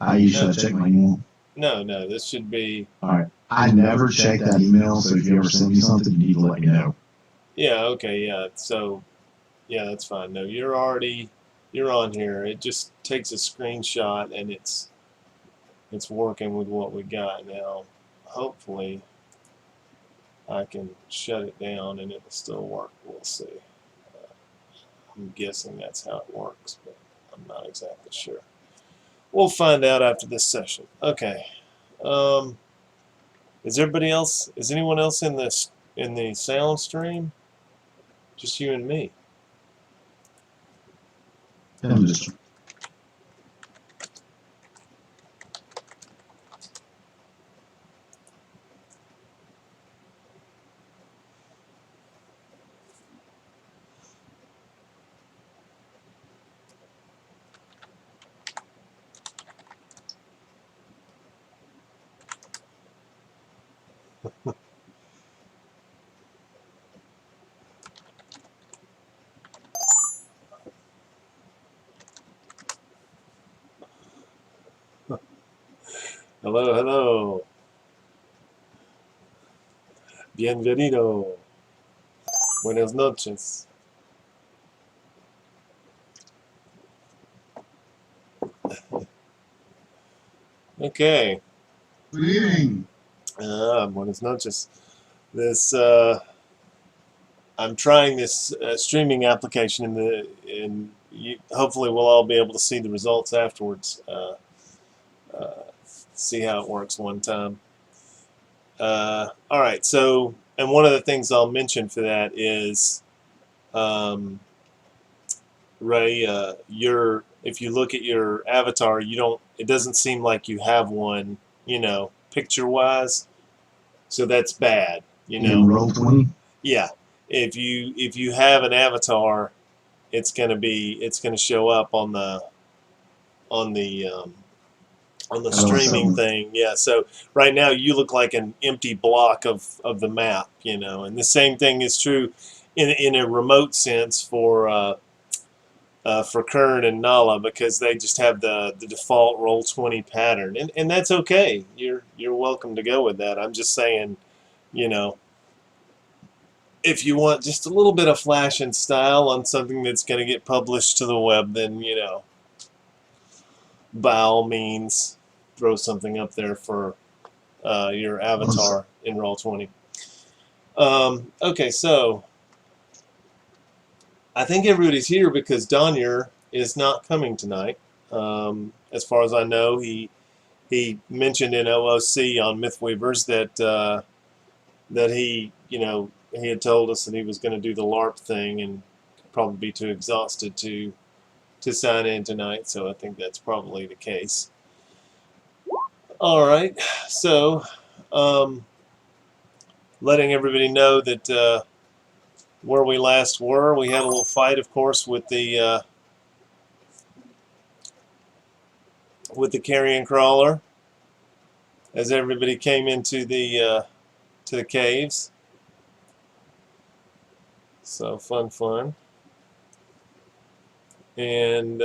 I usually check my email. No, this should be... All right. I never check that email, so if you ever send me something, you need to let me know. Yeah, okay, yeah. So, yeah, that's fine. No, you're on here. It just takes a screenshot, and it's working with what we got now. Hopefully, I can shut it down, and it'll still work. We'll see. I'm guessing that's how it works, but I'm not exactly sure. We'll find out after this session. Okay. Is anyone else in the sound stream? Just you and me. Just Hello, hello. Bienvenido. Buenas noches. Okay. good evening. Buenas noches. I'm trying this streaming application hopefully we'll all be able to see the results afterwards. See how it works one time. All right. So, and one of the things I'll mention for that is, Ray, if you look at your avatar, it doesn't seem like you have one, picture-wise. So that's bad, In Roll20? Yeah. If you have an avatar, it's gonna show up on the streaming thing. Yeah. So right now you look like an empty block of the map, and the same thing is true in a remote sense for Kern and Nala, because they just have the default Roll20 pattern, and that's okay. You're welcome to go with that. I'm just saying, if you want just a little bit of flash and style on something that's going to get published to the web, then by all means throw something up there for your avatar in Roll20. Okay, so I think everybody's here because Donyer is not coming tonight. As far as I know, he mentioned in OOC on Mythweavers that he had told us that he was going to do the LARP thing and could probably be too exhausted to sign in tonight. So I think that's probably the case. All right, so letting everybody know that where we last were, we had a little fight, of course, with the Carrion Crawler as everybody came into the to the caves. So fun. And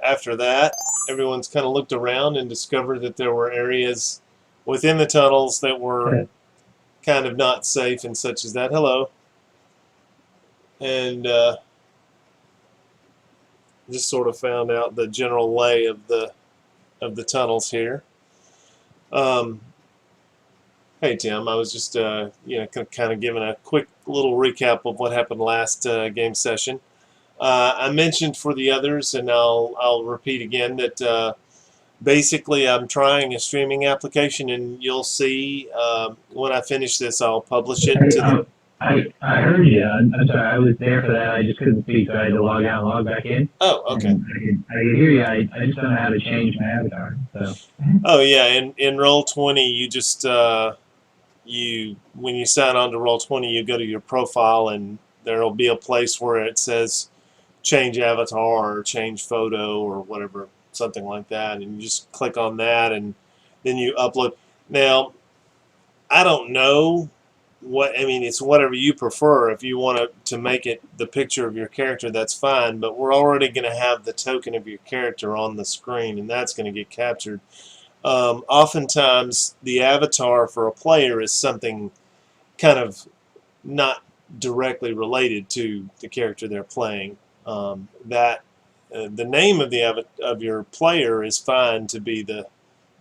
after that, everyone's kind of looked around and discovered that there were areas within the tunnels that were kind of not safe and such as that. Hello. And just sort of found out the general lay of the tunnels here. Hey Tim, I was just kind of giving a quick little recap of what happened last game session. I mentioned for the others, and I'll repeat again, that basically I'm trying a streaming application, and you'll see when I finish this, I'll publish it to the... I heard you. I'm sorry, I was there for that. I just couldn't speak, so I had to log out and log back in. Oh, okay. I could hear you. I just don't know how to change my avatar. So. Oh yeah, in Roll20, you just when you sign on to Roll20, you go to your profile, and there'll be a place where it says change avatar or change photo or whatever, something like that, and you just click on that, and then you upload. Now, I don't know it's whatever you prefer. If you want to make it the picture of your character, that's fine. But we're already going to have the token of your character on the screen, and that's going to get captured. Oftentimes, the avatar for a player is something kind of not directly related to the character they're playing. The name of of your player is fine to be the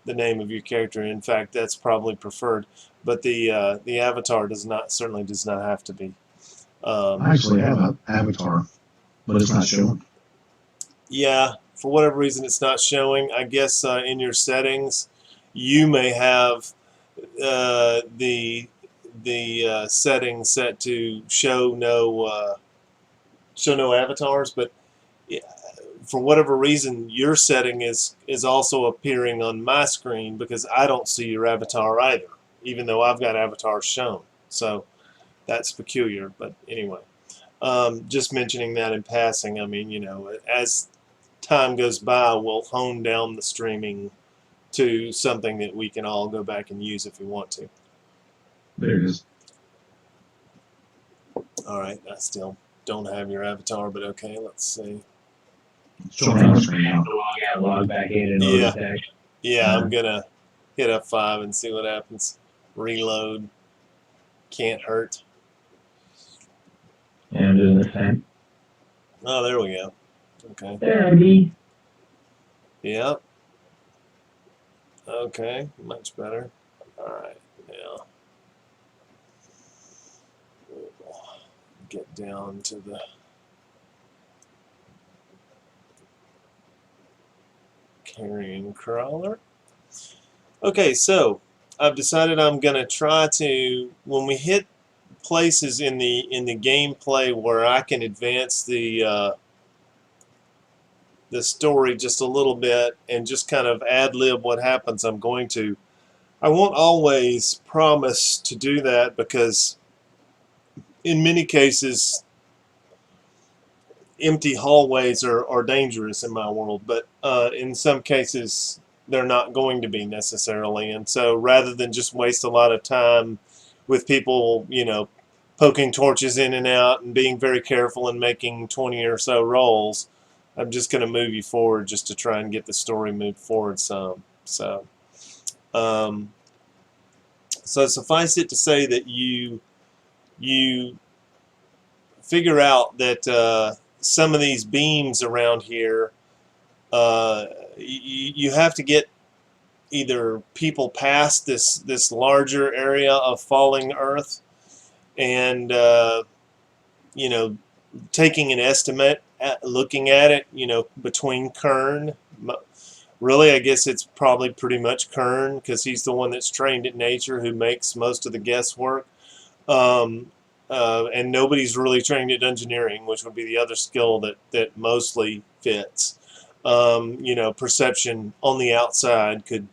name of your character. In fact, that's probably preferred. But the avatar certainly does not have to be. I actually have an avatar, but it's not showing. Yeah, for whatever reason, it's not showing. I guess in your settings, you may have the setting set to show no avatars, but for whatever reason, your setting is also appearing on my screen because I don't see your avatar either, even though I've got avatars shown. So that's peculiar. But anyway, just mentioning that in passing. I mean, you know, as time goes by, we'll hone down the streaming to something that we can all go back and use if we want to. There it is. All right, I still don't have your avatar, but okay, let's see. It's showing on the screen now. Log out, log back in, and all that. Yeah, I'm gonna hit F5 and see what happens. Reload. Can't hurt. And I'm doing the same. Oh, there we go. Okay. 30. Yep. Okay, much better. All right, now we'll get down to the Carrion Crawler. Okay, so I've decided I'm gonna try to, when we hit places in the gameplay where I can advance the story just a little bit and just kind of ad-lib what happens, I'm going to. I won't always promise to do that because in many cases empty hallways are dangerous in my world, but in some cases they're not going to be necessarily. And so rather than just waste a lot of time with people, you know, poking torches in and out and being very careful and making 20 or so rolls, I'm just going to move you forward just to try and get the story moved forward some. So, so suffice it to say that you figure out that some of these beams around here, you have to get either people past this larger area of falling earth, and you know, taking an estimate, looking at it, you know, between Kern. Really, I guess it's probably pretty much Kern because he's the one that's trained at nature, who makes most of the guesswork. And nobody's really trained at engineering, which would be the other skill that mostly fits. You know, perception on the outside could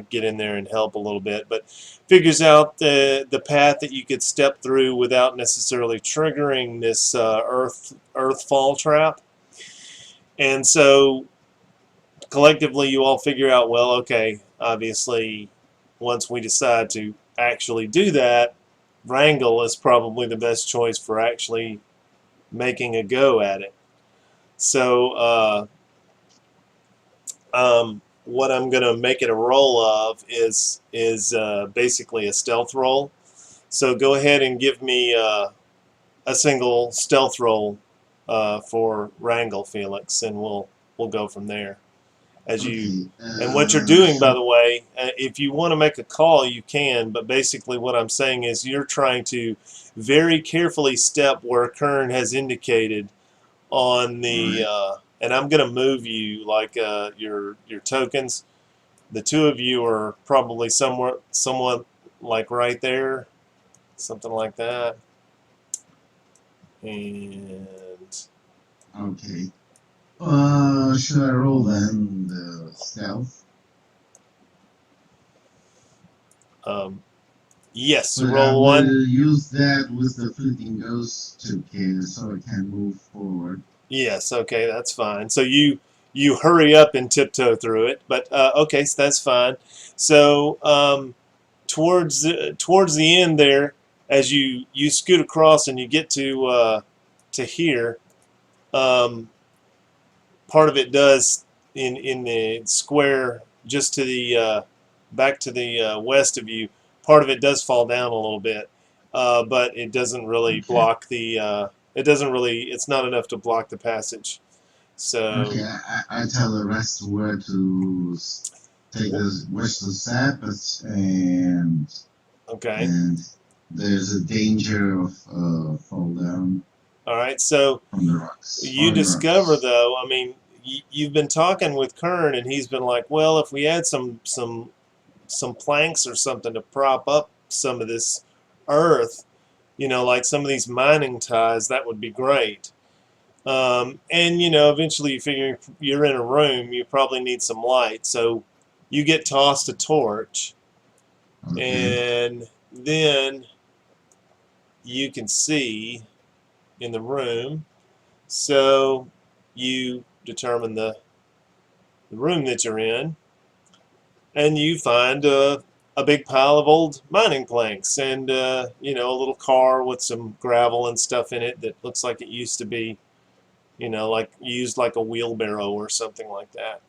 get in there and help a little bit, but figures out the path that you could step through without necessarily triggering this earth fall trap. And so collectively you all figure out, well, okay, obviously once we decide to actually do that, Wrangle is probably the best choice for actually making a go at it. So what I'm going to make it a roll of is basically a stealth roll. So go ahead and give me a single stealth roll for Wrangle, Felix, and we'll go from there. As you and what you're doing, by the way, if you want to make a call, you can. But basically, what I'm saying is you're trying to very carefully step where Kern has indicated on the. And I'm going to move you like your tokens. The two of you are probably somewhat like right there, something like that. And okay. Should I roll then the stealth? yes, But roll I one. will use that with the fleeting ghost token so I can move forward. Yes, okay, that's fine. So you hurry up and tiptoe through it, but okay, so that's fine. So towards the end there, as you scoot across and you get to here, part of it does in the square just to the back to the west of you. Part of it does fall down a little bit, but it doesn't really Okay. block the. It doesn't really. It's not enough to block the passage. So Okay, I tell the rest where to take the western step, okay. and there's a danger of fall down All right. So from the rocks. you On the discover rocks. though. I mean, you've been talking with Kern, and he's been like, well, if we had some planks or something to prop up some of this earth, like some of these mining ties, that would be great. And eventually you figure you're in a room, you probably need some light, so you get tossed a torch, Okay. and then you can see in the room. So you determine the room that you're in, and you find a big pile of old mining planks, and a little car with some gravel and stuff in it that looks like it used to be, like used like a wheelbarrow or something like that.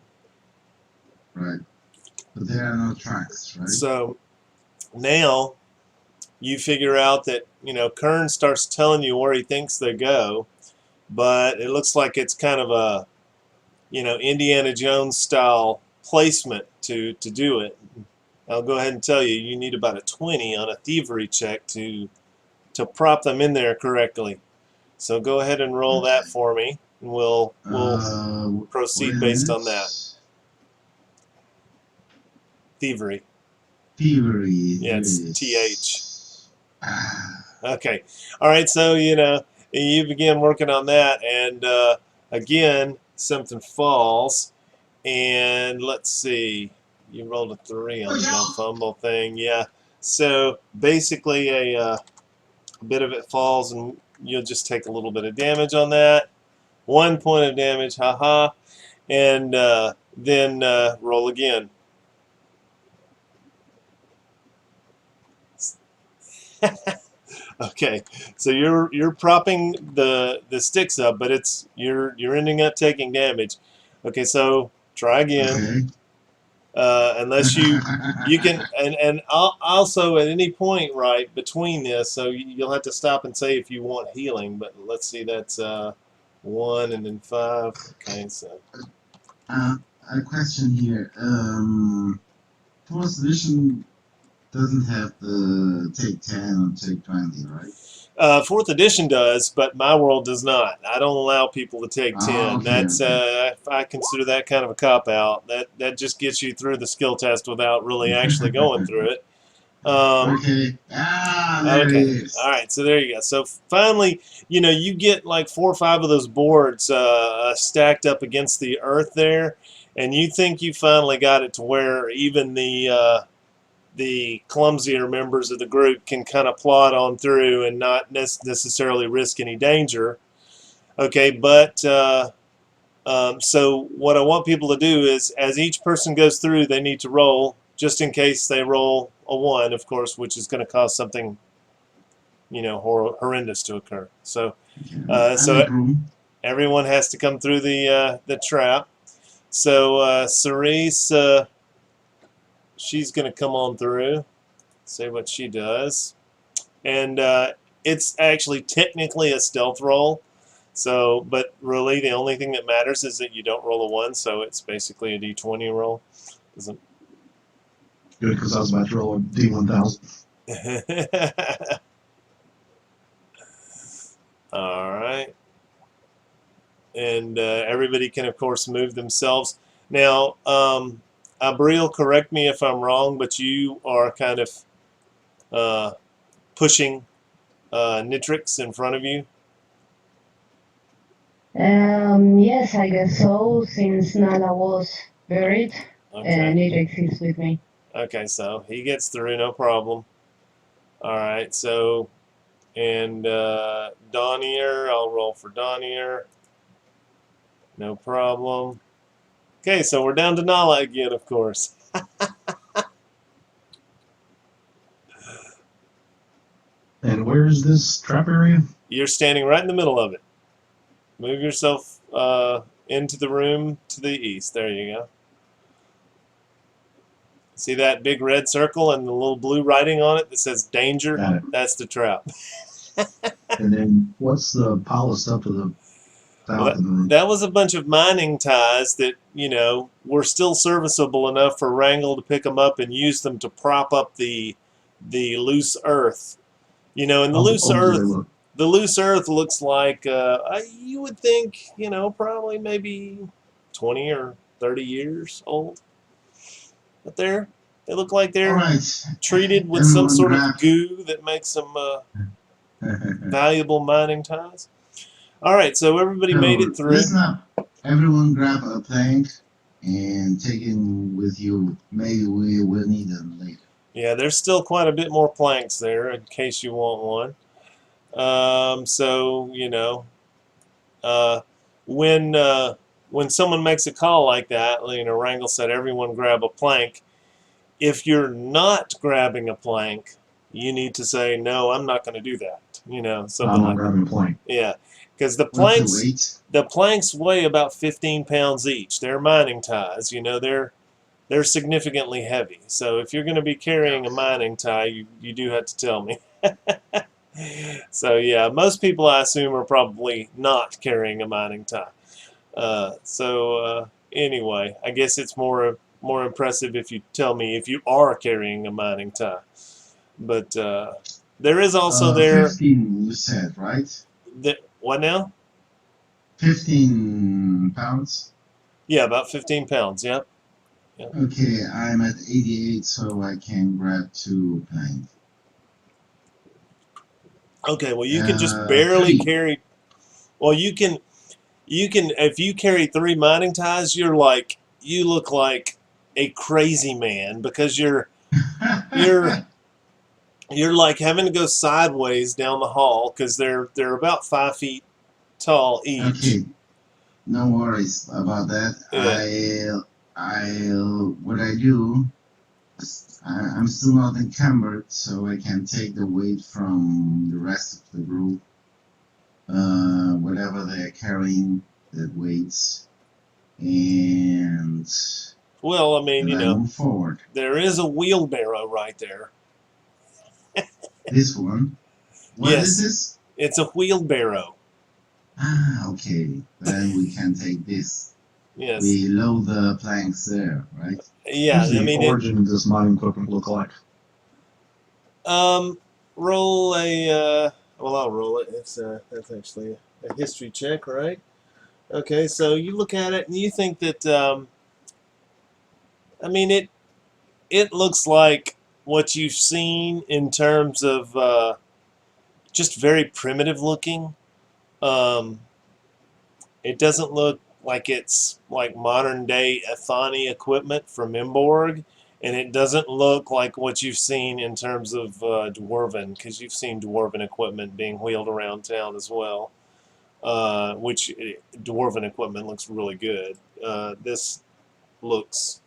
Right. But there are no tracks, right? So now you figure out that Kern starts telling you where he thinks they go, but it looks like it's kind of a Indiana Jones style placement to do it. I'll go ahead and tell you, you need about a 20 on a thievery check to prop them in there correctly. So go ahead and roll Okay. that for me, and we'll Wait proceed a based minute. on that. Thievery. Thievery. Yeah, it's Here it TH. is. Ah, Okay. All right. So you begin working on that, and again something falls, and let's see. You rolled a 3 on the no fumble thing. Yeah. So basically, a bit of it falls, and you'll just take a little bit of damage on that. 1 point of damage. Haha. And then roll again. Okay, so you're propping the sticks up, but you're ending up taking damage. Okay, so try again. okay. Unless you can, and also at any point right between this, so you'll have to stop and say if you want healing. But let's see, that's 1 and then 5. Okay, so A question here. Fourth edition doesn't have the take 10 or take 20, right? 4th edition does, but my world does not. I don't allow people to take 10. Oh, okay, That's okay. I consider that kind of a cop out. That just gets you through the skill test without really actually going through it. Okay. There Okay. he is. All right. So there you go. So finally, you get like 4 or 5 of those boards stacked up against the earth there, and you think you finally got it to where even the clumsier members of the group can kind of plod on through and not necessarily risk any danger. Okay, but so what I want people to do is, as each person goes through, they need to roll, just in case they roll a 1, of course, which is going to cause something horrendous to occur. So I make room. everyone has to come through the trap. So Cerise, she's going to come on through, say what she does, and it's actually technically a stealth roll. So, but really, the only thing that matters is that you don't roll a 1, so it's basically a d20 roll. Doesn't. Good, because I was about to roll a D1000. All right. And everybody can, of course, move themselves. Now, Abriel, correct me if I'm wrong, but you are kind of pushing Nitrix in front of you. Yes, I guess so, since Nala was buried, Okay. and Nidrix is with me. Okay, so he gets through, no problem. All right, so, and Donier, I'll roll for Donier. No problem. Okay, so we're down to Nala again, of course. And where's this trap area? You're standing right in the middle of it. Move yourself into the room to the east. There you go. See that big red circle and the little blue writing on it that says danger? Got it. That's the trap. And then what's the pile stuff to the south Well, of the room? that was a bunch of mining ties that, were still serviceable enough for Wrangle to pick them up and use them to prop up the loose earth. And the loose earth, the loose earth looks like you would think, probably maybe 20 or 30 years old. But they look like All they're right. treated with some Everyone sort grab. of goo that makes them valuable mining ties. All right, so everybody made it through. Listen up. Everyone grab a plank and take it with you. Maybe we will need them later. Yeah, there's still quite a bit more planks there in case you want one. When someone makes a call like that, Wrangle said, everyone grab a plank. If you're not grabbing a plank, you need to say, no, I'm not going to do that. Something I'm not like grabbing a plank. that. Yeah, because the What's the planks, weight? the planks weigh about 15 pounds each. They're mining ties. They're significantly heavy. So if you're going to be carrying a mining tie, you do have to tell me. So yeah, most people I assume are probably not carrying a mining tie. Anyway, I guess it's more impressive if you tell me if you are carrying a mining tie. But there is also 15, you said, right? What now? 15 pounds? Yeah, about 15 pounds, yep. Yeah. Okay, I'm at 88, so I can grab 2 planks. Okay, well you can just barely 3. carry. Well, you can if you carry 3 mining ties, you look like a crazy man because you're like having to go sideways down the hall because they're about 5 feet tall each. Okay, no worries about that. Yeah. What I do, I'm still not encumbered, so I can take the weight from the rest of the group. Whatever they're carrying, that weights, and Well, I mean, I move forward. there is a wheelbarrow right there. This one. What is this? It's a wheelbarrow. Ah, okay. Then we can take this. Yes. We load the planks there, right? Yeah, What's the origin of this mining equipment look like? Roll a. Well, I'll roll it. That's actually a history check, right? Okay, so you look at it and you think that. I mean, it looks like what you've seen in terms of just very primitive looking. It doesn't look like it's like modern day Athani equipment from Imborg, and it doesn't look like what you've seen in terms of Dwarven, because you've seen Dwarven equipment being wheeled around town as well, which Dwarven equipment looks really good. This looks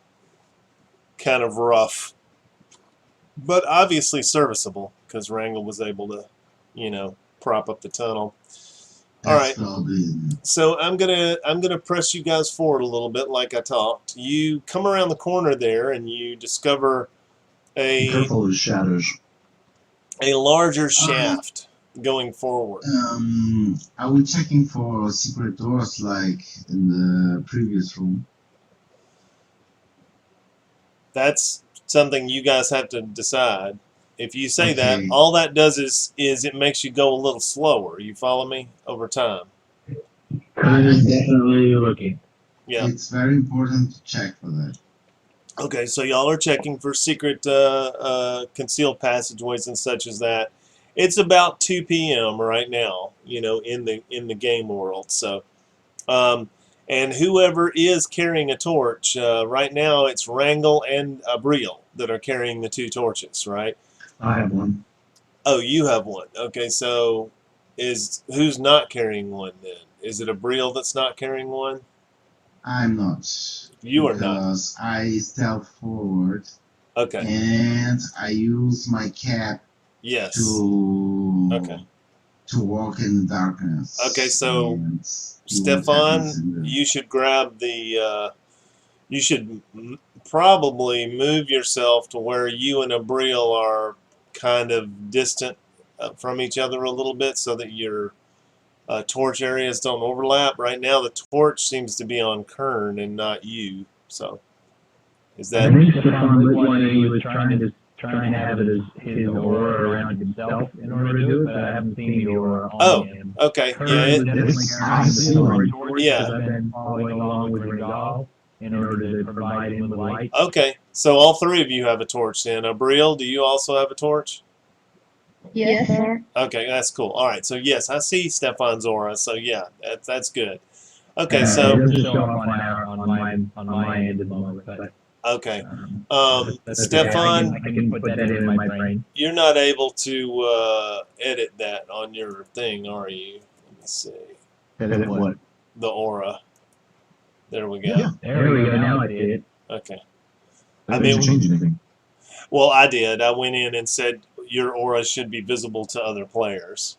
kind of rough, but obviously serviceable, because Wrangle was able to, prop up the tunnel. All right, so I'm gonna press you guys forward a little bit, like I talked. You come around the corner there, and you discover Be careful of the shadows. a larger shaft going forward. Are we checking for secret doors like in the previous room? That's something you guys have to decide. If you say that, Okay. all that does is it makes you go a little slower. You follow me? Over time. I'm definitely looking. Yeah. It's very important to check for that. Okay, so y'all are checking for secret concealed passageways and such as that. It's about 2 p.m. right now, in the game world. So, and whoever is carrying a torch right now, it's Wrangle and Abriel that are carrying the 2 torches, right? I have one. Oh, you have one. Okay, so who's not carrying one then? Is it Abriel that's not carrying one? I'm not. You are not. Because I stealth forward. Okay. And I use my cap Yes. to walk in the darkness. Okay, so and see what Stefan, happens in the- you should grab the. You should probably move yourself to where you and Abril are kind of distant from each other a little bit, so that your torch areas don't overlap. Right now, the torch seems to be on Kern and not you. So, is I that think Stefan lit one and he was trying to have it as his aura around himself in order to do it, but I haven't seen the aura on Oh, him. okay? Kern Yeah, was definitely carrying the silver torch Yeah. because I've been following along with Regal in order to provide him with light. okay. So all three of you have a torch then. Abril, do you also have a torch? Yes, sir. Okay, that's cool. All right, so yes, I see Stefan's aura. So yeah, that's good. Okay, It so doesn't show up on my end at the moment, but okay, that's okay. Stefan, I can put that in my brain. you're not able to edit that on your thing, are you? Let me see. Edit what? The aura. There we go. Yeah. There we go. Now I see it. Okay. I didn't change anything. Well, I did. I went in and said your aura should be visible to other players.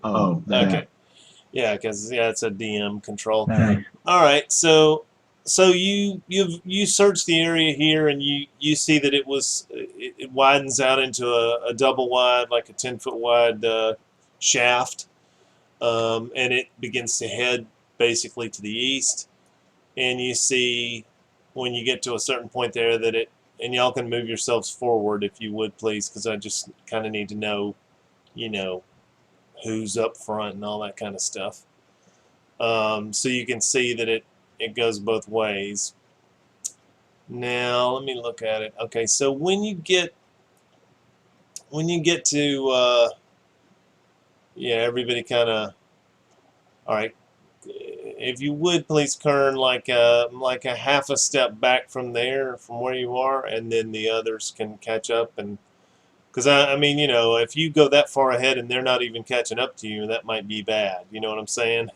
Oh, that. Okay. Yeah, because it's a DM control. Nice. All right, so you search the area here, and you see that it widens out into a double wide, like a 10-foot wide shaft, and it begins to head basically to the east. And you see when you get to a certain point there that it, and y'all can move yourselves forward if you would please, because I just kind of need to know, who's up front and all that kind of stuff. So you can see that it goes both ways. Now let me look at it. Okay, so when you get to everybody kind of, all right. If you would please, Kern, like a half a step back from where you are, and then the others can catch up. And because I mean, if you go that far ahead and they're not even catching up to you, that might be bad. You know what I'm saying?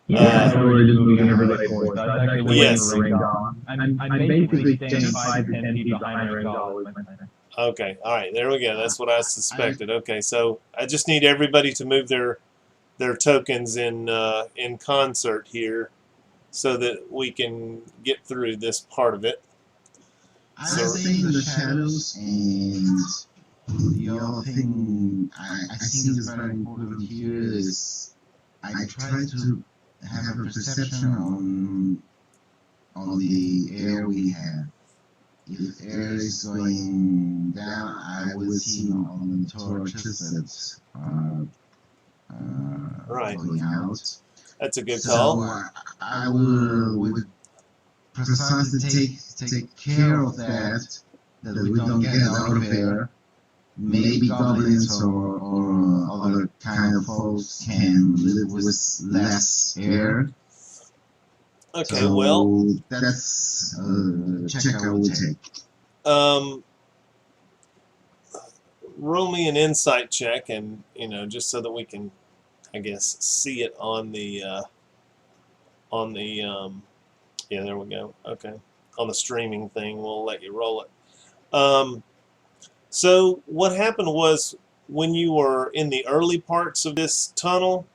Yeah, so we're just moving everybody forward. So I was actually waiting Yes. for Ringal. I'm basically staying 5 to 10 feet behind Ringal with my plan. Okay, all right, there we go. That's what I suspected. Okay, so I just need everybody to move their tokens in concert here, so that we can get through this part of it. I stay in the shadows, and the other thing I think is very important here is I try to have a perception on the air we have. If air is going down, I will see on the torches that are Right. going out. That's a good So call. I will precisely take care of that we don't get out of air. Maybe goblins or other kind of folks can live with less air. Okay, So well, that's a check I will take. Roll me an insight check, and just so that we can, I guess, see it on the yeah, there we go. Okay, on the streaming thing, we'll let you roll it. So what happened was, when you were in the early parts of this tunnel,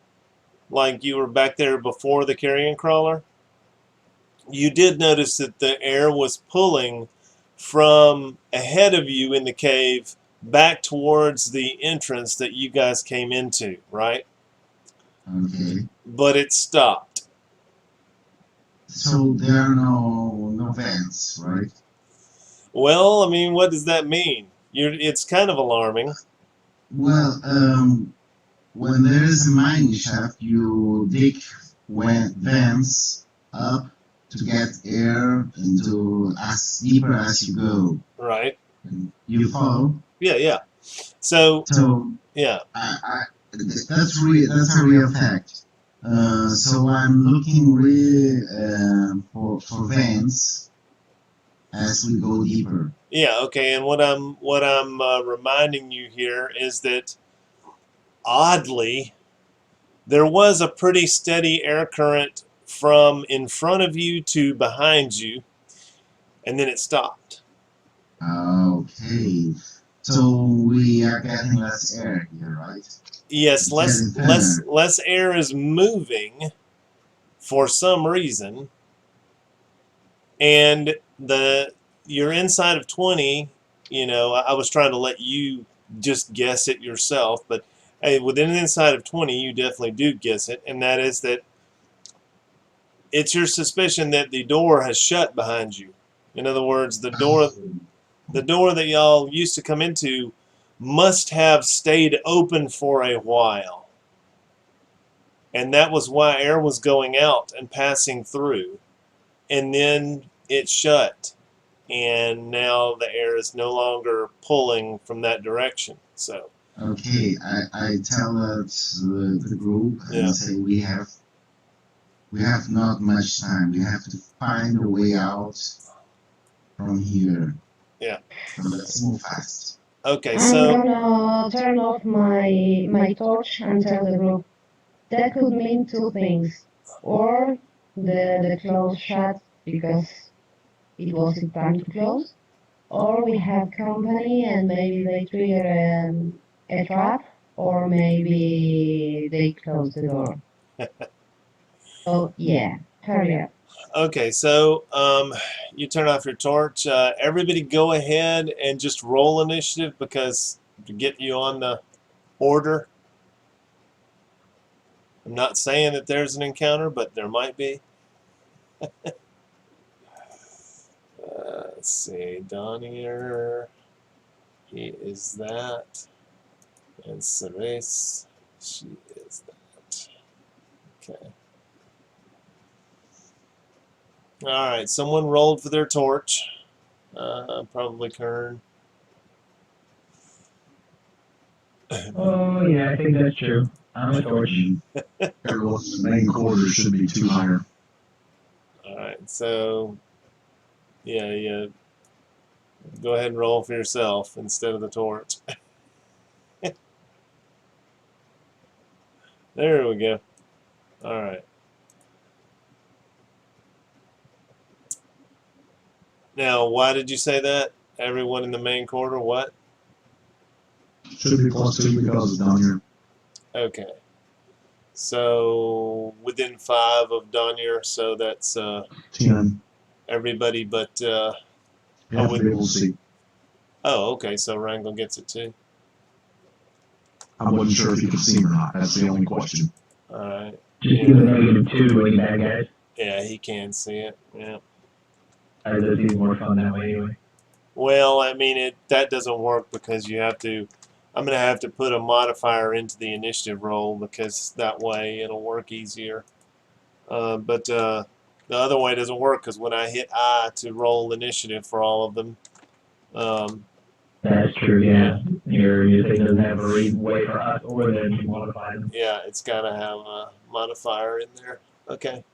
like you were back there before the Carrion Crawler, you did notice that the air was pulling from ahead of you in the cave back towards the entrance that you guys came into, right? Okay. But it stopped. So there are no vents, right? Well, I mean, what does that mean? It's kind of alarming. Well, when there is a mining shaft, you dig vents up to get air into as deeper as you go. Right. You follow? Yeah. So yeah. That's a real fact. So I'm looking really for vents as we go deeper. Yeah. Okay. And what I'm reminding you here is that, oddly, there was a pretty steady air current from in front of you to behind you, and then it stopped. Okay. So we are getting less air here, right? Yes, It's getting thinner. less air is moving for some reason, and you're inside of 20. You know, I was trying to let you just guess it yourself, but hey, within the inside of 20, you definitely do guess it, and that is that it's your suspicion that the door has shut behind you. In other words, the door that y'all used to come into must have stayed open for a while. And that was why air was going out and passing through. And then it shut. And now the air is no longer pulling from that direction. So Okay, I tell the group and Yeah. say we have not much time. We have to find a way out from here. Yeah. So let's move fast. okay, I'm so gonna turn off my torch and tell the group. That could mean two things. Or the close shut because it wasn't time to close. Or we have company and maybe they trigger a trap. Or maybe they close the door. So yeah, hurry up. okay, so you turn off your torch. Everybody go ahead and just roll initiative because to get you on the order. I'm not saying that there's an encounter, but there might be. Let's see, Donier, he is that, and Ceres, she is that. Okay. All right, someone rolled for their torch. Probably Kern. Oh, yeah, I think that's true. I'm a torch. Everyone in the main quarters should be 2 higher. All right, so yeah, go ahead and roll for yourself instead of the torch. There we go. All right. Now, why did you say that? Everyone in the main quarter, what? Should be +2 because it's down here. Okay. So within 5 of Donier, so that's 10. everybody but. You have to be able to see. Oh, okay. So Wrangle gets it too. I wasn't sure if you could see him or not. That's the only question. All right. Just give a -2 to any bad guys. Yeah, he can see it. Yeah. That does seem more fun that way anyway. Well, I mean, that doesn't work because you have to. I'm going to have to put a modifier into the initiative roll because that way it'll work easier. But the other way doesn't work because when I hit I to roll initiative for all of them. That's true, yeah. Your thing doesn't have a way for us or them to modify them. Yeah, it's got to have a modifier in there. Okay.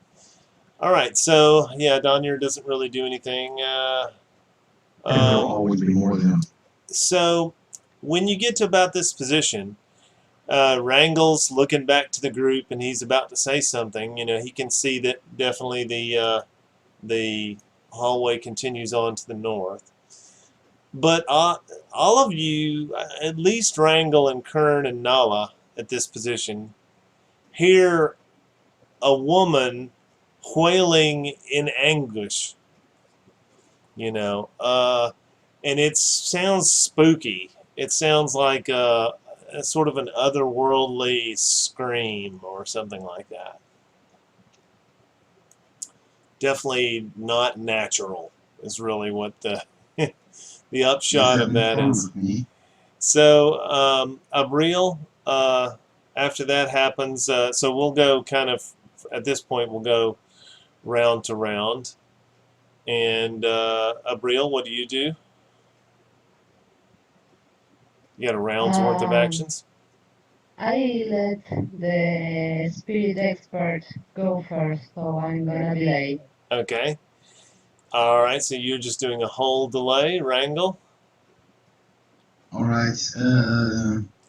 All right. So yeah, Donier doesn't really do anything. And there'll always be more than him. So when you get to about this position, Wrangle's looking back to the group and he's about to say something. You know, he can see that definitely the hallway continues on to the north. But all of you, at least Wrangle and Kern and Nala at this position, hear a woman wailing in anguish. You know, and it sounds spooky. It sounds like a sort of an otherworldly scream or something like that. Definitely not natural is really what the the upshot of that is. So, Abriel, after that happens, so we'll go kind of, at this point, we'll go round to round. And Abriel, what do? You got a round's worth of actions? I let the spirit expert go first, so I'm gonna delay. Okay. All right, so you're just doing a whole delay, Wrangle? All right.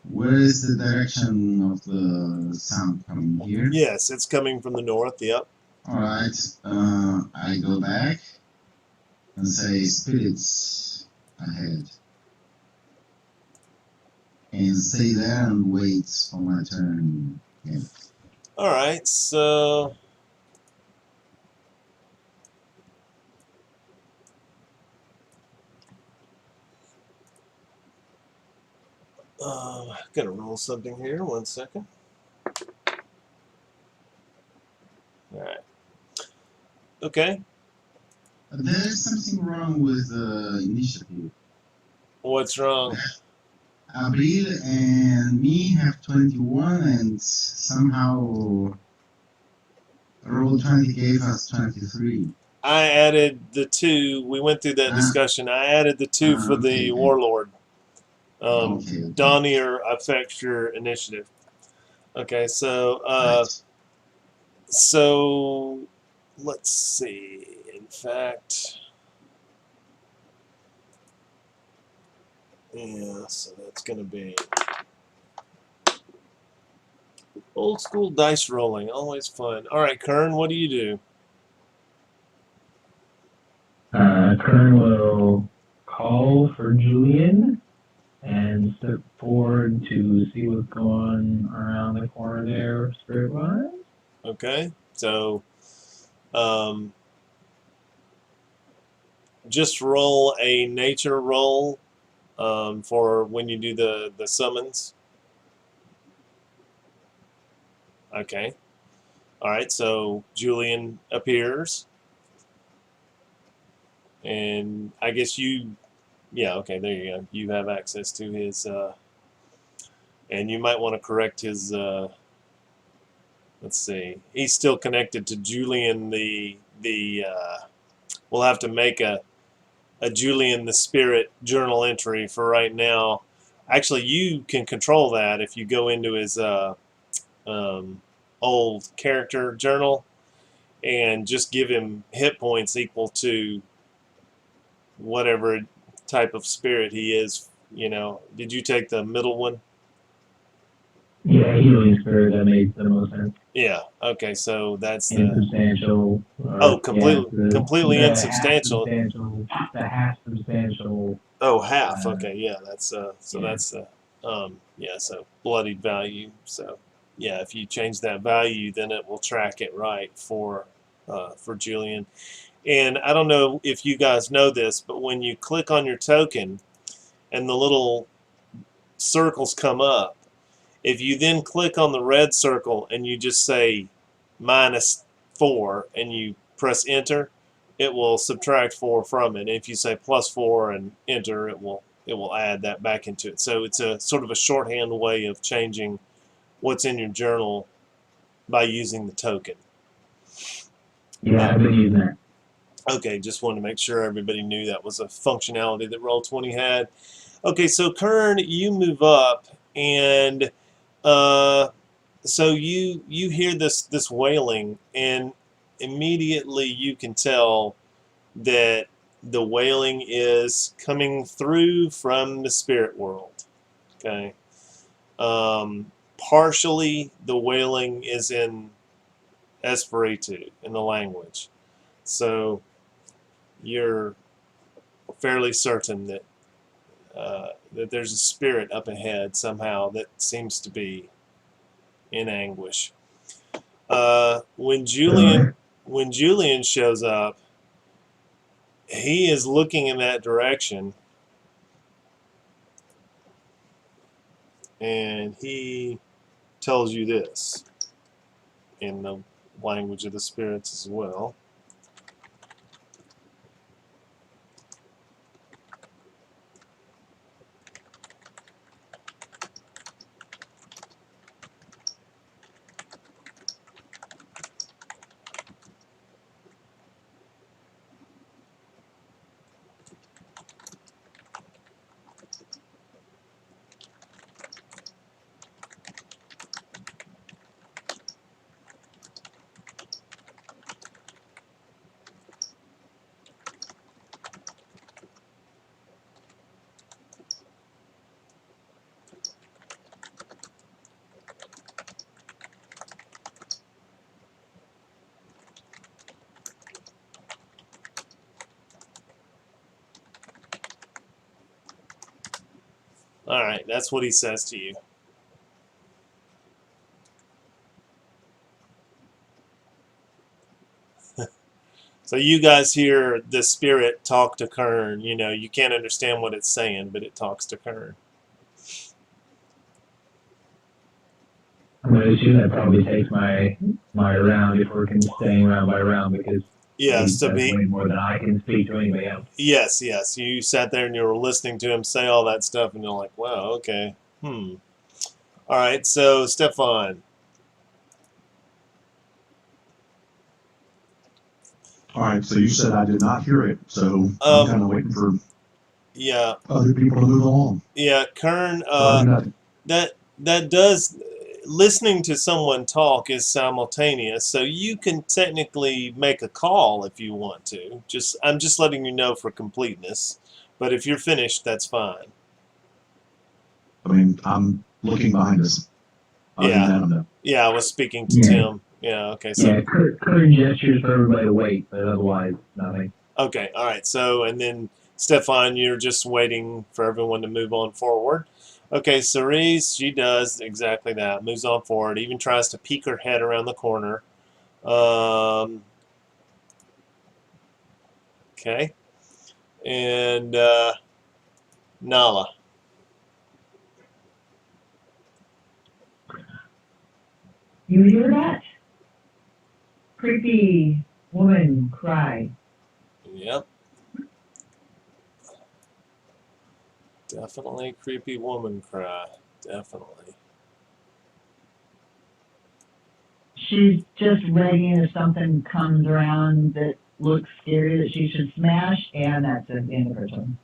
Where is the direction of the sound coming here? Yes, it's coming from the north, yep. All right. I go back and say spirits ahead. and stay there and wait for my turn. Yeah. All right, so gonna roll something here. 1 second. All right. Okay. There's something wrong with the initiative. What's wrong? Abril and me have 21, and somehow Roll20 gave us 23. I added the 2. We went through that discussion. I added the 2 for the Okay. warlord. Okay. Donier affects your initiative. Okay, so Right. so let's see. In fact, yeah. So that's gonna be old school dice rolling. Always fun. All right, Kern, what do you do? Kern will call for Julian and step forward to see what's going around the corner there, spirit-wise. Okay, so just roll a nature roll for when you do the summons. Okay. All right, so Julian appears. And I guess yeah, okay, there you go. You have access to his, and you might want to correct his, let's see. He's still connected to Julian we'll have to make a Julian the Spirit journal entry for right now. Actually, you can control that if you go into his old character journal and just give him hit points equal to whatever type of spirit he is. Did you take the middle one? Yeah, healing spirit, that made the most sense. Yeah. Okay. So that's the Insubstantial. completely the insubstantial. The half substantial. Oh, half. Okay. Yeah. That's so yeah. That's yeah. So bloodied value. So yeah, if you change that value, then it will track it right for Julian. And I don't know if you guys know this, but when you click on your token and the little circles come up, if you then click on the red circle and you just say -4 and you press enter, it will subtract 4 from it. If you say +4 and enter, it will add that back into it. So it's a sort of a shorthand way of changing what's in your journal by using the token. Yeah, I've been using that. Okay, just wanted to make sure everybody knew that was a functionality that Roll20 had. Okay, so Kern, you move up, and so you hear this wailing, and immediately you can tell that the wailing is coming through from the spirit world. Okay, partially the wailing is in Espiritu, in the language, so you're fairly certain that that there's a spirit up ahead somehow that seems to be in anguish. When Julian shows up, he is looking in that direction, and he tells you this in the language of the spirits as well. All right, that's what he says to you. So you guys hear the spirit talk to Kern. You know, you can't understand what it's saying, but it talks to Kern. I'm going to assume that probably takes my round if we're staying round by round because Yes, to that's be. way more than I can speak to anybody else. Yes, yes. You sat there and you were listening to him say all that stuff, and you're like, wow, okay. All right, so Stefan. All right, so you said I did not hear it, so I'm kind of waiting for other people to move along. Yeah, Kern, So that does, listening to someone talk is simultaneous, so you can technically make a call if you want to. I'm just letting you know for completeness, but if you're finished, that's fine. I mean, I'm looking behind us. Yeah, I was speaking to Tim. Yeah, okay. So yeah, Kern gestures for everybody to wait, but otherwise nothing. Okay, all right. So, and then Stefan, you're just waiting for everyone to move on forward. Okay, Cerise, she does exactly that. Moves on forward. Even tries to peek her head around the corner. Okay. And Nala. You hear that? Creepy woman cry. Yep. Definitely creepy woman cry. Definitely. She's just ready if something comes around that looks scary that she should smash, and that's the end of her turn.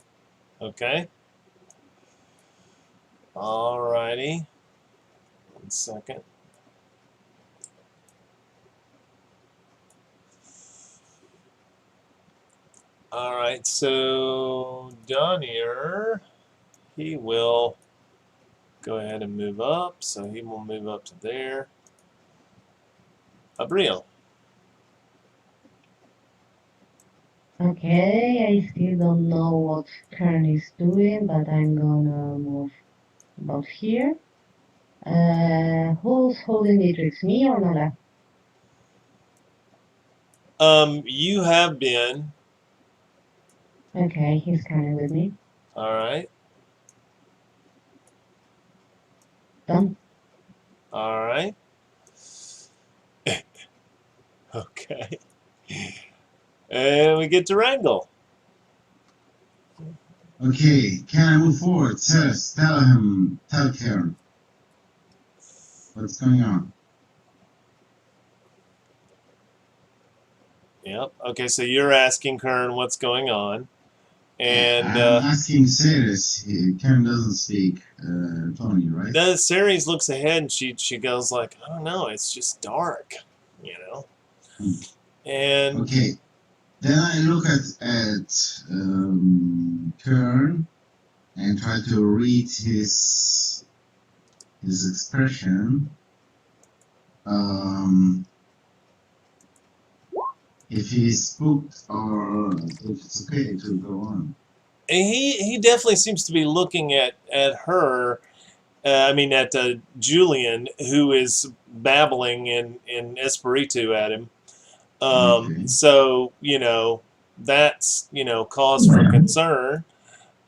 Okay. Alrighty. 1 second. Alright, so Donier, he will go ahead and move up, so he will move up to there. Abriel. Okay, I still don't know what Kern is doing, but I'm gonna move about here. Who's holding Matrix, me or Nala? You have been. Okay, he's coming with me. Alright. Done. Alright. Okay. And we get to Wrangle. Okay, can I move forward? Tell Karen. What's going on? Yep. Okay, so you're asking Kern what's going on. And I'm asking Ceres. Karen doesn't speak Tony, right? Ceres looks ahead and she goes like, I don't know, it's just dark, you know. And okay, then I look at Kern and try to read his expression. If he's spooked or if it's okay to go on. he definitely seems to be looking at her. At Julian, who is babbling in Espiritu at him. Okay. So, that's, cause for concern.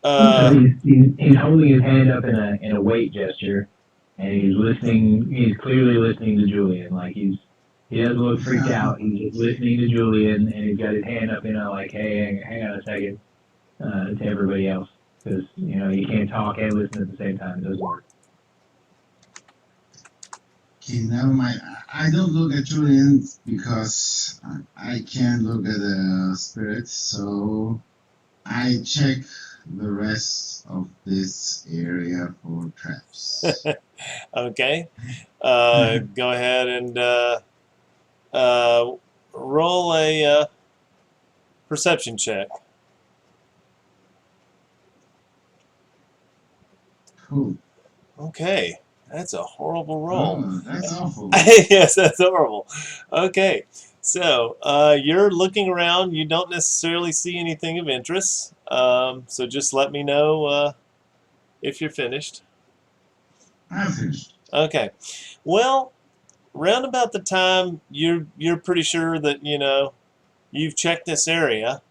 He's holding his hand up in a wait gesture, and he's listening. He's clearly listening to Julian. Like he doesn't look freaked out. He's just listening to Julian, and he's got his hand up, like, hey, hang on a second, to everybody else, because you can't talk and listen at the same time. It doesn't work. Okay, never mind. I don't look at Julian because I can't look at the spirit, so I check the rest of this area for traps. Okay. Go ahead and roll a perception check. Cool. Okay. That's a horrible roll. Oh, that's awful. Yes, that's horrible. Okay. So, you're looking around. You don't necessarily see anything of interest. So just let me know if you're finished. I'm finished. Okay. Well, round about the time you're pretty sure that you've checked this area,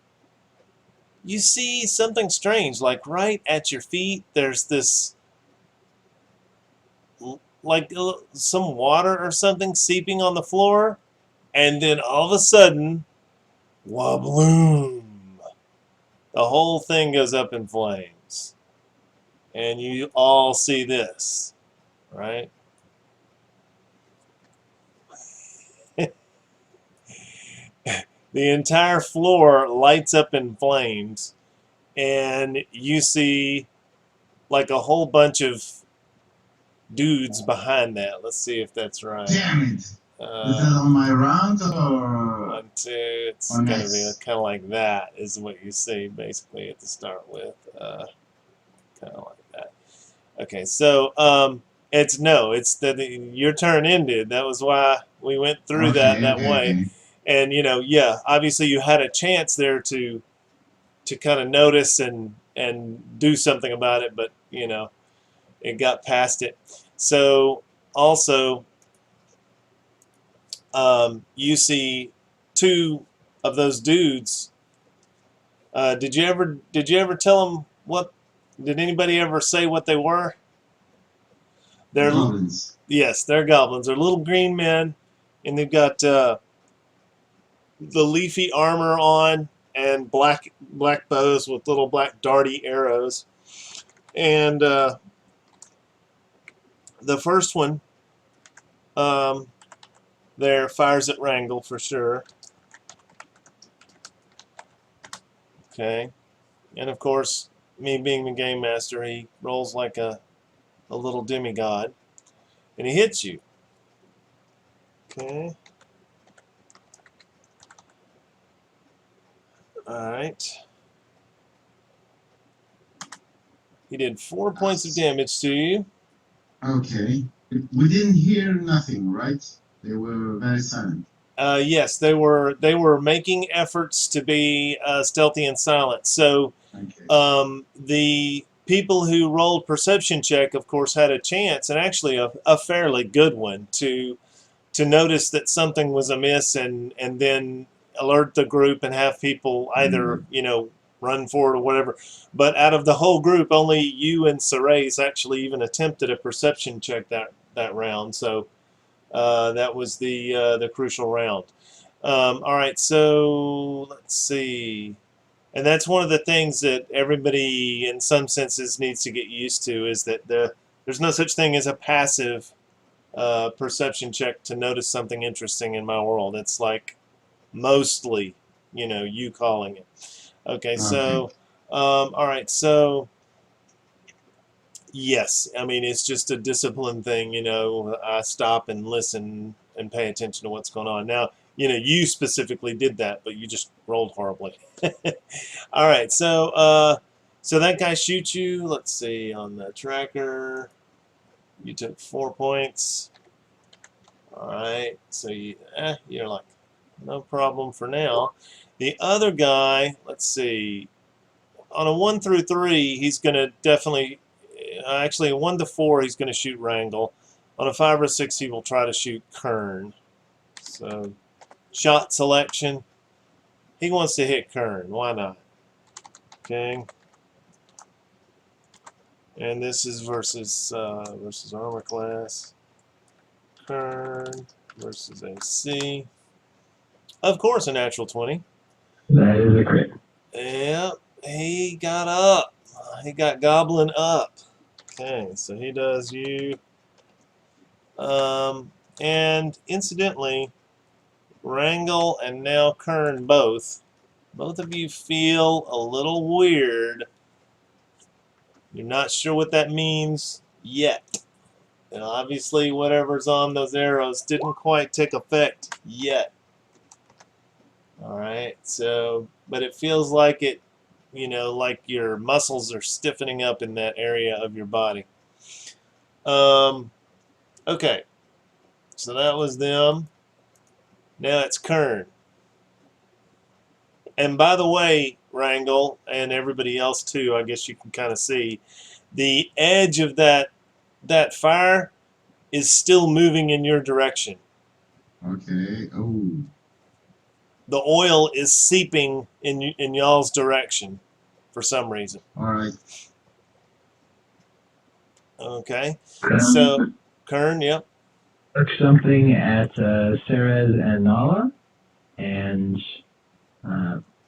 you see something strange. Like right at your feet, there's this like some water or something seeping on the floor, and then all of a sudden, wabloom! The whole thing goes up in flames, and you all see this, right? The entire floor lights up in flames, and you see like a whole bunch of dudes behind that. Let's see if that's right. Damn it! Is that on my round or 1, 2. It's on gonna next? be kind of like that is what you see basically at the start with. Kind of like that. Okay, so it's that your turn ended. That was why we went through that way. And yeah, obviously you had a chance there to kind of notice and do something about it, but it got past it. So also, you see two of those dudes. Did you ever tell them what? Did anybody ever say what they were? They're Goblins. Yes, they're goblins. They're little green men, and they've got the leafy armor on and black bows with little black darty arrows. And the first one there fires at Wrangle for sure. Okay, and of course, me being the game master, he rolls like a little demigod, and he hits you. Okay. Alright. He did 4 points of damage to you. Okay. We didn't hear nothing, right? They were very silent. Yes, they were making efforts to be stealthy and silent. So Okay. the people who rolled perception check, of course, had a chance, and actually a fairly good one, to notice that something was amiss and then alert the group and have people either run forward or whatever. But out of the whole group, only you and Cerez actually even attempted a perception check that round. So that was the crucial round. All right, so let's see. And that's one of the things that everybody, in some senses, needs to get used to, is that there's no such thing as a passive perception check to notice something interesting in my world. It's like mostly, you calling it. Okay, so, all right, so, yes, I mean, it's just a discipline thing, I stop and listen and pay attention to what's going on. Now, you specifically did that, but you just rolled horribly. All right, so that guy shoots you. Let's see, on the tracker, you took 4 points. All right, so you're like, no problem for now. The other guy, let's see, on a 1 through 3, he's going to definitely, actually a 1 to 4, he's going to shoot Wrangle. On a 5 or 6, he will try to shoot Kern. So, shot selection. He wants to hit Kern. Why not? Okay. And this is versus armor class. Kern versus AC. Of course, a natural 20. That is a crit. Yep, he got up. He got Goblin up. Okay, so he does you. And incidentally, Wrangle and now Kern both of you feel a little weird. You're not sure what that means yet. And obviously, whatever's on those arrows didn't quite take effect yet. Alright, so, but it feels like it, like your muscles are stiffening up in that area of your body. Okay, so that was them. Now it's Kern. And by the way, Wrangle, and everybody else too, I guess you can kind of see, the edge of that fire is still moving in your direction. Okay. Oh. The oil is seeping in y'all's direction for some reason. All right. Okay. So, Kern, yep. Took something at Ceres and Nala and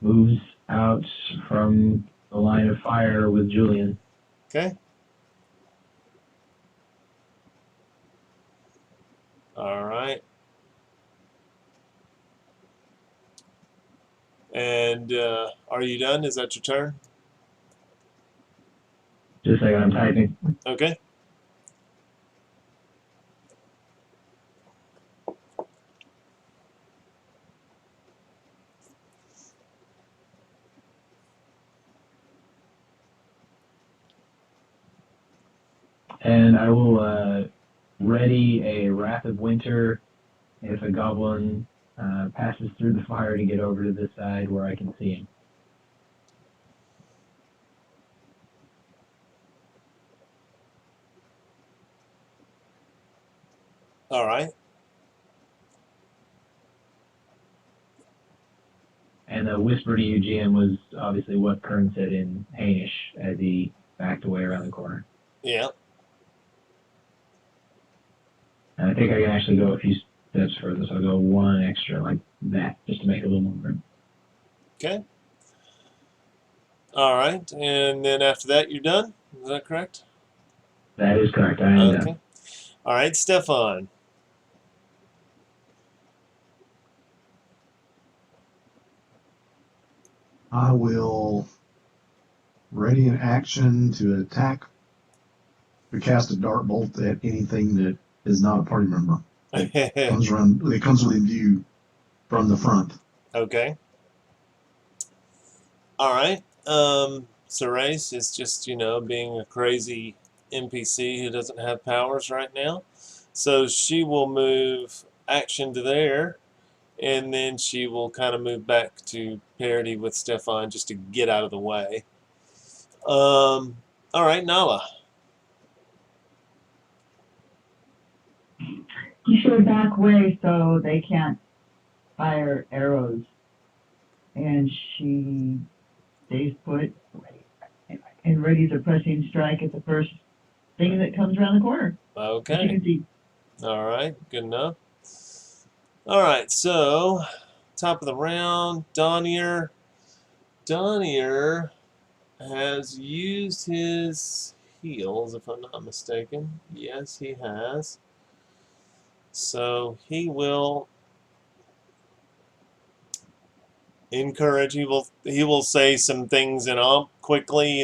moves out from the line of fire with Julian. Okay. All right. And are you done? Is that your turn? Just like I'm typing. Okay. And I will ready a Wrath of Winter if a goblin passes through the fire to get over to this side where I can see him. All right. And the whisper to you, GM, was obviously what Kern said in Hainish as he backed away around the corner. Yeah. And I think I can actually go a few steps further, so I'll go one extra like that, just to make it a little more room. Okay. All right. And then after that, you're done? Is that correct? That is correct. I am done. All right, Stefan. I will ready an action to attack or cast a dart bolt at anything that is not a party member. It comes within view from the front. Okay. All right. Ceres is just, being a crazy NPC who doesn't have powers right now. So she will move action to there, and then she will kind of move back to parity with Stefan just to get out of the way. All right, Nala. You should back away so they can't fire arrows. And she stays put and readies a pressing strike at the first thing that comes around the corner. Okay. You can see. All right, good enough. All right, so top of the round, Donier. Donier has used his heals, if I'm not mistaken. Yes, he has. So he will encourage. He will say some things in Omp quickly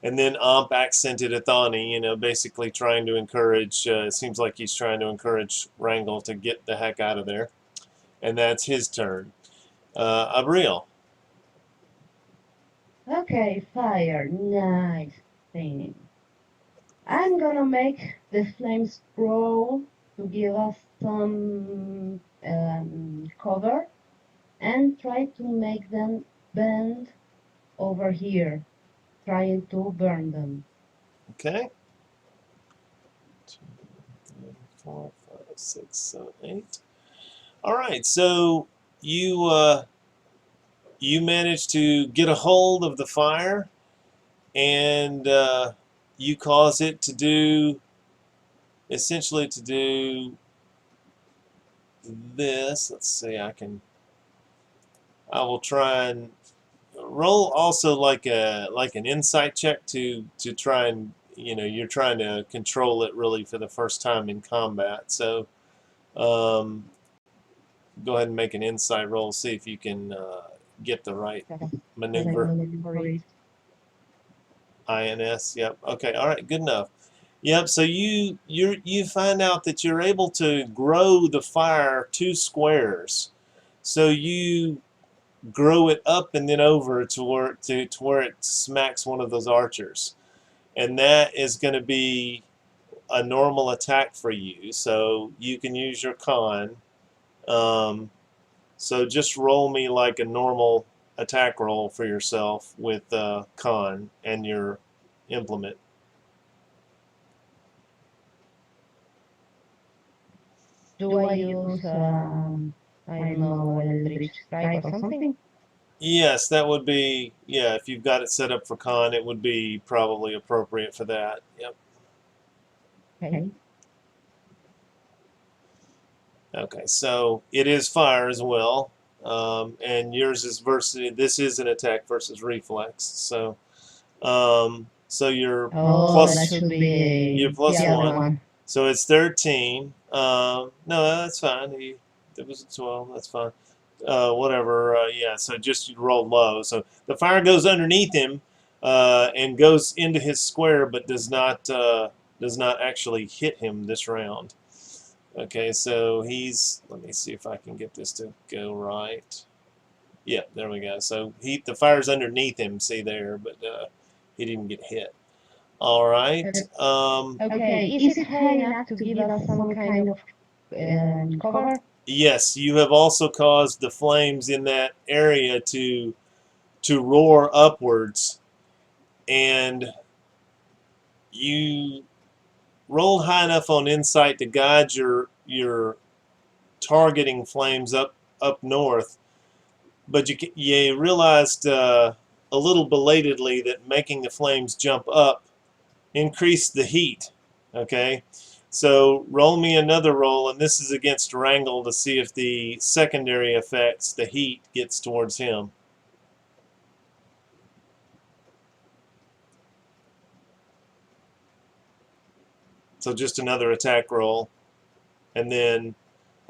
and then Omp accented at Thani. Basically trying to encourage. It seems like he's trying to encourage Wrangle to get the heck out of there, and that's his turn. Abriel. Okay, fire. Nice thing. I'm gonna make the flames grow to give us some cover and try to make them bend over here, trying to burn them. Okay. 2, 3, 4, 5, 6, 7, 8. All right, so you manage to get a hold of the fire, and you cause it to do essentially to do this. Let's see. I will try and roll also like an insight check to try and you're trying to control it really for the first time in combat. So go ahead and make an insight roll. See if you can get the right maneuver. INS. Yep. Okay. All right. Good enough. Yep. So you find out that you're able to grow the fire 2 squares. So you grow it up and then over to where it smacks one of those archers, and that is going to be a normal attack for you. So you can use your con. So just roll me like a normal attack roll for yourself with con and your implement. Do I use, I don't know, Eldritch Strike or something? Yes, that would be, yeah, if you've got it set up for con, it would be probably appropriate for that. Yep. Okay. Okay, so it is fire as well. And yours is versus, this is an attack versus reflex. So you're Oh, plus, that should be you're plus the other one. one. So it's 13. No, that's fine. It was a 12. That's fine. Whatever. Yeah. So just you roll low. So the fire goes underneath him and goes into his square, but does not actually hit him this round. Okay. So he's. Let me see if I can get this to go right. Yeah. There we go. So the fire's underneath him. See there, but he didn't get hit. All right. Okay, is it high enough to give us some kind of cover? Yes, you have also caused the flames in that area to roar upwards, and you rolled high enough on insight to guide your targeting flames up north, but you realized a little belatedly that making the flames jump up increased the heat. Okay. So roll me another roll, and this is against Wrangle to see if the secondary effects, the heat, gets towards him. So just another attack roll. And then,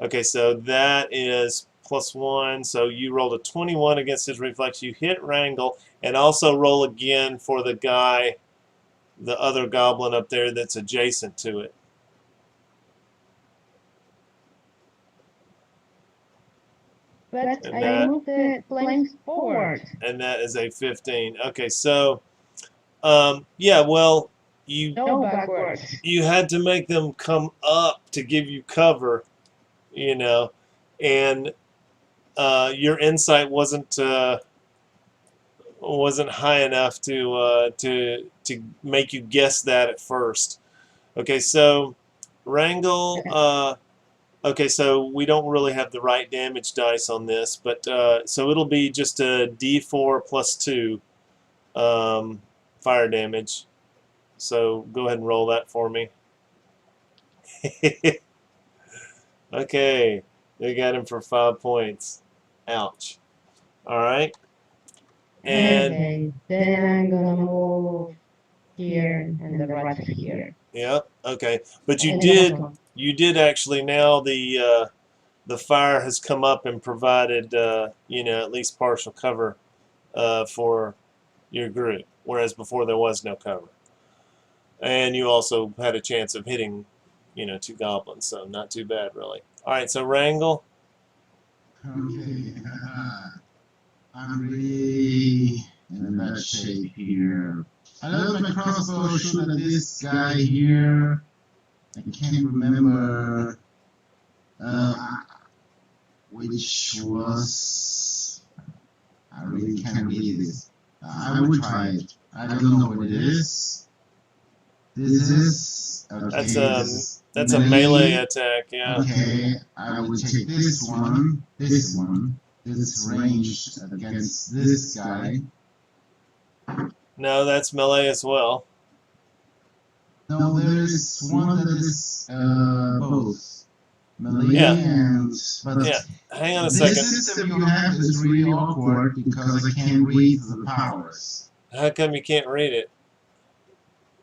okay, so that is +1. So you rolled a 21 against his reflex. You hit Wrangle, and also roll again for the guy, the other goblin up there that's adjacent to it. But I moved the flames forward. And that is a 15. Okay, so, yeah, well, No, backwards. you had to make them come up to give you cover, and your insight wasn't high enough to make you guess that at first. Okay, so Wrangle. Okay, so we don't really have the right damage dice on this, but so it'll be just a D4 +2 fire damage. So go ahead and roll that for me. Okay, they got him for 5 points. Ouch. All right. And okay, then I'm gonna move here, and the rats here. yep. Okay, but And the you did actually now the fire has come up and provided at least partial cover for your group, whereas before there was no cover. And you also had a chance of hitting, 2 goblins, so not too bad, really. All right, so Wrangle. Okay, I'm really in a bad shape here. I let my crossbow shoot at this guy here. I can't remember which was. I really can't read this. I will try it. I don't know what it is. This is okay. That's a melee attack, yeah. Okay, I will take this one. This ranged against this guy. No, that's melee as well. No, there is one that is both melee Yeah. and. But yeah, hang on a this second. system you have is really awkward because I can't read the powers. How come you can't read it?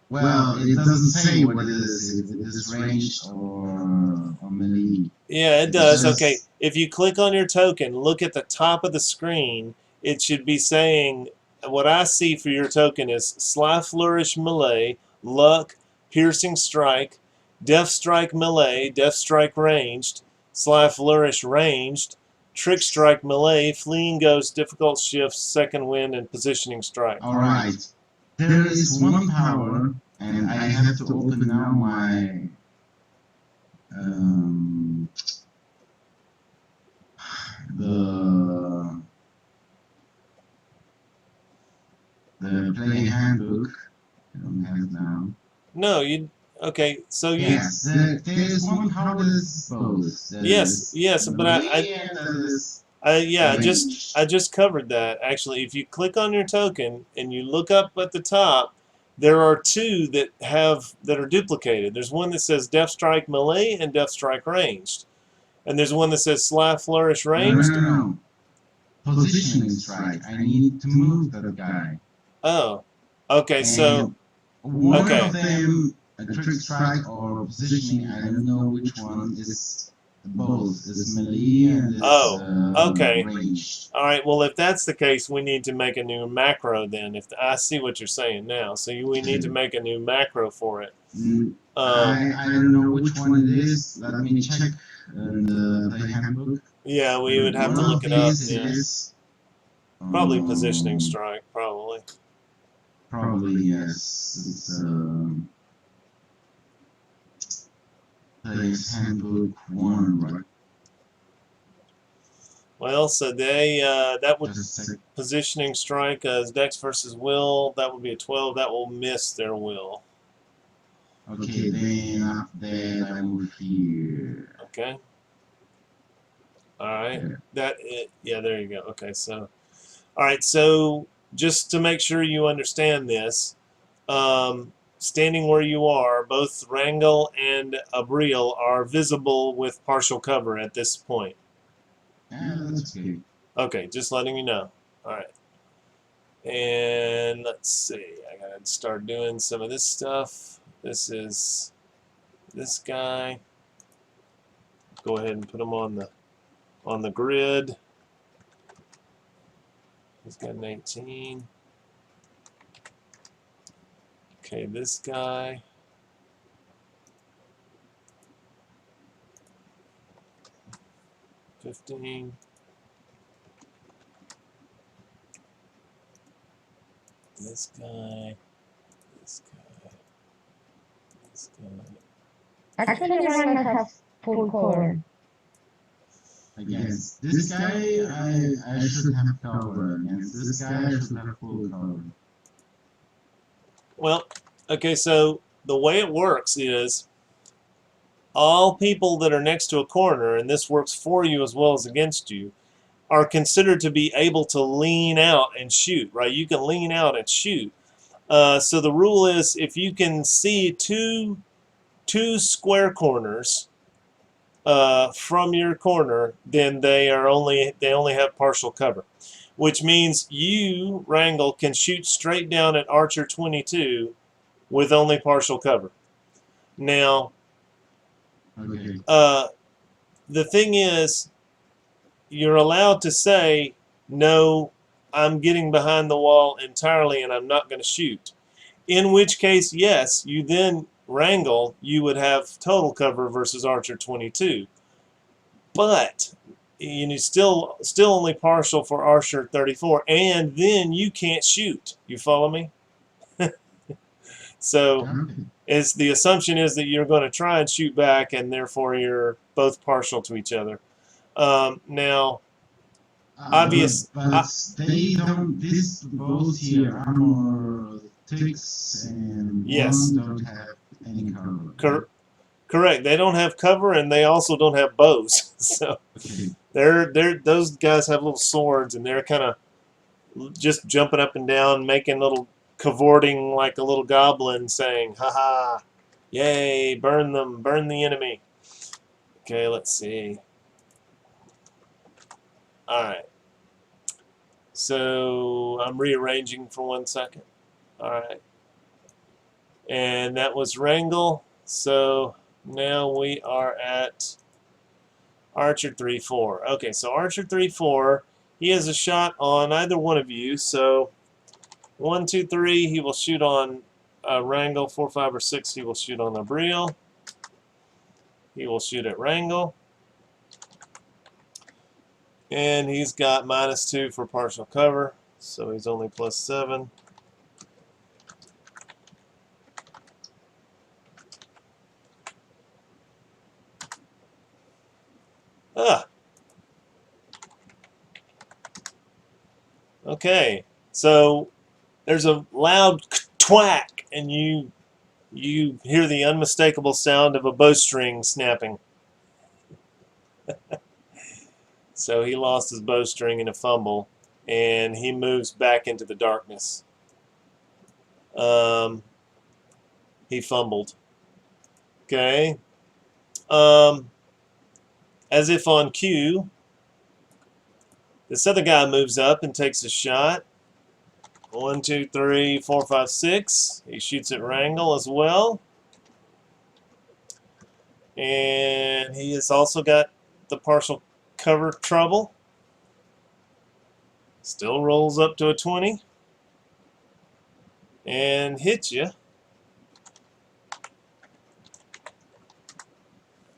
Well, it doesn't say what it is, if it is ranged or melee. Yeah, it does. Okay, if you click on your token, look at the top of the screen, it should be saying, what I see for your token is Sly Flourish melee, Luck, Piercing Strike, Death Strike melee, Death Strike ranged, Sly Flourish ranged, Trick Strike melee, Fleeing Ghost, Difficult Shift, Second Wind, and Positioning Strike. Alright. There is one power, and I have to open now my the play handbook. I don't have it now. No, you. Okay, so you. Yes, there's one countless both. Yes, but I just covered that. Actually, if you click on your token and you look up at the top, there are two that are duplicated. There's one that says Death Strike Melee and Death Strike Ranged, and there's one that says Sly Flourish Ranged. No. Positioning strike. I need to move that guy. Oh, okay. And So one okay. of them, a trick strike or positioning. I don't know which one is both. Is melee and okay. ranged. All right. Well, if that's the case, we need to make a new macro then. If I see what you're saying now, so we need to make a new macro for it. I don't know which one it is. Let me check in the handbook. Yeah, we would have to look it up. Yeah. Is, probably positioning strike. Probably. Probably yes. It's handbook 1, right? Well, so that would positioning strike as Dex versus Will. That would be a 12. That will miss their will. Okay, then after that I move here. Okay. All right. Yeah, there you go. Okay, so all right, so just to make sure you understand this, standing where you are, both Wrangle and Abriel are visible with partial cover at this point. Yeah, that's okay. Okay, just letting you know. All right. And let's see. I gotta start doing some of this stuff. This is this guy. Go ahead and put him on the grid. He's got an 18. Okay, this guy. $15. This guy. This guy. This guy. Actually, Rana has full cover. Against this guy, I should have cover. Against this guy, I should have full cover. Well, okay, so the way it works is all people that are next to a corner, and this works for you as well as against you, are considered to be able to lean out and shoot, right? You can lean out and shoot. So the rule is if you can see two square corners from your corner, then they only have partial cover, which means you, Wrangle, can shoot straight down at Archer 22 with only partial cover. Now, okay. The thing is, you're allowed to say, no, I'm getting behind the wall entirely and I'm not going to shoot. In which case, yes, you then, Wrangle, you would have total cover versus Archer 22. But you still only partial for Archer 34, and then you can't shoot. You follow me? So the assumption is that you're going to try and shoot back, and therefore you're both partial to each other. Now, obvious. But they don't. This both here armor 6 and Yes. 1 don't have any cover. Correct. They don't have cover, and they also don't have bows. So those guys have little swords, and they're kind of just jumping up and down, making little cavorting like a little goblin, saying, "Ha ha, yay! Burn them, burn the enemy." Okay, let's see. All right. So I'm rearranging for 1 second. All right. And that was Wrangle. So now we are at Archer 3-4. Okay, so Archer 3-4, he has a shot on either one of you. So 1, 2, 3, he will shoot on Wrangle. 4, 5, or 6, he will shoot on Abriel. He will shoot at Wrangle. And he's got -2 for partial cover, so he's only +7. Okay, so there's a loud twack, and you you hear the unmistakable sound of a bowstring snapping. So he lost his bowstring in a fumble, and he moves back into the darkness. He fumbled. Okay. As if on cue, this other guy moves up and takes a shot. 1, 2, 3, 4, 5, 6. He shoots at Wrangle as well. And he has also got the partial cover trouble. Still rolls up to a 20. And hits you.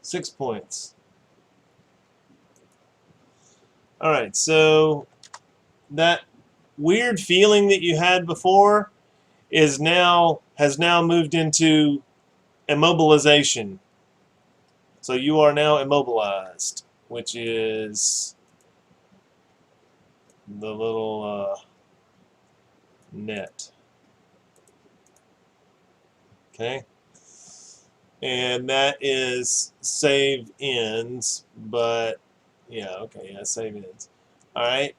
6 points. Alright, so that weird feeling that you had before has now moved into immobilization. So you are now immobilized, which is the little net. Okay. And that is save ends, but yeah, okay, yeah, save ends. Alright.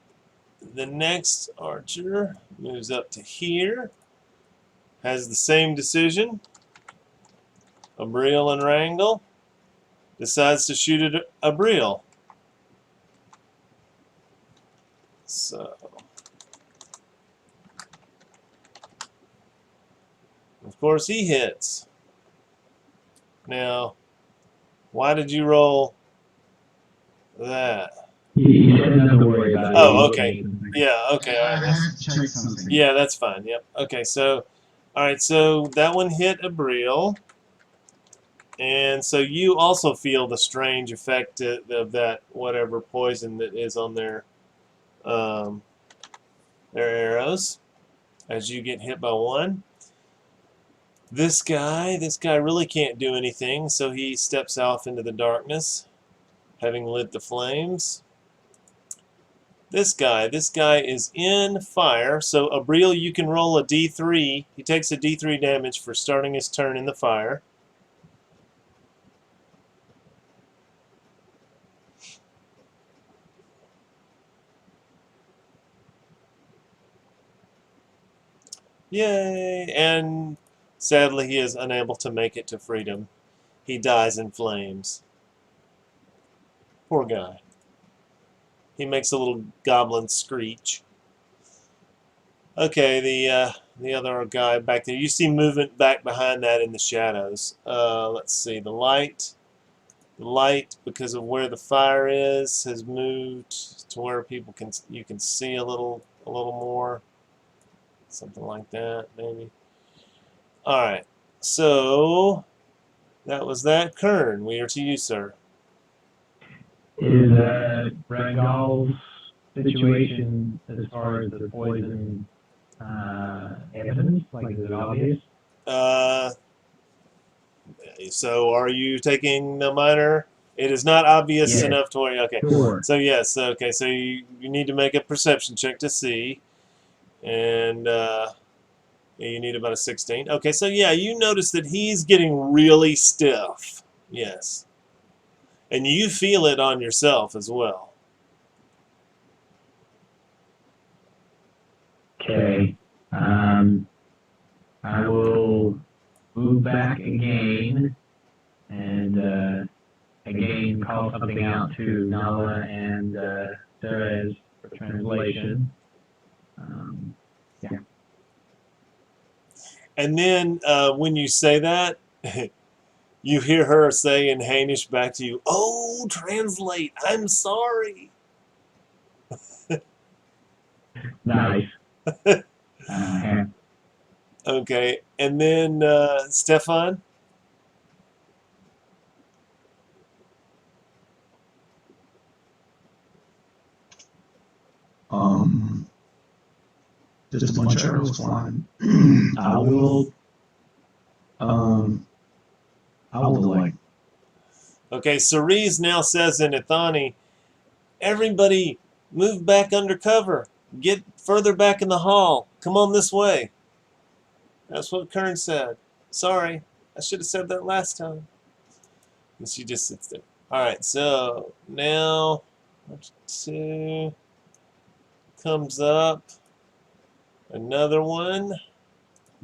The next archer moves up to here. Has the same decision. Abriel and Wrangle. Decides to shoot at Abriel. So, of course he hits. Now, why did you roll that? He said nothing to worry about. Oh, okay. Yeah, okay. All I right. have to check something. Yeah, that's fine. Yep. Okay, so, all right, so that one hit Abriel. And so you also feel the strange effect of that whatever poison that is on their arrows as you get hit by one. This guy really can't do anything, so he steps off into the darkness, having lit the flames. This guy is in fire, so Abriel, you can roll a D3. He takes a D3 damage for starting his turn in the fire. Yay! And sadly, he is unable to make it to freedom. He dies in flames. Poor guy. He makes a little goblin screech. Okay, the other guy back there. You see movement back behind that in the shadows. Let's see. The light, because of where the fire is, has moved to where you can see a little more. Something like that, maybe. All right. So that was that. Kern, we are to you, sir. Is Rangal's situation as far as the poison evidence? Like, is it obvious? So are you taking the minor? It is not obvious Yes. enough to worry. Okay. Sure. So yes. Okay. So you need to make a perception check to see, and you need about a 16. Okay. So yeah, you notice that he's getting really stiff. Yes. And you feel it on yourself as well. Okay. I will move back again and again call something out to Nala and Sarah's for translation. Yeah. And then when you say that, you hear her say in Hainish back to you, "Oh, translate, I'm sorry." Nice. Okay, and then Stefan? Just a bunch of arrows flying. I will. I will delay. Okay, Cerise now says in Ithani, "Everybody, move back under cover. Get further back in the hall. Come on this way." That's what Kern said. Sorry, I should have said that last time. And she just sits there. All right, so now 2 comes up. Another one.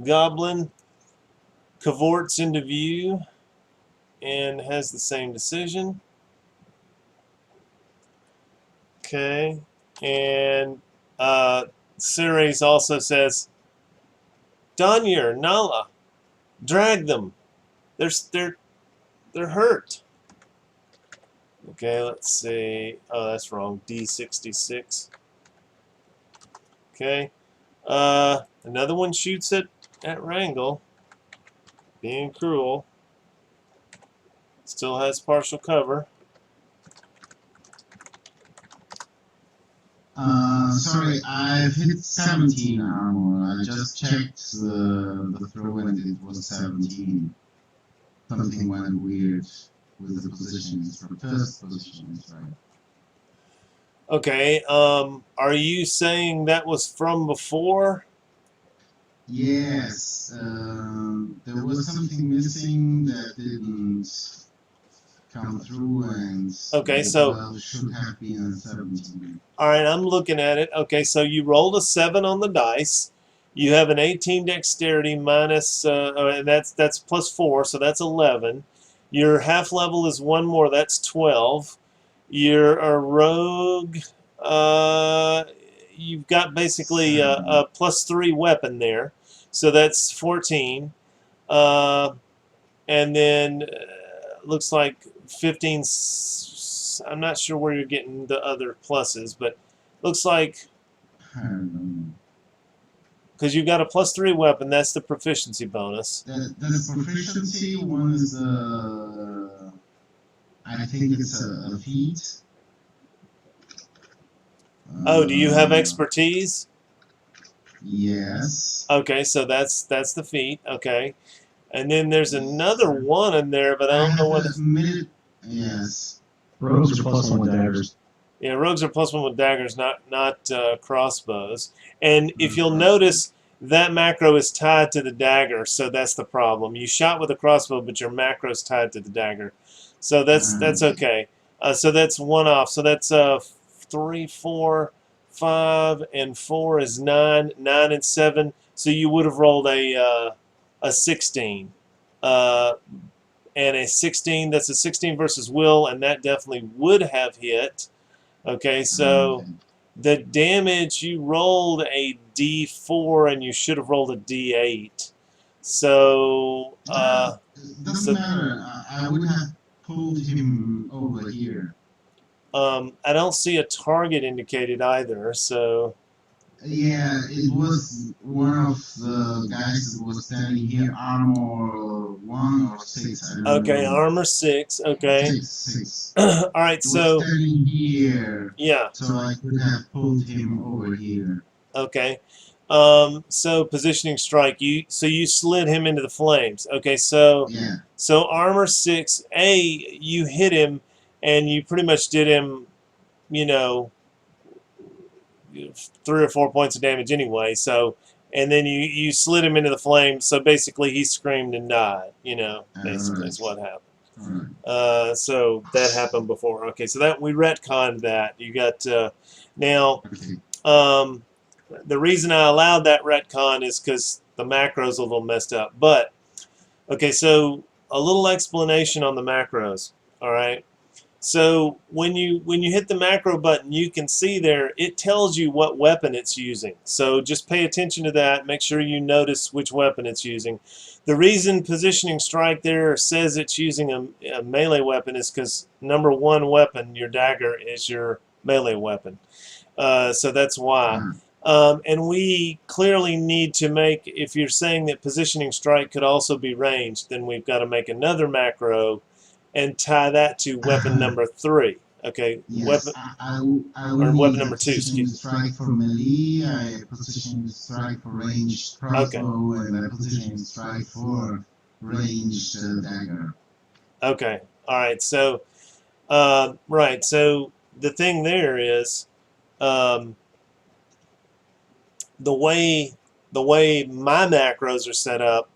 Goblin cavorts into view and has the same decision. Okay, and Ceres also says, Danyar, Nala, drag them. They're hurt. Okay, let's see. Oh, that's wrong. D66. Okay. Another one shoots at Wrangle, being cruel. Still has partial cover. Sorry, I've hit 17 armor. I just checked the throw and it was 17. Something went weird with the positioning. First positioning, right? Okay. Are you saying that was from before? Yes. There was something missing that didn't come through, and Okay, the so 12 should have been a 17. all right, I'm looking at it. Okay, so you rolled a 7 on the dice. You have an 18 dexterity minus, that's plus 4, so that's 11. Your half level is 1 more, that's 12. You're a rogue. You've got basically a plus 3 weapon there, so that's 14. And then looks like 15. I'm not sure where you're getting the other pluses, but looks like I don't know. because you've got a plus 3 weapon, that's the proficiency bonus. That's proficiency. One is I think it's a feat. Oh, do you have expertise? Yes. Okay, so that's the feat. Okay, and then there's another one in there, but I don't know what. Yes. Rogues are +1 with daggers. Yeah, rogues are +1 with daggers, not crossbows. And if you'll notice, that macro is tied to the dagger, so that's the problem. You shot with a crossbow, but your macro is tied to the dagger, so that's okay. So that's 1 off. So that's 3, 4, 5, and 4 is 9. 9 and 7. So you would have rolled a 16. And a 16, that's a 16 versus will, and that definitely would have hit. Okay, so the damage, you rolled a D4 and you should have rolled a D8. So, doesn't matter. I would have pulled him over here. I don't see a target indicated either, so. Yeah, it was one of the guys that was standing here, armor 1 or 6. I don't know. Okay, armor 6. Okay. 6. All right, He so. was standing here. Yeah. So I could have pulled him over here. Okay. So positioning strike. You slid him into the flames. Okay, so Yeah. so armor 6. You hit him, and you pretty much did him, 3 or 4 points of damage anyway. So, and then you slid him into the flames. So basically, he screamed and died. Basically is what happened. Alright. So that happened before. Okay, so that we retconned that. You got now. Okay. The reason I allowed that retcon is because the macro's a little messed up. But okay, so a little explanation on the macros. All right. So when you hit the macro button, you can see there it tells you what weapon it's using. So just pay attention to that. Make sure you notice which weapon it's using. The reason positioning strike there says it's using a melee weapon is because number 1 weapon, your dagger, is your melee weapon. So that's why. And we clearly need to make, if you're saying that positioning strike could also be ranged, then we've got to make another macro and tie that to weapon number 3. Okay, Yes, I will weapon need number 2, positioning excuse me. strike for melee, I positioning strike for ranged crossbow, and I positioning strike for ranged dagger. Okay, all right. So, right. So the thing there is, the way my macros are set up,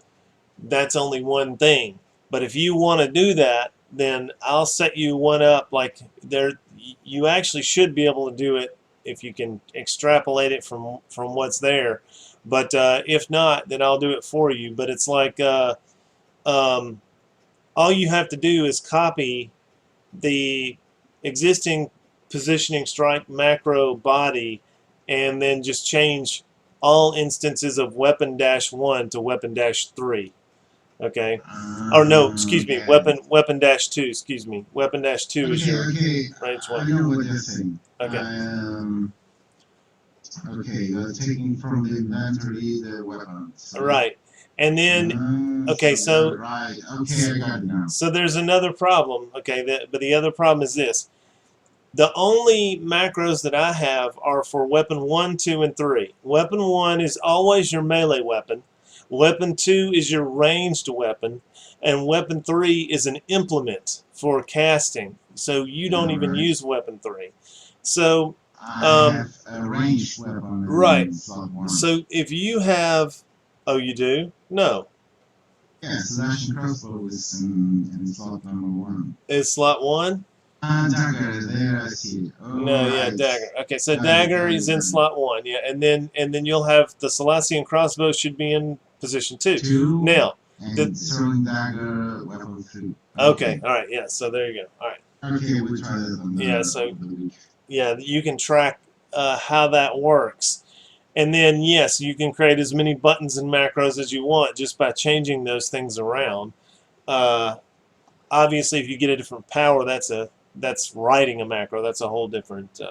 that's only one thing. But if you want to do that, then I'll set you one up like there. You actually should be able to do it if you can extrapolate it from what's there. But if not, then I'll do it for you. But it's like all you have to do is copy the existing positioning strike macro body and then just change all instances of weapon-1 to weapon-3. Okay. Or no, excuse me, weapon-2, excuse me. Weapon-2 is your range I one. know what you're saying. Okay. Okay, you're taking from the inventory the weapons. Right. And then okay, so right. Okay, I got it now. so there's another problem. Okay, but the other problem is this. The only macros that I have are for weapon 1, 2, and 3. Weapon 1 is always your melee weapon. Weapon 2 is your ranged weapon. And weapon 3 is an implement for casting. So you don't even use weapon 3. So I have a ranged weapon. Right. In slot 1. So if you have... Oh, you do? No. Yes, slashing crossbow is in slot number 1. Is slot 1? Dagger, there I see it. Oh, No, yeah, right. dagger. Okay, so Got it, dagger got it, is in got it. slot 1, yeah, and then you'll have the Salacian crossbow should be in position 2. 2. Now, And throwing dagger, weapon 3. okay, all right, yeah, so there you go. All right, Okay, we'll try that on the, Yeah, so- on the week. yeah, you can track how that works, and then yes, you can create as many buttons and macros as you want just by changing those things around. Obviously, if you get a different power, that's writing a macro. That's a whole different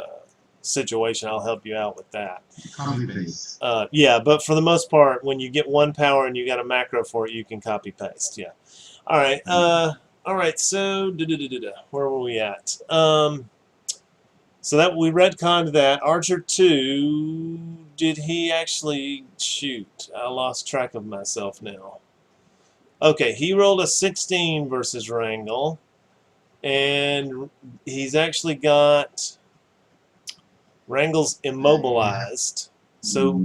situation. I'll help you out with that. Copy paste. Yeah, but for the most part, when you get one power and you got a macro for it, you can copy paste. Yeah. All right. All right. So where were we at? So that we retconned that. Archer 2. Did he actually shoot? I lost track of myself now. Okay, he rolled a 16 versus Wrangle. And he's actually got Wrangle's immobilized. So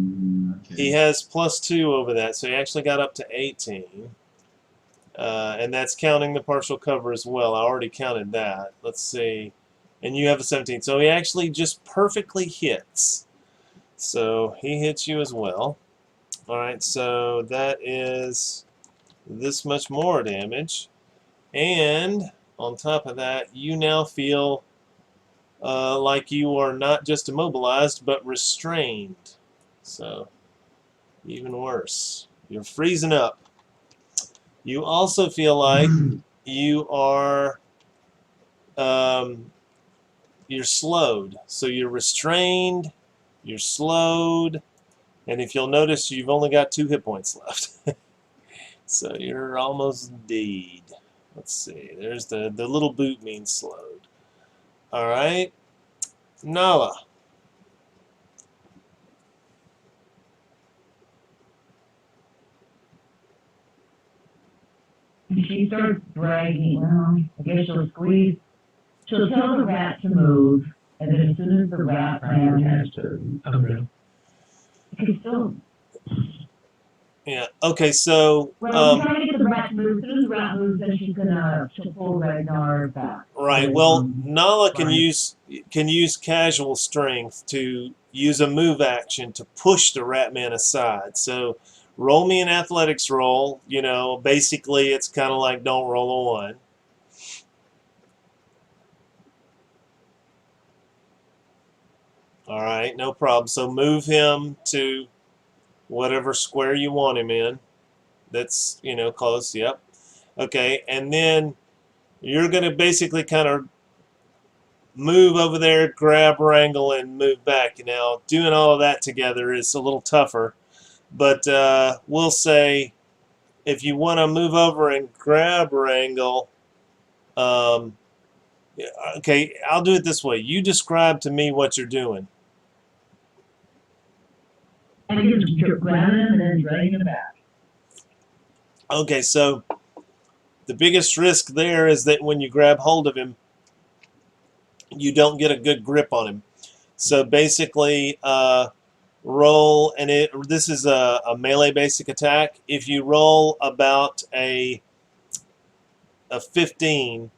okay. he has +2 over that. So he actually got up to 18. And that's counting the partial cover as well. I already counted that. Let's see. And you have a 17. So he actually just perfectly hits. So he hits you as well. Alright, so that is this much more damage. And on top of that, you now feel like you are not just immobilized, but restrained. So, even worse. You're freezing up. You also feel like you are, you're slowed. So you're restrained, you're slowed, and if you'll notice, you've only got 2 hit points left. So you're almost dead. Let's see. There's the little boot means slowed. All right. Nala. She starts bragging. Well, I guess she'll squeeze. She'll tell the rat to move, and then as soon as the rat Has to come she still. Yeah. Okay. So. Well, we're trying to get the rat to move. As soon as the rat moves, then she'll pull Ragnar back. Right. Well, Nala can use casual strength to use a move action to push the Ratman aside. So, roll me an athletics roll. You know, basically, it's kind of like don't roll a 1. All right, no problem. So move him to whatever square you want him in. That's, you know, close. Yep. Okay, and then you're going to basically kind of move over there, grab Wrangle, and move back. Now, doing all of that together is a little tougher, but we'll say if you want to move over and grab Wrangle, okay, I'll do it this way. You describe to me what you're doing. And just grab him and then drag him back. Okay, so the biggest risk there is that when you grab hold of him, you don't get a good grip on him. So basically, roll, and this is a melee basic attack. If you roll about a 15,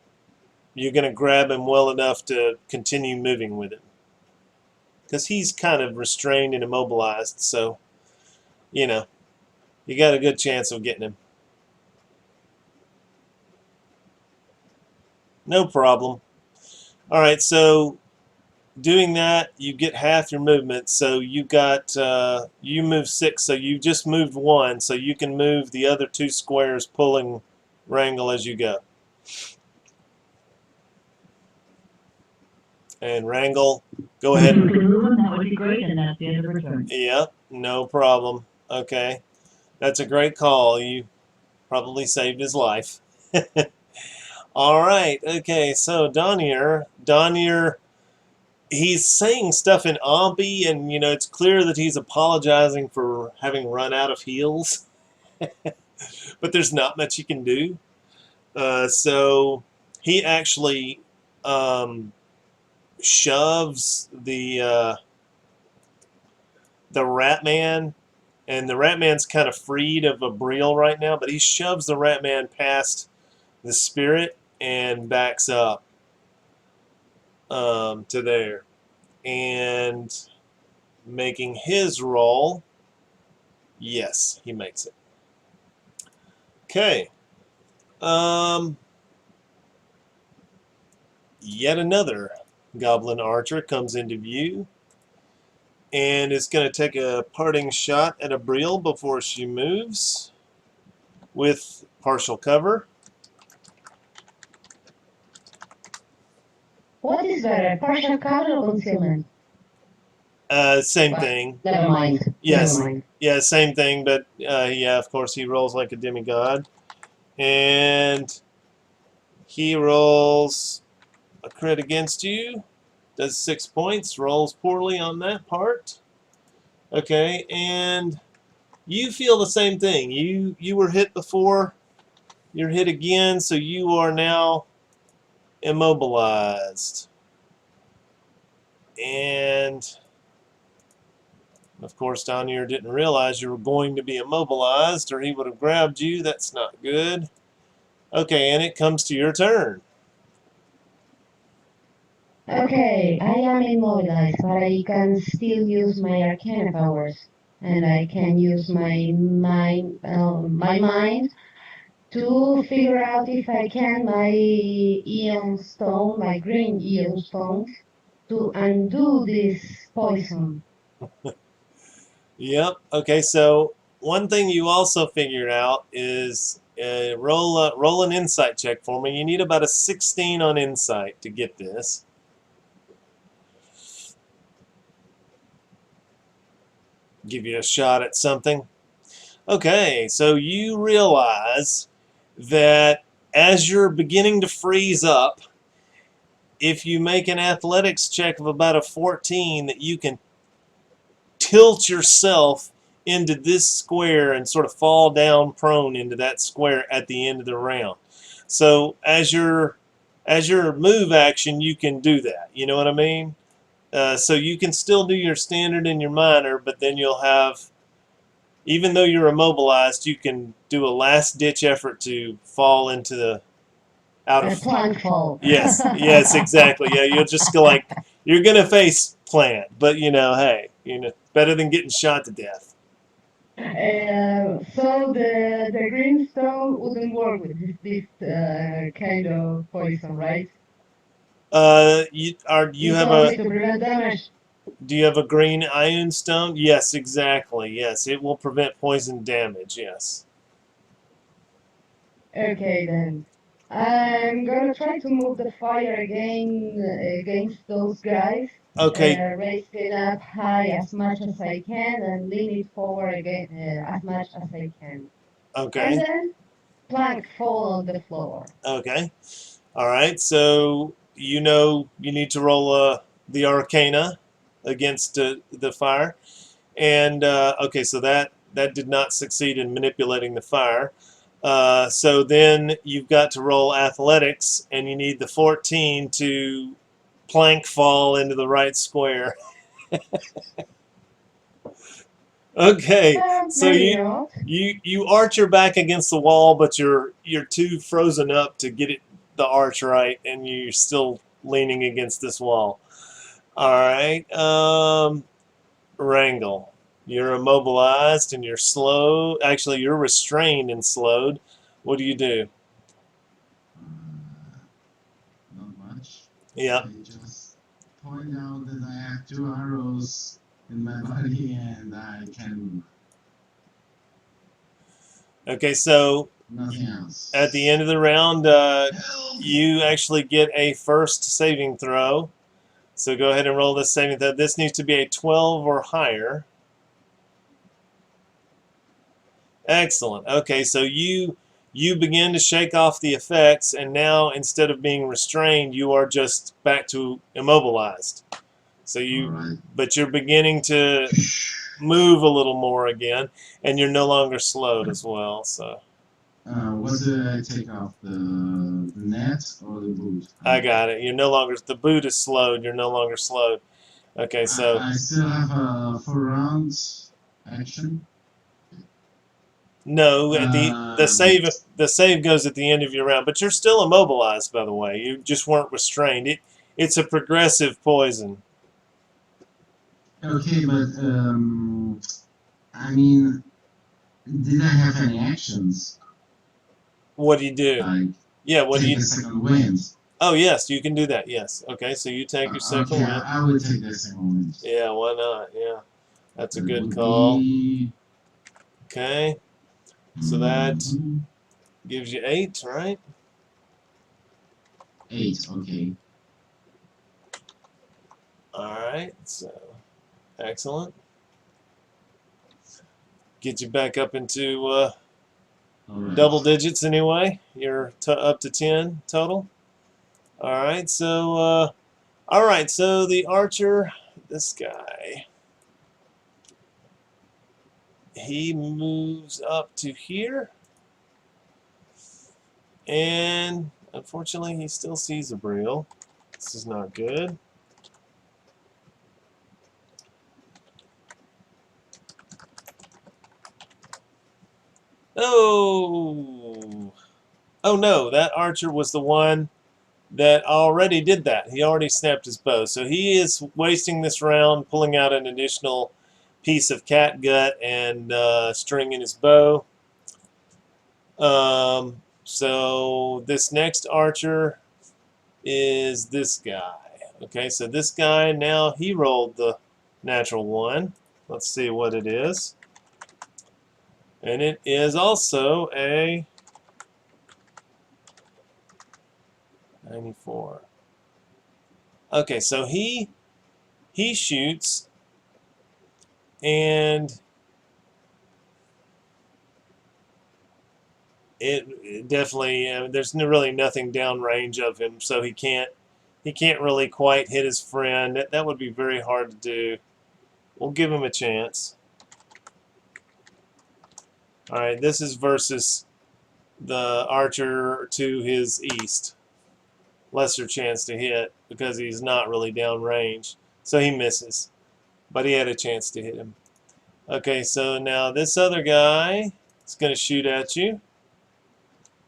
you're going to grab him well enough to continue moving with him. Because he's kind of restrained and immobilized, so, you know, you got a good chance of getting him. No problem. Alright, so doing that, you get half your movement, so you got, you move 6, so you just moved 1, so you can move the other 2 squares pulling Wrangle as you go. And Wrangle, go ahead. If you can move them, that would be great, and that's the end of her turn. Yep, no problem. Okay. That's a great call. You probably saved his life. Alright, okay, so Donier, he's saying stuff in Ombi, and you know it's clear that he's apologizing for having run out of heals. But there's not much he can do. So he actually shoves the Rat Man, and the Rat Man's kind of freed of a Breel right now, but he shoves the Rat Man past the Spirit and backs up to there. And making his roll, yes, he makes it. Okay. Yet another Goblin Archer comes into view and is going to take a parting shot at a Breel before she moves with partial cover. What is better, partial cover or concealment? Same thing. Never mind. Yes. Never mind. Yeah, same thing, but yeah, of course he rolls like a demigod. And he rolls a crit against you. Does 6 points. Rolls poorly on that part. Okay, and you feel the same thing. You were hit before. You're hit again, so you are now immobilized. And of course, Donier didn't realize you were going to be immobilized, or he would have grabbed you. That's not good. Okay, and it comes to your turn. Okay, I am immobilized, but I can still use my arcana powers, and I can use my mind to figure out if I can my Eon Stone, my green Eon Stones, to undo this poison. Yep. Okay, so one thing you also figured out is roll an insight check for me. You need about a 16 on insight to get this. Give you a shot at something. Okay, so you realize that as you're beginning to freeze up, if you make an athletics check of about a 14, that you can tilt yourself into this square and sort of fall down prone into that square at the end of the round. So as your move action, you can do that. You know what I mean? So you can still do your standard and your minor, but then you'll have, even though you're immobilized, you can do a last-ditch effort to fall into the out of Plank fall. Yes, exactly. Yeah, you'll just go like, you're gonna face plant, but you know, hey, you know, better than getting shot to death. So the green stone wouldn't work with this kind of poison, right? You It's have only a to prevent damage. do you have a green iron stone? Yes, exactly. Yes, it will prevent poison damage. Yes. Okay then. I'm gonna try to move the fire again against those guys. Okay. Raise it up high as much as I can and lean it forward again as much as I can. And Okay. then plank fall on the floor. Okay. All right. So you know you need to roll the Arcana against the fire, and okay, so that did not succeed in manipulating the fire. So then you've got to roll athletics, and you need the 14 to plank fall into the right square. Okay, so Maybe not. you arch your back against the wall, but you're too frozen up to get the arch right, and you're still leaning against this wall. All right, wrangle. You're immobilized and you're slow. Actually, you're restrained and slowed. What do you do? Not much. Yeah. I just point out that I have 2 arrows in my body and I can move. Okay, so Nothing else. at the end of the round, Help! you actually get a first saving throw. So go ahead and roll this saving throw. This needs to be a 12 or higher. Excellent. Okay, so you begin to shake off the effects, and now instead of being restrained, you are just back to immobilized. So Alright. but you're beginning to move a little more again, and you're no longer slowed as well. So What do I take off? The net or the boot? I got it. You're no longer, the boot is slowed. You're no longer slowed. Okay, so I still have a 4 round action. no, at the save goes at the end of your round, but you're still immobilized. By the way, you just weren't restrained. It's a progressive poison. Okay, but I mean, did I have any actions? What do you do? Like Yeah, what do take you? a second wind. Oh yes, you can do that. Yes. Okay, so you take your second Okay, wind. I would take the second wind. Yeah, why not? Yeah, that's a It good would call. be, Okay, so that mhm, gives you 8, right? 8. Okay. All right, so excellent. Get you back up into All right. double digits anyway. You're up to 10 total. All right, so the archer, this guy, he moves up to here, and unfortunately, he still sees a Breel. This is not good. Oh, oh no! That archer was the one that already did that. He already snapped his bow. So he is wasting this round, pulling out an additional piece of cat gut and string in his bow. So this next archer is this guy. Okay, so this guy, now he rolled the natural 1. Let's see what it is. And it is also a 94. Okay, so he shoots, and it definitely there's really nothing downrange of him, so he can't really quite hit his friend. That would be very hard to do. We'll give him a chance. All right, this is versus the archer to his east. Lesser chance to hit because he's not really downrange, so he misses. But he had a chance to hit him. Okay, so now this other guy is going to shoot at you.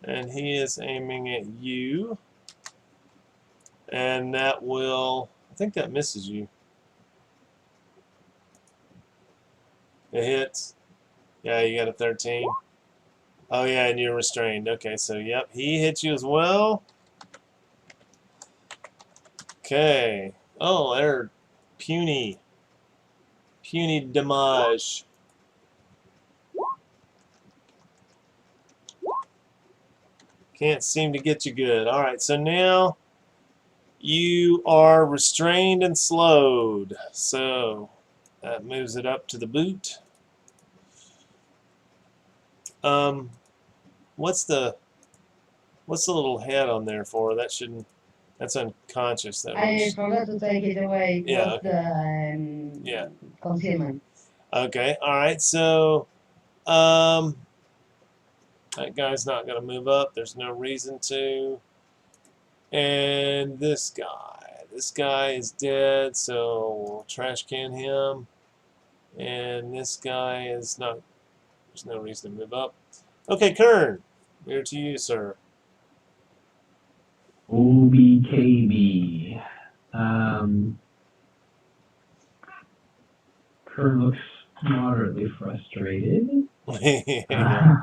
And he is aiming at you. And that will, I think that misses you. It hits. Yeah, you got a 13. Oh, yeah, and you're restrained. Okay, so, yep, he hits you as well. Okay. Oh, they're puny. Puny damage. Can't seem to get you good. All right, so now you are restrained and slowed. So that moves it up to the boot. What's the little head on there for? That shouldn't. That's unconscious. That I was. forgot to take it away. It Yeah, was the Yeah. concealment. Okay. All right. So, that guy's not going to move up. There's no reason to. And this guy is dead. So we'll trash can him. And this guy is not, there's no reason to move up. Okay, Kern, we're to you, sir. OBKB. Kern looks moderately frustrated. Yeah.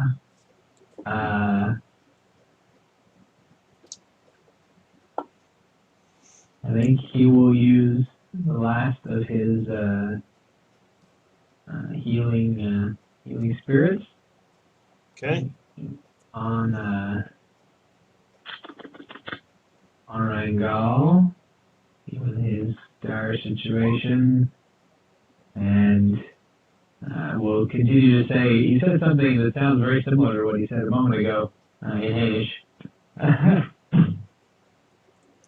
I think he will use the last of his healing spirits Okay. on Rangal, given his dire situation, and will continue to say, he said something that sounds very similar to what he said a moment ago in Hanish.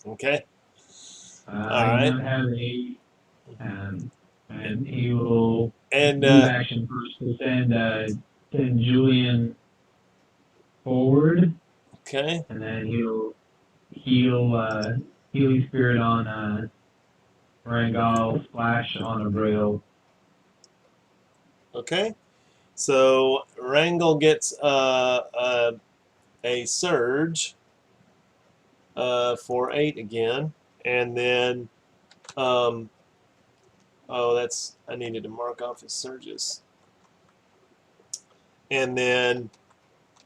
Okay. I do not have a, and he will move action first to send Julian forward, okay. and then he'll heal healing spirit on Rangal, splash on Abril. Okay. So Wrangle gets a surge for 8 again, and then oh, that's, I needed to mark off his surges, and then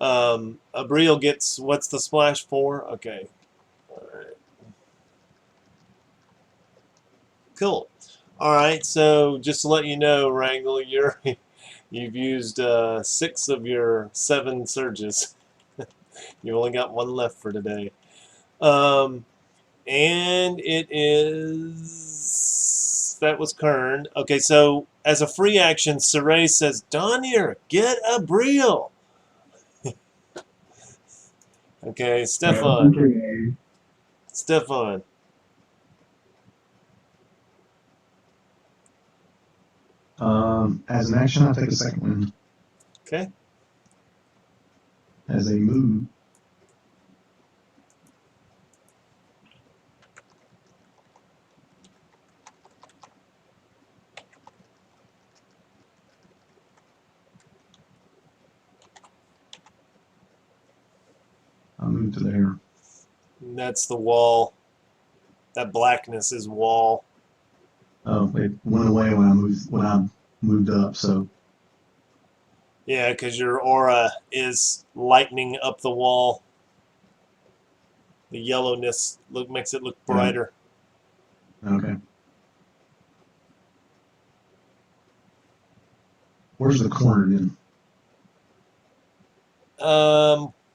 Abril gets, what's the splash for? Okay, all right, cool. All right, so just to let you know, Wrangle, you've used 6 of your 7 surges. You've only got 1 left for today. And it is, that was Kern. Okay, so as a free action, Saray says, Donier, get Abril. Okay, Stefan. Okay. Stefan. As an action, I'll take a second one. Okay. As a move, I'll move to there. That's the wall. That blackness is wall. Oh, it went away when I moved up. So Yeah, because your aura is lightening up the wall. The yellowness makes it look brighter. okay. Where's the corner then?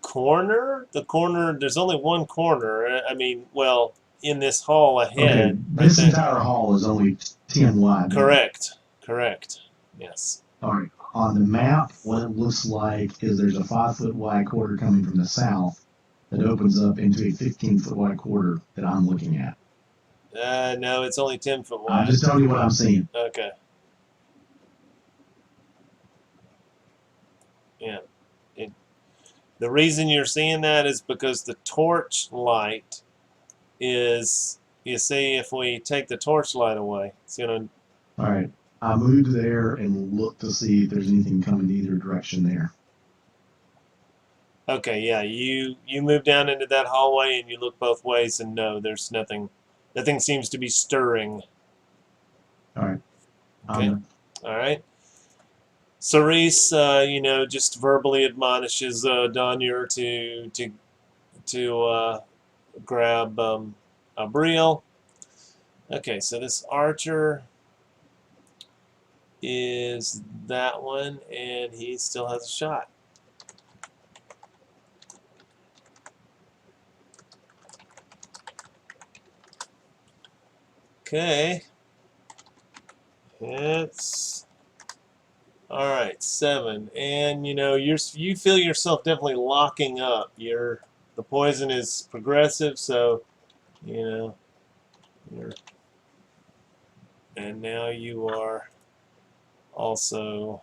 Corner? The corner, there's only one corner. I mean, well, in this hall ahead. Okay, Right this there. entire hall is only 10 wide. Correct. Correct. Yes. All right. On the map, what it looks like is there's a 5-foot wide corridor coming from the south that opens up into a 15-foot wide corridor that I'm looking at. No, it's only 10 foot wide. I'm just telling you what I'm seeing. Okay. Yeah. The reason you're seeing that is because the torch light is, you see, if we take the torch light away, it's going to... All right. I moved there and looked to see if there's anything coming either direction there. Okay, yeah, you move down into that hallway and you look both ways, and no, there's nothing. Nothing seems to be stirring. All right. Okay. All right. Cerise, just verbally admonishes Donier to grab Abril. Okay, so this archer is that one, and he still has a shot. Okay. It's all right, 7, and you feel yourself definitely locking up. The poison is progressive, so you're, and now you are also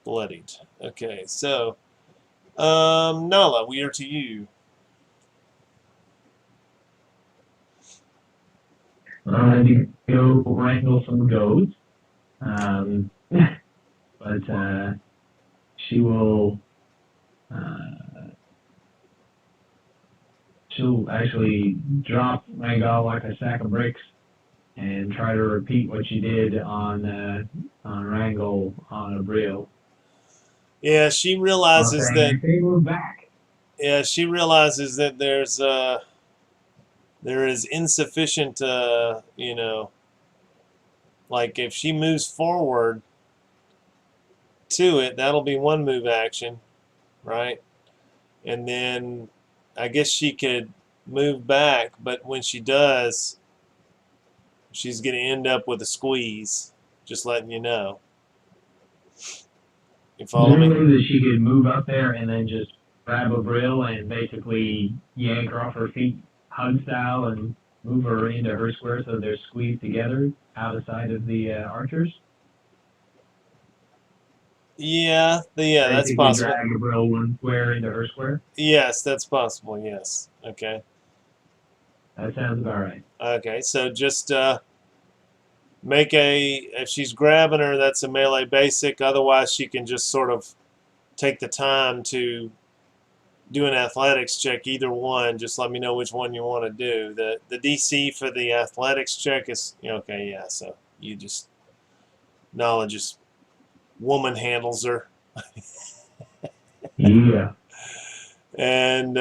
bloodied. Okay, so Nala, we are to you. To go wrangle some goats. But she will. She'll actually drop Rangal like a sack of bricks and try to repeat what she did on Rangal on Abril. Yeah, she realizes that. They move back. Yeah, she realizes that there is insufficient. Like if she moves forward to it, that'll be one move action, right? And then I guess she could move back, but when she does, she's going to end up with a squeeze. Just letting you know. You follow me? That she could move up there and then just grab Abril and basically yank her off her feet, hug style, and move her into her square so they're squeezed together out of sight of the archers. Yeah, that's possible. Drag Abril one square into her square. Yes, that's possible. Yes. Okay. That sounds about right. Okay, so just if she's grabbing her, that's a melee basic. Otherwise, she can just sort of take the time to do an athletics check, either one. Just let me know which one you want to do. The DC for the athletics check is, okay, yeah, so you just, knowledge is, woman handles her. Yeah. And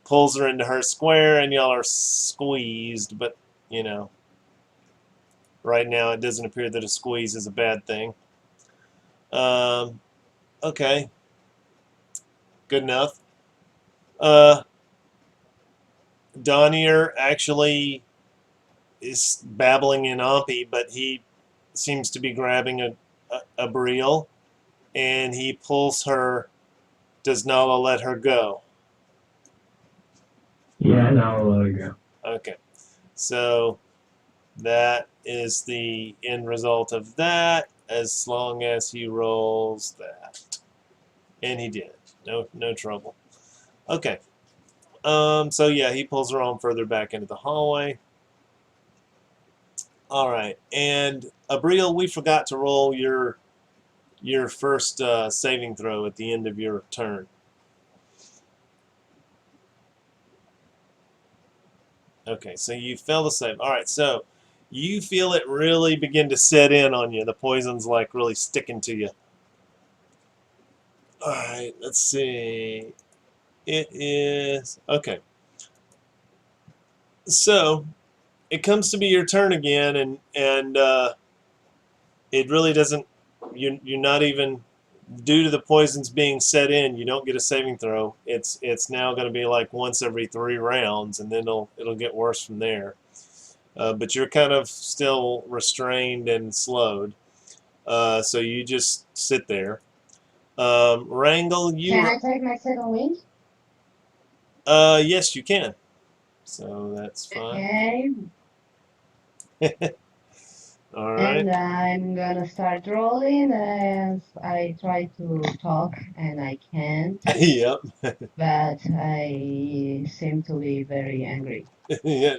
pulls her into her square, and y'all are squeezed, but, right now it doesn't appear that a squeeze is a bad thing. Okay. Good enough. Donier actually is babbling in Ompi, but he seems to be grabbing a Brielle, and he pulls her. Does Nala let her go? Yeah, Nala let her go. Okay. So that is the end result of that, as long as he rolls that. And he did. No trouble. Okay. So yeah, he pulls her on further back into the hallway. All right, and Abril, we forgot to roll your first saving throw at the end of your turn. Okay, so you failed the save. All right, so you feel it really begin to set in on you. The poison's like really sticking to you. All right, let's see. It is okay. So it comes to be your turn again, and it really doesn't. You're not even, due to the poisons being set in, you don't get a saving throw. It's now going to be like once every 3 rounds, and then it'll get worse from there. But you're kind of still restrained and slowed, so you just sit there. Wrangle, you. Can I take my second wind? Yes, you can. So that's fine. Okay. All right. And I'm gonna start rolling as I try to talk and I can't. Yep. But I seem to be very angry. Yeah,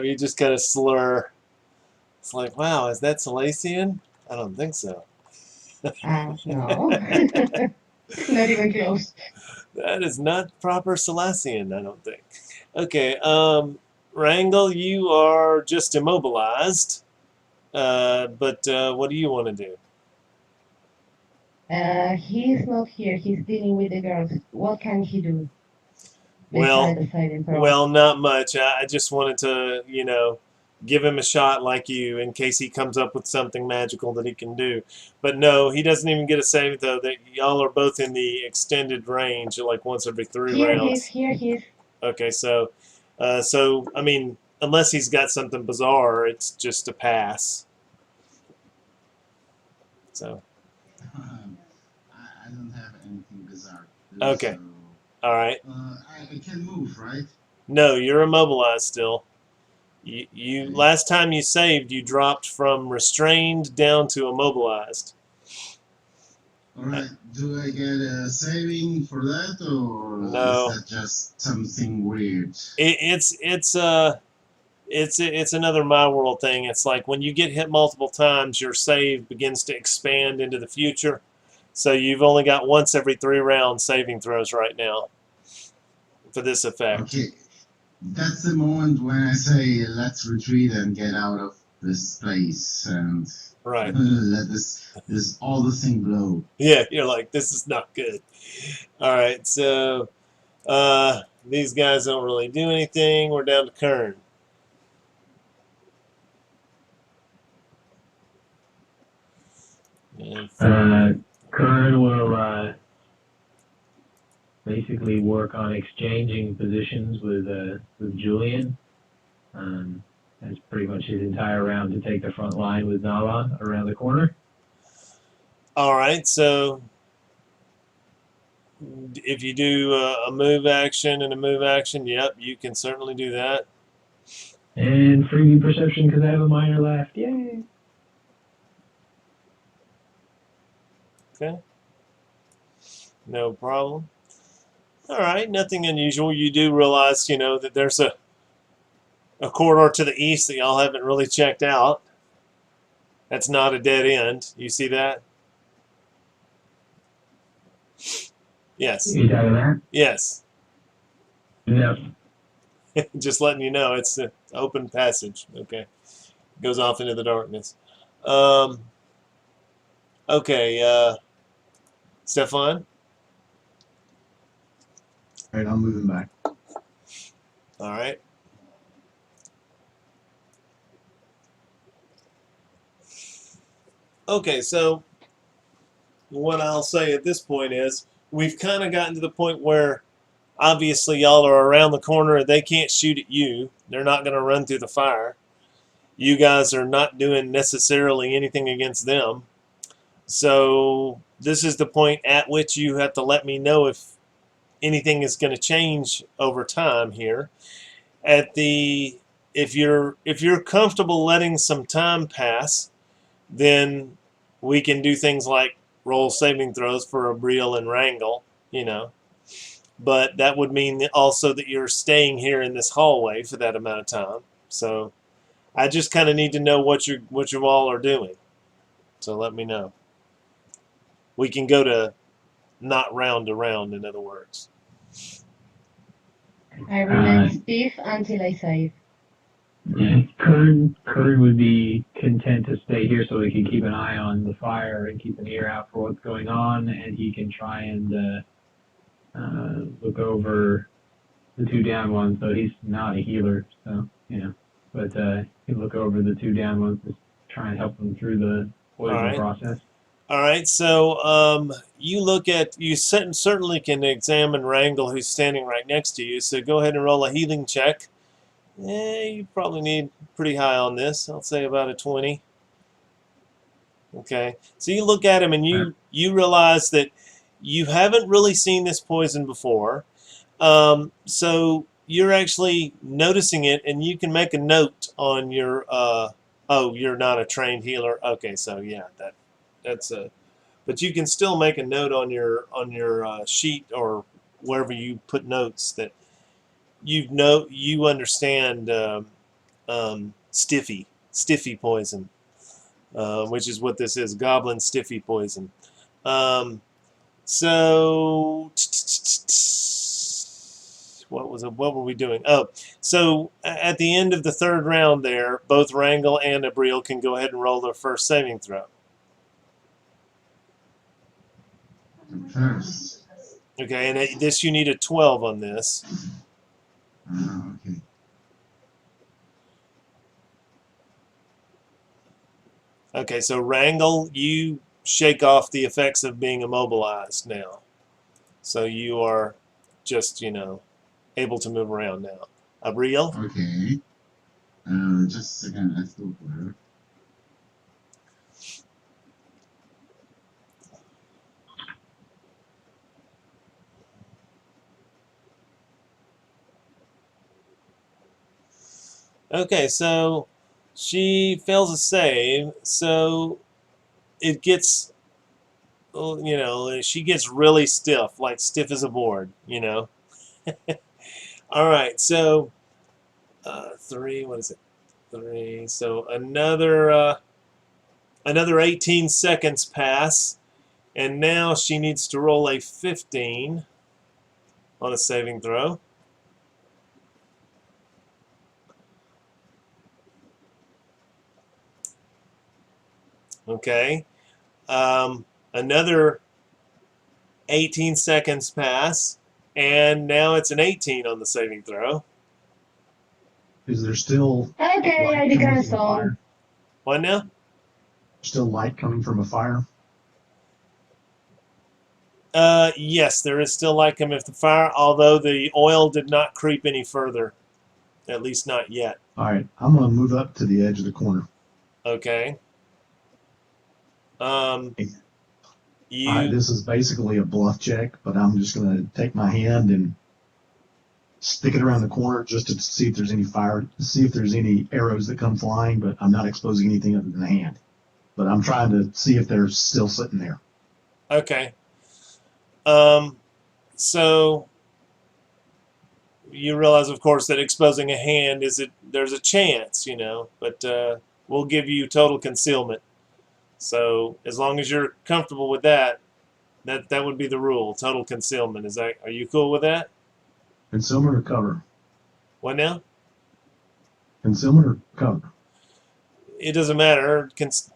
you just kind of slur. It's like, wow, is that Salacian? I don't think so. No. Not even close. That is not proper Salacian, I don't think. Okay, Wrangle, you are just immobilized. But what do you want to do? He's not here. He's dealing with the girls. What can he do? Well, not much. I just wanted to, give him a shot like you in case he comes up with something magical that he can do. But no, he doesn't even get a save, though. That y'all are both in the extended range, like once every 3 rounds. Here he is. Okay, so I mean, unless he's got something bizarre, it's just a pass. So. I don't have anything bizarre. Okay. So, all right. I can move, right? No, you're immobilized still. You last time you saved, you dropped from restrained down to immobilized. All right. Do I get a saving for that, or no? Is that just something weird? It's it's another My World thing. It's like when you get hit multiple times, your save begins to expand into the future. So you've only got once every 3 rounds saving throws right now for this effect. Okay, that's the moment when I say let's retreat and get out of this place and Right. let this all the thing blow. Yeah, you're like, this is not good. All right, so these guys don't really do anything. We're down to Kern. And Kern will basically work on exchanging positions with Julian. That's pretty much his entire round to take the front line with Nala around the corner. all right, so if you do a move action and a move action, yep, you can certainly do that. And freebie perception because I have a minor left. Yay! Okay. No problem. All right, nothing unusual. You do realize, that there's a corridor to the east that y'all haven't really checked out. That's not a dead end. You see that? Yes. You talking that? Yes. No. Just letting you know, it's an open passage. Okay. Goes off into the darkness. Okay, Stefan? All right, I'm moving back. All right. Okay, so what I'll say at this point is we've kind of gotten to the point where obviously y'all are around the corner. They can't shoot at you. They're not going to run through the fire. You guys are not doing necessarily anything against them. So this is the point at which you have to let me know if anything is going to change over time here. If you're comfortable letting some time pass, then we can do things like roll saving throws for Abriel and Wrangle, But that would mean that also that you're staying here in this hallway for that amount of time. So I just kind of need to know what you all are doing. So let me know. We can go to not round to round, in other words. I remain stiff until I save. Yeah, Kern would be content to stay here so he can keep an eye on the fire and keep an ear out for what's going on, and he can try and look over the 2 down ones. So he's not a healer, so but he can look over the 2 down ones to try and help them through the poison process. All right, so you certainly can examine Wrangle, who's standing right next to you. So go ahead and roll a healing check. You probably need pretty high on this. I'll say about a 20. Okay, so you look at him and you realize that you haven't really seen this poison before. So you're actually noticing it, and you can make a note on your. Oh, you're not a trained healer. Okay, so yeah, that's a. But you can still make a note on your sheet or wherever you put notes that you understand stiffy poison, which is what this is, goblin stiffy poison. So what were we doing? Oh, so at the end of the 3rd round there, both Wrangle and Abriel can go ahead and roll their first saving throw. First. Okay, and this you need a 12 on this. Okay. Okay, so Wrangle, you shake off the effects of being immobilized now. So you are just, able to move around now. Abriel? Okay. Just a second, let's go for it. Okay, so she fails a save, so it gets, she gets really stiff, like stiff as a board, All right, so 3. What is it? 3. So another 18 seconds pass, and now she needs to roll a 15 on a saving throw. Okay. Another 18 seconds pass, and now it's an 18 on the saving throw. Is there still Okay, I light become coming a from a stone. fire? What now? Still light coming from a fire? Yes, there is still light coming from the fire, although the oil did not creep any further. At least not yet. All right, I'm going to move up to the edge of the corner. Okay. You This is basically a bluff check, but I'm just going to take my hand and stick it around the corner just to see if there's any fire, see if there's any arrows that come flying, but I'm not exposing anything other than the hand. But I'm trying to see if they're still sitting there. okay? So you realize, of course, that exposing a hand there's a chance, but we'll give you total concealment. So as long as you're comfortable with that would be the rule. Total concealment. Are you cool with that? Concealment or cover? What now? Concealment or cover? It doesn't matter.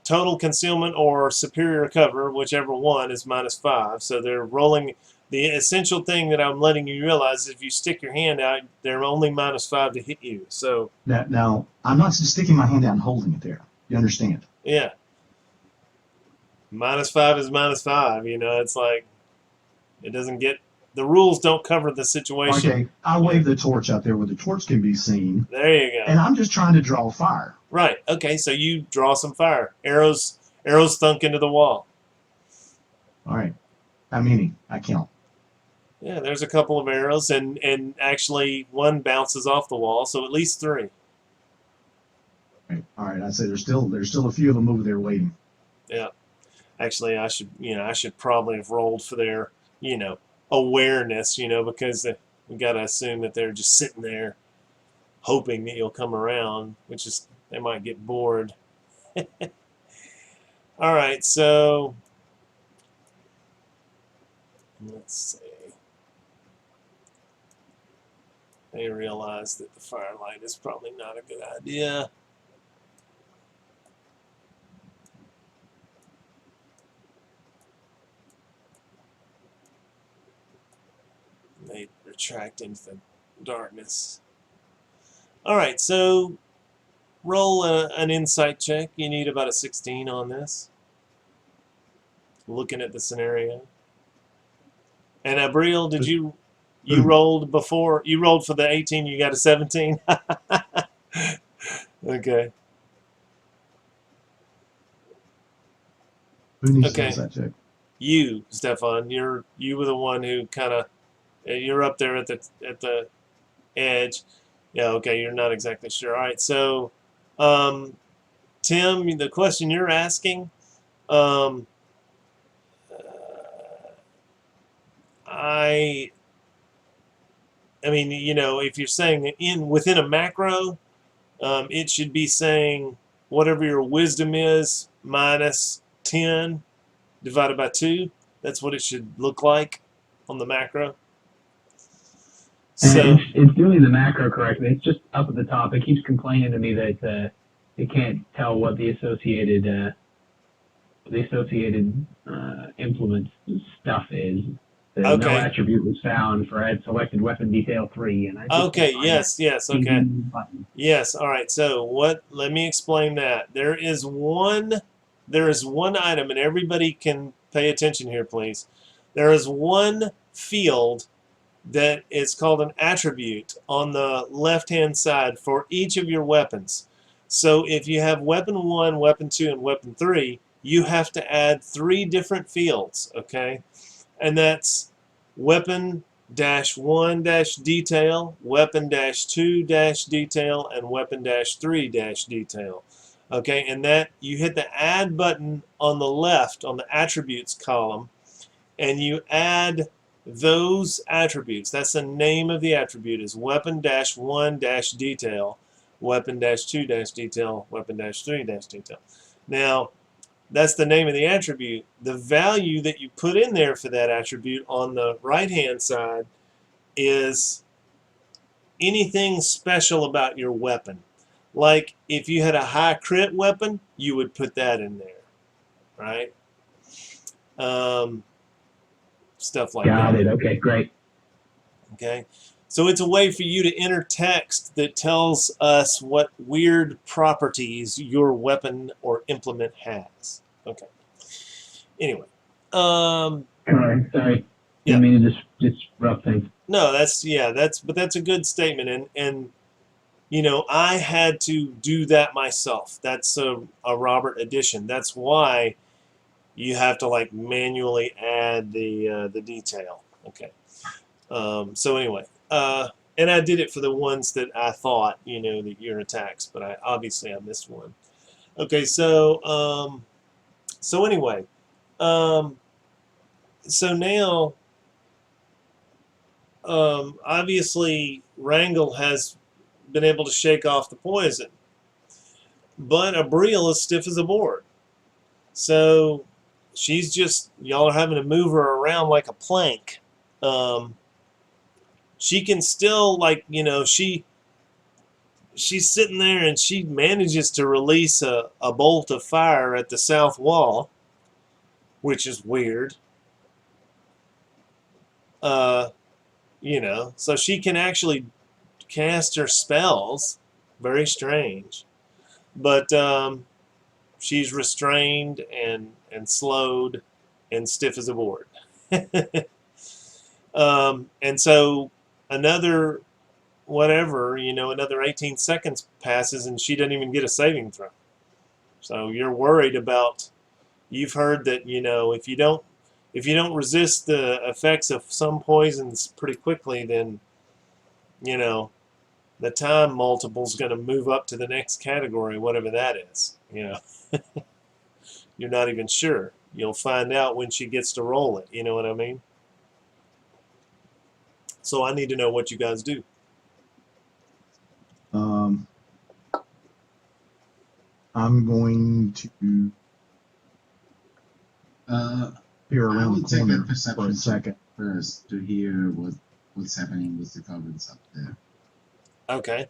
Total concealment or superior cover, whichever one, is -5. So they're rolling. The essential thing that I'm letting you realize is if you stick your hand out, they're only -5 to hit you. So Now, I'm not just sticking my hand out and holding it there. You understand? yeah, -5 is -5. It's like it doesn't get. The rules don't cover the situation. Okay, I wave the torch out there where the torch can be seen, There you go. and I'm just trying to draw fire. Right. Okay. So you draw some fire. Arrows thunk into the wall. All right. How many? I count. Yeah, there's a couple of arrows, and actually one bounces off the wall, so at least 3. All right. I say there's still a few of them over there waiting. Yeah. Actually, I should probably have rolled for their, awareness, because we got to assume that they're just sitting there hoping that you'll come around, which is, they might get bored. All right, so let's see. They realize that the firelight is probably not a good idea. They retract into the darkness. All right, so roll an insight check. You need about a 16 on this. Looking at the scenario. And Abriel, did you rolled before? You rolled for the 18. You got a 17. Okay. Who needs Okay. an insight check? You, Stefan. You were the one who kind of. You're up there at the edge. Yeah, okay, you're not exactly sure. All right, so, Tim, the question you're asking, I mean, if you're saying within a macro, it should be saying whatever your wisdom is minus 10 divided by 2. That's what it should look like on the macro. So And it's doing the macro correctly. It's just up at the top. It keeps complaining to me that it can't tell what the associated implement stuff is. No Okay. attribute was found for add selected weapon detail 3. And I just Okay, can't find yes, that okay. button. Yes, all right. So let me explain that. There is one item, and everybody can pay attention here, please. There is one field that is called an attribute on the left-hand side for each of your weapons. So if you have weapon 1, weapon 2, and weapon 3, you have to add 3 different fields, okay? And that's weapon-1-detail, weapon-2-detail, and weapon-3-detail. Okay, and that you hit the add button on the left on the attributes column, and you add those attributes, that's the name of the attribute, is weapon-1-detail, weapon-2-detail, weapon-3-detail. Now, that's the name of the attribute. The value that you put in there for that attribute on the right-hand side is anything special about your weapon. Like if you had a high crit weapon, you would put that in there, right? Stuff like Got that. it. Okay, great. Okay, so it's a way for you to enter text that tells us what weird properties your weapon or implement has. Okay. Anyway, All right, sorry. Yeah. Didn't mean to disrupt things. No, that's a good statement, and you know, I had to do that myself. That's a Robert addition. That's why you have to like manually add the detail. Okay. So anyway, and I did it for the ones that I thought, you know, that your attacks, but I missed one. Okay, so anyway, so now obviously Wrangle has been able to shake off the poison, but Abriel is stiff as a board. So she's just, y'all are having to move her around like a plank. She can still, like, you know, she's sitting there and she manages to release a bolt of fire at the south wall, which is weird. You know, so she can actually cast her spells. Very strange. But she's restrained and slowed and stiff as a board. And so another whatever, you know, another 18 seconds passes and she doesn't even get a saving throw. So you're worried about, you've heard that, you know, if you don't resist the effects of some poisons pretty quickly, then, you know, the time multiple is going to move up to the next category, whatever that is. You know, you're not even sure. You'll find out when she gets to roll it. You know what I mean? So I need to know what you guys do. I'm going to peer I around will the take a corner for a perception second. first to hear what's happening with the goblins up there. Okay.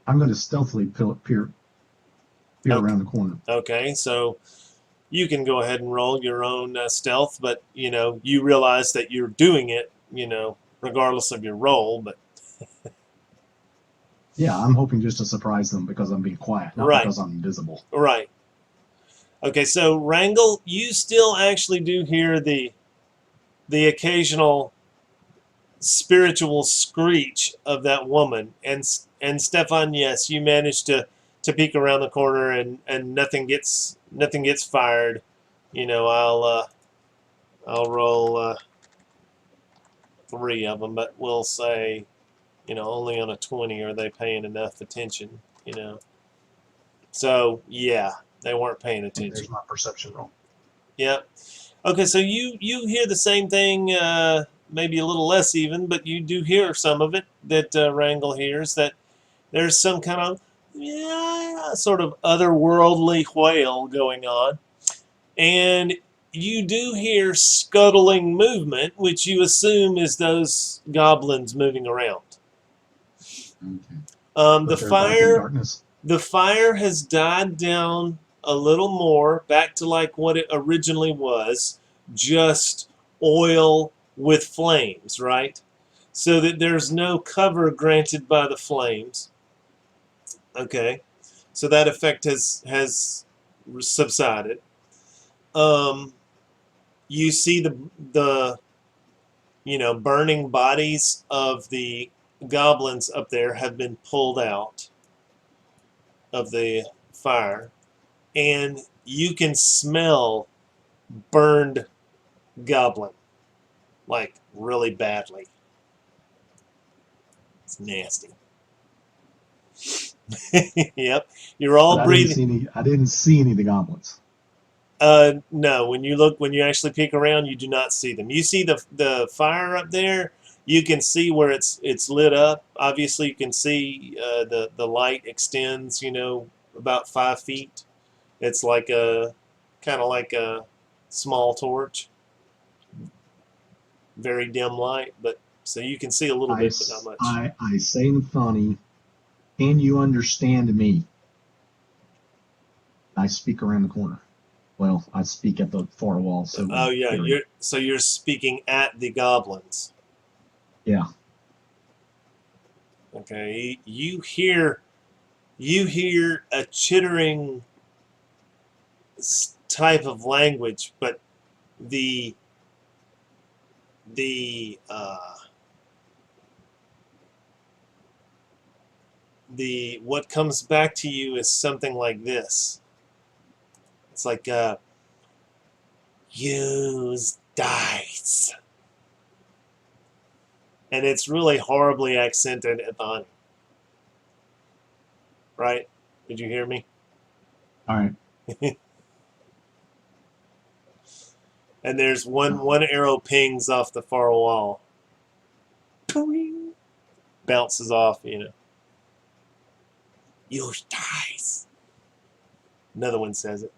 I'm going to stealthily peer around the corner. Okay. So you can go ahead and roll your own stealth, but, you know, you realize that you're doing it, you know, regardless of your roll, but Yeah, I'm hoping just to surprise them because I'm being quiet, not Right. because I'm invisible. right. Okay, so Wrangle, you still actually do hear the occasional spiritual screech of that woman, and Stefan, yes, you managed to peek around the corner and nothing gets fired. You know, I'll roll 3 of them, but we'll say, you know, only on a 20 are they paying enough attention. You know, so yeah, they weren't paying attention. There's my perception roll. Yep. Okay, so you hear the same thing, maybe a little less even, but you do hear some of it that Wrangle hears, that there's some kind of sort of otherworldly wail going on. And you do hear scuttling movement, which you assume is those goblins moving around. Okay. The fire has died down a little more, back to like what it originally was, just oil with flames, right? So that there's no cover granted by the flames. Okay, so that effect has subsided. You see the you know, burning bodies of the goblins up there have been pulled out of the fire, and you can smell burned goblin, like really badly. It's nasty. Yep, you're all breathing. I didn't see any of the goblins. No. When you actually peek around, you do not see them. You see the fire up there. You can see where it's lit up. Obviously, you can see the light extends. About 5 feet. It's like a kind of like a small torch. Very dim light, but so you can see a little bit, but not much. I say funny, can you understand me? I speak around the corner. Well, I speak at the far wall. So Oh yeah, you're speaking at the goblins. Yeah. Okay, you hear a chittering type of language, but the what comes back to you is something like this. It's like use dice. And it's really horribly accented at the honey. Right? Did you hear me? All right. And there's one arrow pings off the far wall. Bounces off, Use dice. Another one says it.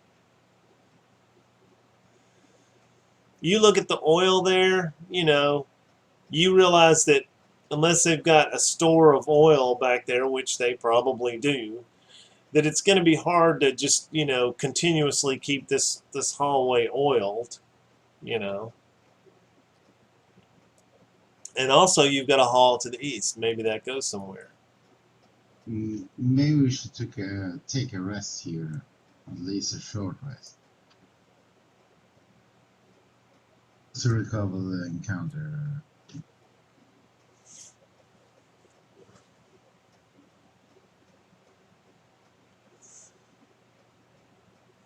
You look at the oil there, you realize that unless they've got a store of oil back there, which they probably do, that it's going to be hard to just, continuously keep this hallway oiled, And also you've got a hall to the east. Maybe that goes somewhere. Maybe we should take a rest here, at least a short rest, to recover the encounter.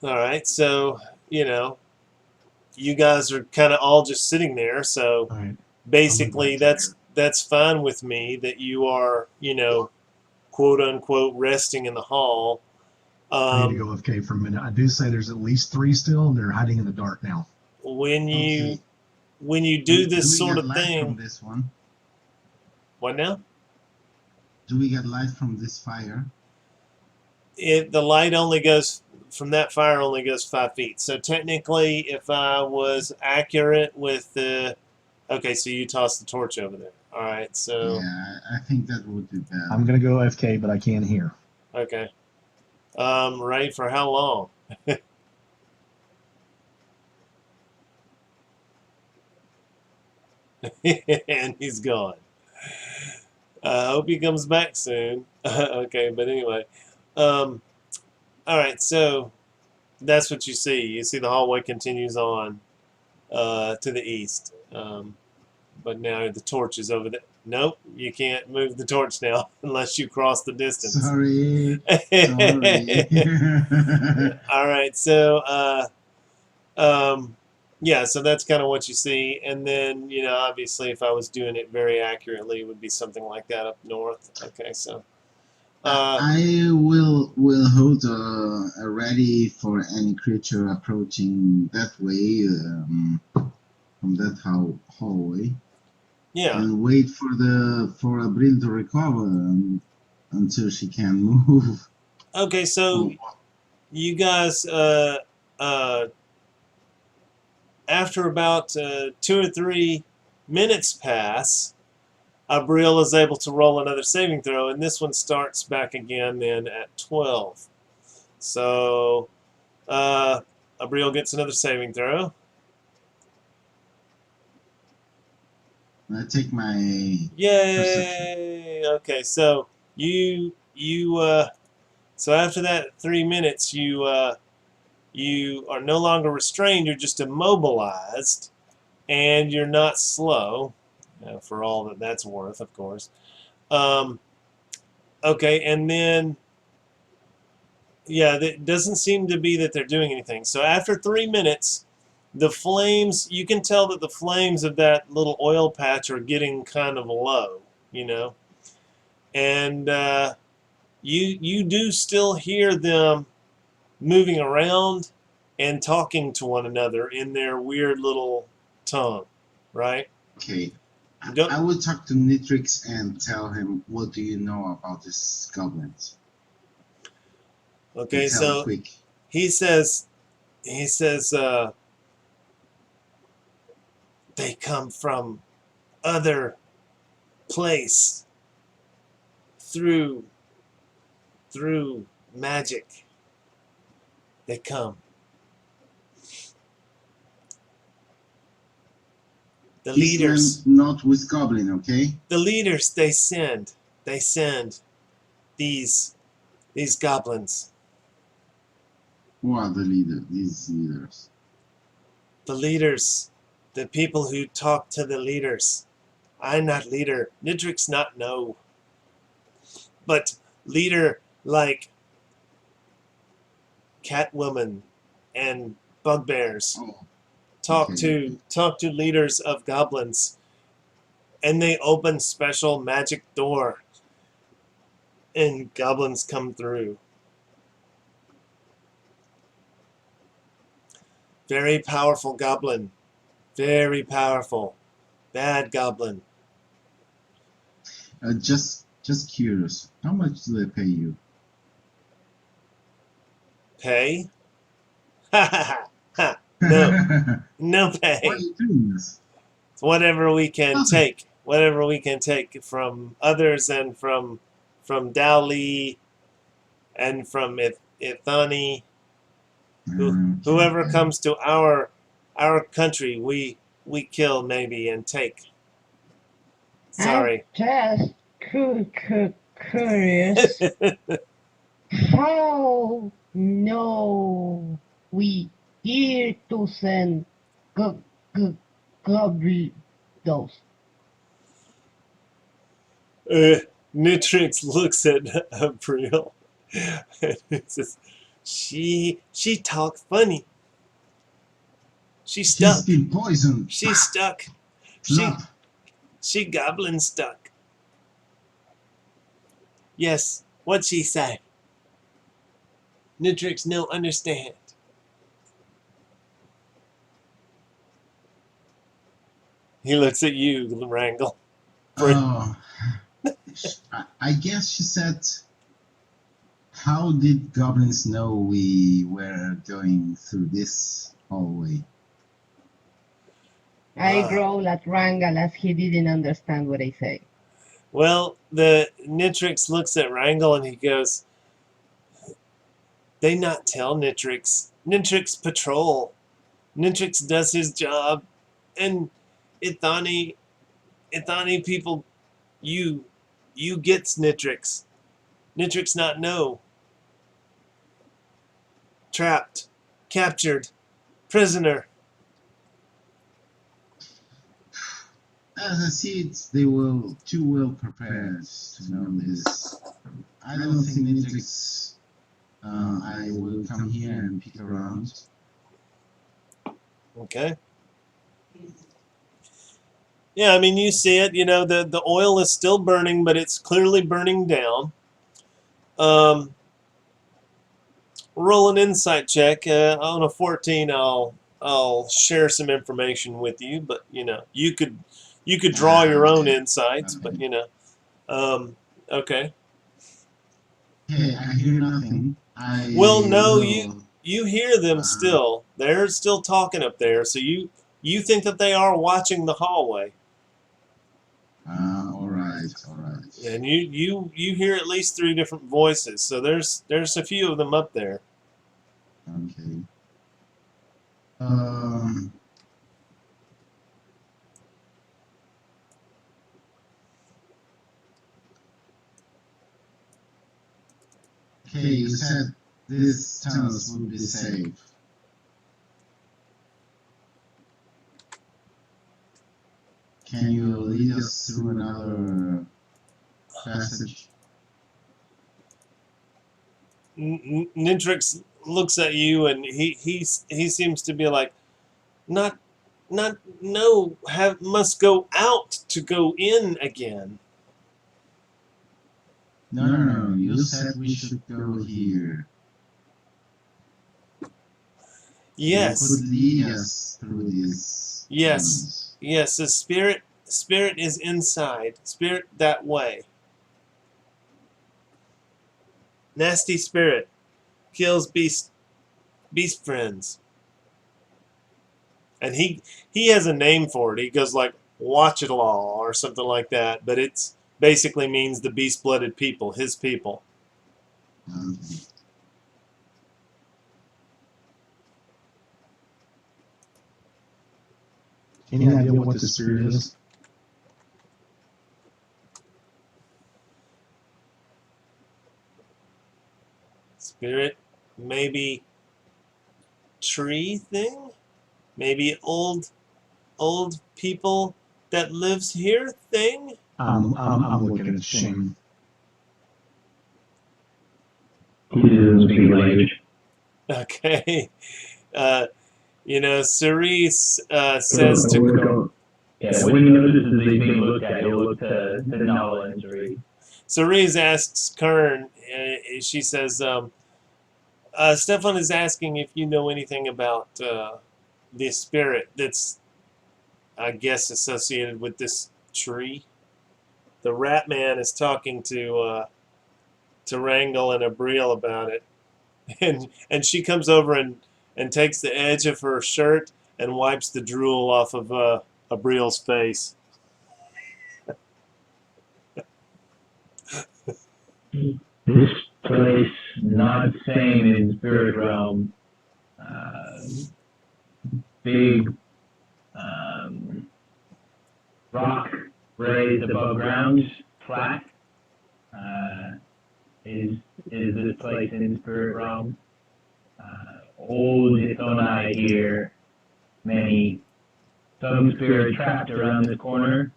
All right, so, you guys are kind of all just sitting there, so All right. basically that's fine with me that you are, quote unquote resting in the hall. I need to go AFK for a minute. I do say there's at least 3 still, and they're hiding in the dark now. When you do this sort of thing. From this one? What now? Do we get light from this fire? The light only goes from that fire only goes 5 feet. So technically, if I was accurate with the, okay, so you toss the torch over there. All right, so yeah, I think that would be better. I'm gonna go AFK, but I can't hear. Okay. Ready for how long? And he's gone. I hope he comes back soon. Okay, but anyway. All right, so that's what you see. You see the hallway continues on to the east. But now the torch is over there. Nope, you can't move the torch now unless you cross the distance. Sorry. All right, so yeah, so that's kind of what you see, and then obviously, if I was doing it very accurately, it would be something like that up north. Okay, so I will hold a ready for any creature approaching that way from that hallway. Yeah. And wait for Abril to recover until she can move. Okay, so you guys, after about 2 or 3 minutes pass, Abril is able to roll another saving throw, and this one starts back again then at 12. So Abril gets another saving throw. I take my Yay! perception. Okay, so so after that 3 minutes, you are no longer restrained. You're just immobilized, and you're not slow, for all that's worth, of course. Okay, and then yeah, it doesn't seem to be that they're doing anything. So after 3 minutes, the flames, you can tell that the flames of that little oil patch are getting kind of low, and you do still hear them moving around, and talking to one another in their weird little tongue, right? Okay. Don't- I will talk to Nitrix and tell him, what do you know about this goblins? Okay, Tell so quick. he says, they come from other place through magic. They come. The This leaders, man not with goblin, okay? the leaders, they send these goblins. Who are the leader? These leaders. The leaders, the people who talk to the leaders. I'm not leader. Nidrix not know. But leader like Catwoman and Bugbears Oh, talk okay. to leaders of goblins, and they open special magic door, and goblins come through. Very powerful goblin. Very powerful. Bad goblin. Just curious. How much do they pay you? Pay? Ha ha ha. Ha. No. No Why pay. are you doing this? Whatever we can Nothing. take. Whatever we can take from others and from Dowley and from Ithani. Whoever Okay. comes to our country, we kill maybe and take. Sorry. I'm just curious. How no we here to send goblins? Nitrix looks at April and says, she talk funny. She's stuck. She's been poisoned. She's stuck. Slap. She goblin stuck. Yes, what she say? Nitrix no understand. He looks at you, Wrangle. Oh, I guess she said, how did goblins know we were going through this hallway? I Ah. growl at Rangal as he didn't understand what I say. Well, the Nitrix looks at Wrangle and he goes, they not tell Nitrix. Nitrix patrol. Nitrix does his job. And Ithani people, you gets Nitrix. Nitrix not know. Trapped. Captured. Prisoner. As I see it, they were too well prepared to know this. I don't think Nitrix. I will come here and pick around. Okay. Yeah, I mean, you see it. You know, the oil is still burning, but it's clearly burning down. Roll an insight check. On a 14, I'll share some information with you, but you know, you could draw your own insights, but you know, okay. Okay, I hear nothing. Well, no, you hear them still. They're still talking up there, so you think that they are watching the hallway. All right. And you hear at least 3 different voices, so there's a few of them up there. Okay. Okay, you said these tunnels would be safe. Can you lead us through another passage? Nintrix looks at you and he seems to be like, not no, must go out to go in again. No, you said we should go here. Yes. They could lead us through these Yes. tunnels. Yes, the spirit is inside. Spirit that way. Nasty spirit kills beast friends. And he has a name for it. He goes like watch it all or something like that, but it's basically means the beast-blooded people, his people. Okay. Any idea what the spirit is? Spirit, maybe tree thing? Maybe old people that lives here thing? I'm looking at Shane. He doesn't speak your language. Okay. Cerise says to... Yeah, when he notices that he's being looked at, he'll look to Nala and Cerise. Cerise asks Kern, she says, Stefan is asking if you know anything about the spirit that's, I guess, associated with this tree. The rat man is talking to Wrangle and Abriel about it. And she comes over and takes the edge of her shirt and wipes the drool off of Abriel's face. This place, not the same in Spirit Realm. Big rock raised above ground, flat, is this place in Spirit Realm. Old Ithonai here, some spirit trapped around this corner,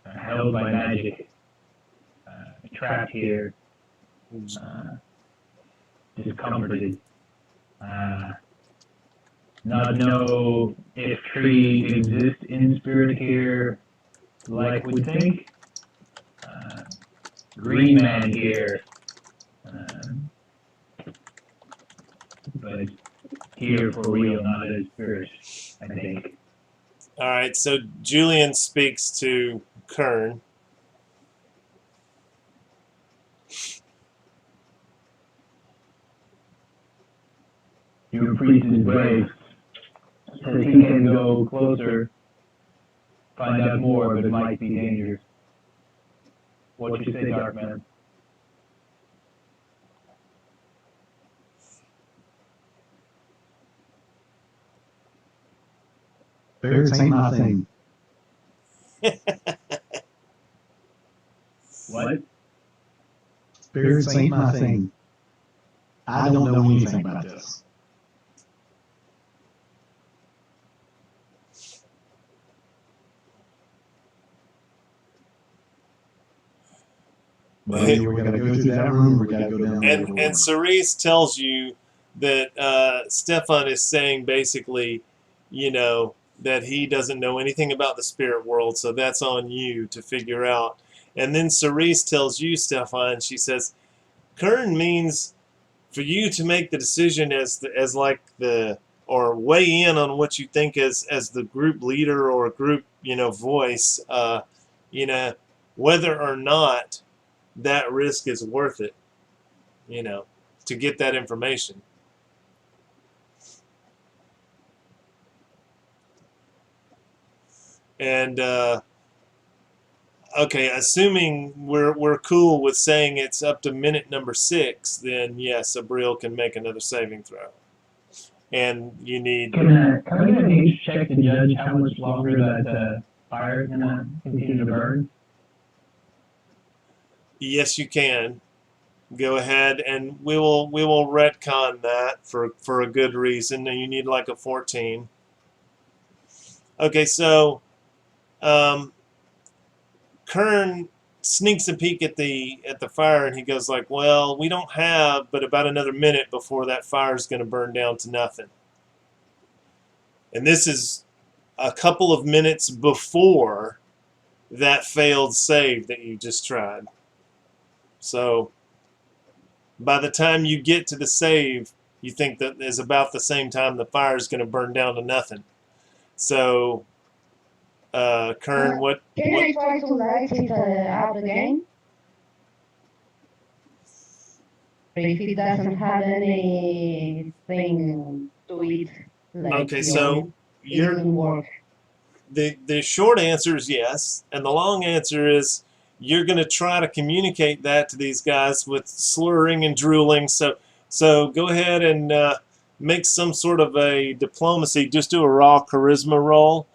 held by magic, trapped here, discomforted. Not know if trees exist in spirit here, like we think. Green man here, but here for real, not as spirit, I think. All right, so Julian speaks to Kern. Your priest is brave. Says he can go closer, find out more, but it might be dangerous. What you say, Dark Man? Spirits ain't my thing. What? Spirits ain't my thing. I don't know anything about this. Well, either we gotta go through that room or we gotta go down the door. And Cerise tells you that Stefan is saying basically, that he doesn't know anything about the spirit world, so that's on you to figure out. And then Cerise tells you, Stefan, she says, Kern means for you to make the decision or weigh in on what you think as the group leader or group, voice, whether or not that risk is worth it, to get that information. And okay, assuming we're cool with saying it's up to minute number 6, then yes, Abriel can make another saving throw. And you need... Can I get a nature check to judge how much longer that fire is going to continue to burn? Yes, you can. Go ahead, and we will retcon that for a good reason. And you need like a 14. Okay, so Kern sneaks a peek at the fire, and he goes like, "Well, we don't have but about another minute before that fire is going to burn down to nothing." And this is a couple of minutes before that failed save that you just tried. So by the time you get to the save, you think that is about the same time the fire is going to burn down to nothing. So, Kern, what? Can I try to light it up again? If it doesn't have anything to it, like Okay, the so oil, it wouldn't work. the short answer is yes, and the long answer is you're going to try to communicate that to these guys with slurring and drooling. So go ahead and make some sort of a diplomacy. Just do a raw charisma roll,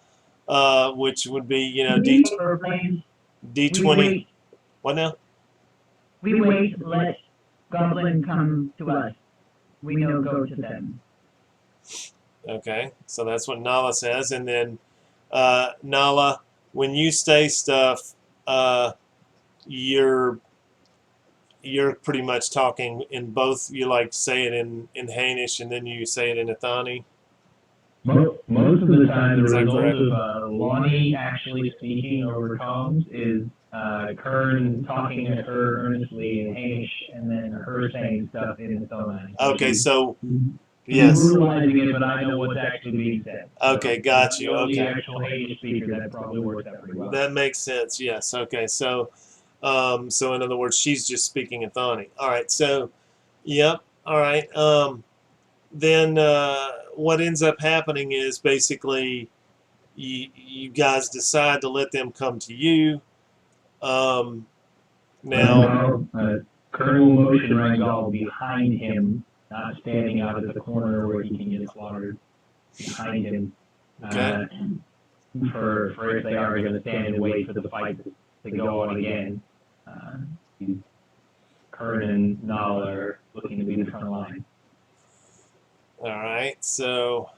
which would be D20. What now? We wait, let Goblin come to us. We know go to them. Okay, so that's what Nala says, and then Nala, when you say stuff, you're pretty much talking in both. You like say it in Hainish and then you say it in Ithani. Most of the time, the Is that result correct? of Lonnie actually speaking over comms is Kern talking at her earnestly in Hamish, and then her saying stuff in its own language. Okay, so She's yes. brutalizing it, but I know what's actually being said. Okay, got you. The Okay, actual Hamish speaker, that probably works out pretty well. that makes sense. Yes. Okay, so so in other words, she's just speaking Ithani. All right. So, yep. All right. Then what ends up happening is basically you guys decide to let them come to you. Now, Kern will motion Rangal behind him, not standing out at the corner where he can get slaughtered. Behind him. okay. For if they are going to stand and wait for the fight to go on again. Kern and Nala are looking to be the front line. All right. So.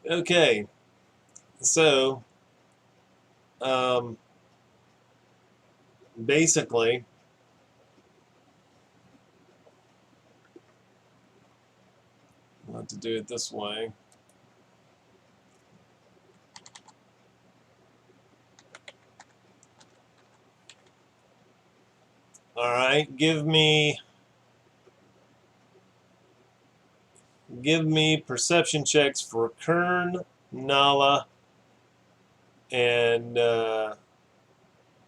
Okay, so basically, I'll have to do it this way. All right, give me perception checks for Kern, Nala, and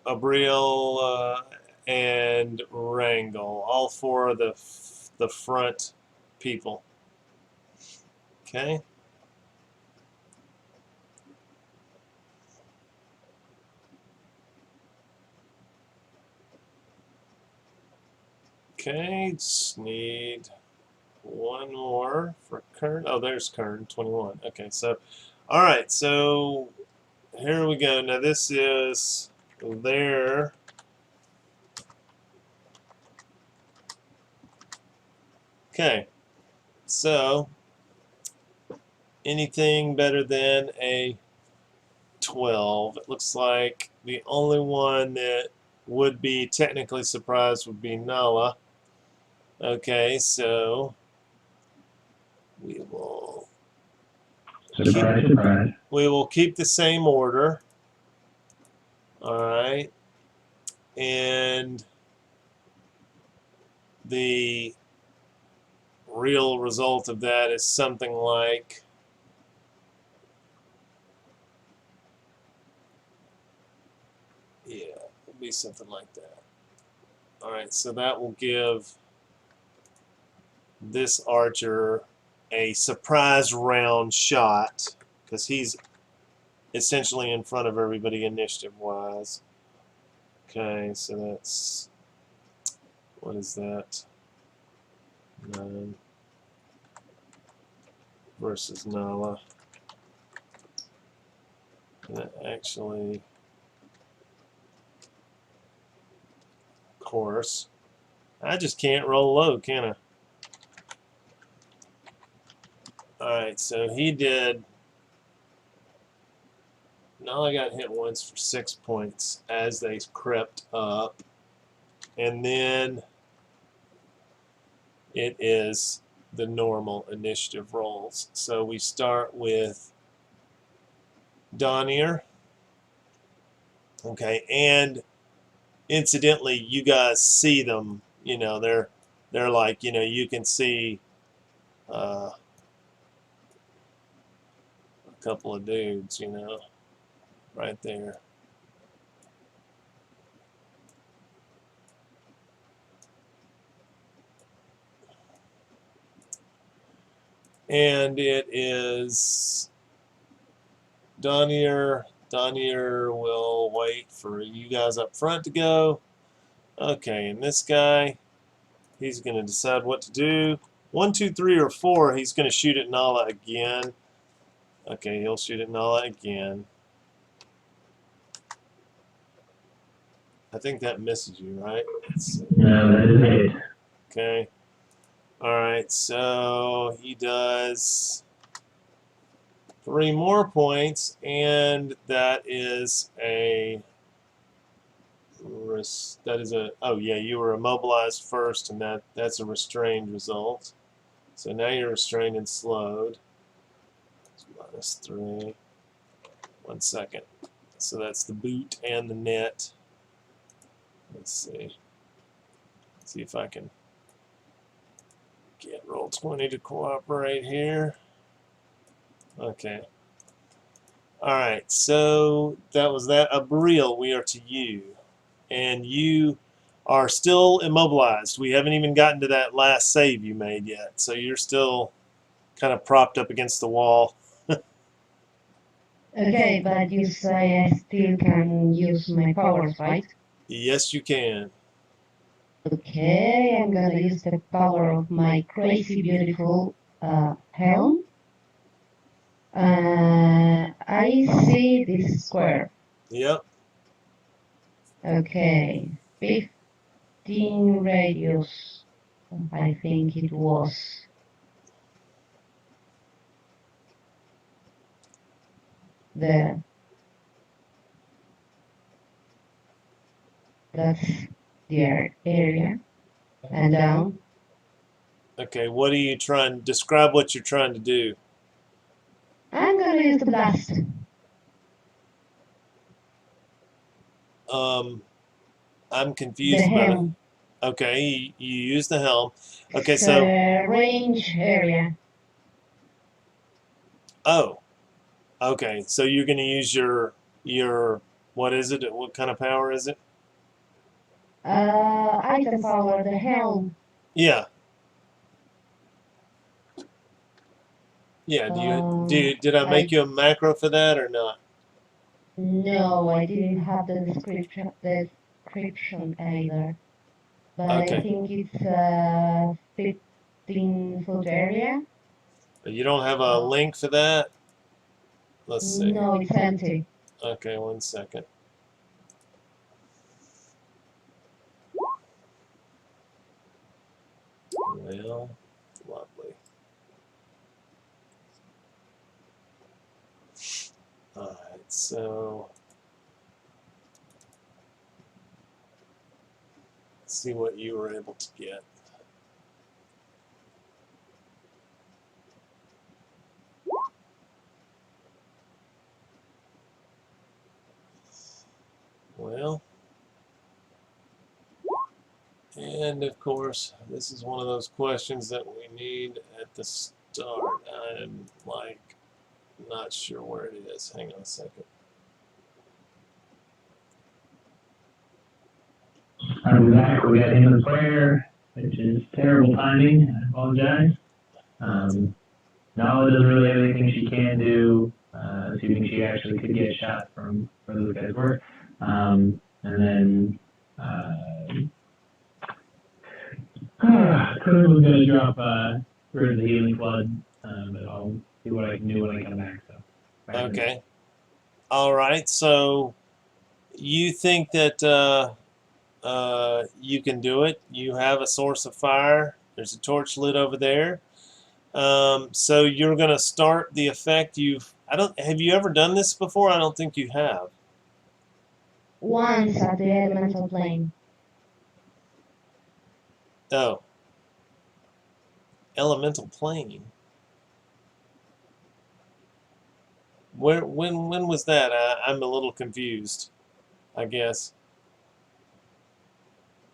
Abriel and Wrangle. All four of the front people. Okay. Okay, just need one more for Kern. Oh, there's Kern, 21. Okay, so, all right, so here we go. Now this is their okay. So anything better than a 12? It looks like the only one that would be technically surprised would be Nala. Okay, so we will. Surprise, surprise. We will keep the same order. All right. And the real result of that is something like it'll be something like that. All right, so that will give this archer a surprise round shot because he's essentially in front of everybody initiative-wise. Okay, so that's, what is that? 9 versus Nala. That actually, of course, I just can't roll low, can I? Alright, so he did Nala got hit once for 6 points as they crept up. And then it is the normal initiative rolls. So we start with Donier. Okay, and incidentally, you guys see them. You know, they're like, you know, you can see a couple of dudes, you know, right there. And it is Donier. Donier will wait for you guys up front to go. Okay, and this guy, he's going to decide what to do. 1, 2, 3, or 4, he's going to shoot at Nala again. Okay, he'll shoot at Nala again. I think that misses you, right? No, that is it. Okay. Alright, so he does 3 more points, and that is a... oh yeah, you were immobilized first, and that's a restrained result. So now you're restrained and slowed. It's -3. 1 second. So that's the boot and the net. Let's see. See if I can get Roll20 to cooperate here. Okay. Alright, so that was that. Abriel, we are to you. And you are still immobilized. We haven't even gotten to that last save you made yet. So you're still kind of propped up against the wall. Okay, but you say I still can use my powers, right? Yes, you can. Okay, I'm gonna use the power of my crazy beautiful helm. I see this square. Yep. Okay, 15 radius. I think it was. There. That's the area. And down. Okay, what are you trying? Describe what you're trying to do. I'm gonna use the blast. I'm The confused about it. helm. Okay, you use the helm. Okay, It's so a range area. oh, okay. So you're going to use your what is it? What kind of power is it? Item power, the helm. Yeah. Yeah. Did I make you a macro for that or not? No, I didn't have the description either. But I Okay. think it's a 15-foot area. You don't have a link for that? Let's see. No, it's empty. Okay, 1 second. Well, lovely. Alright, so let's see what you were able to get. Well, and of course, this is one of those questions that we need at the start. I'm like not sure where it is. Hang on a second. I'm back. We got him in prayer, which is terrible timing. I apologize. Nala doesn't really have anything she can do, assuming she actually could get shot from where those guys were. And then Kurt was going to drop Rid of the Healing Flood, but I'll see what I can do when I come back. So. Okay. All right. So you think that you can do it? You have a source of fire. There's a torch lit over there. So you're going to start the effect. I don't. Have you ever done this before? I don't think you have. Once at the elemental plane. Oh, elemental plane. Where? When was that? I'm a little confused. I guess.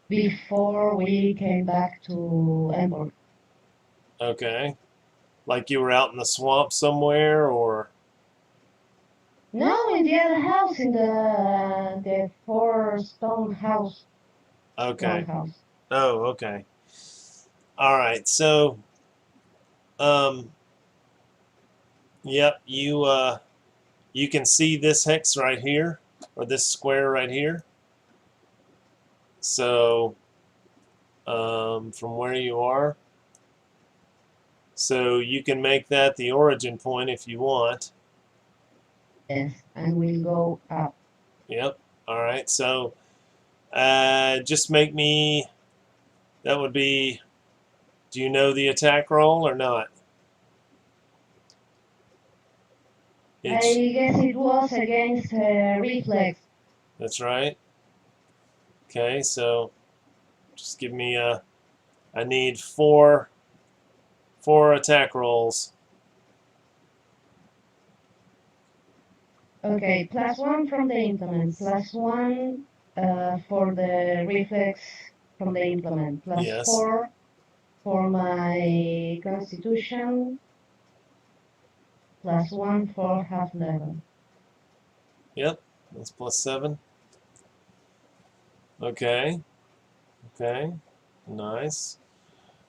Before we came back to Hamburg. Okay. Like you were out in the swamp somewhere, or? No, in the other house, in the four stone house. Okay. Longhouse. Oh, okay. All right. So, um, yep. You can see this hex right here, or this square right here. So, from where you are. So you can make that the origin point if you want. Yes, and we'll go up. Yep. All right. So, just make me. That would be. Do you know the attack roll or not? I guess it was against reflex. That's right. Okay. So, just give me a. I need four attack rolls. Okay, +1 from the implement, +1 for the reflex from the implement, Yes. +4 for my constitution, +1 for half level. Yep. That's +7. Okay. Okay. Nice.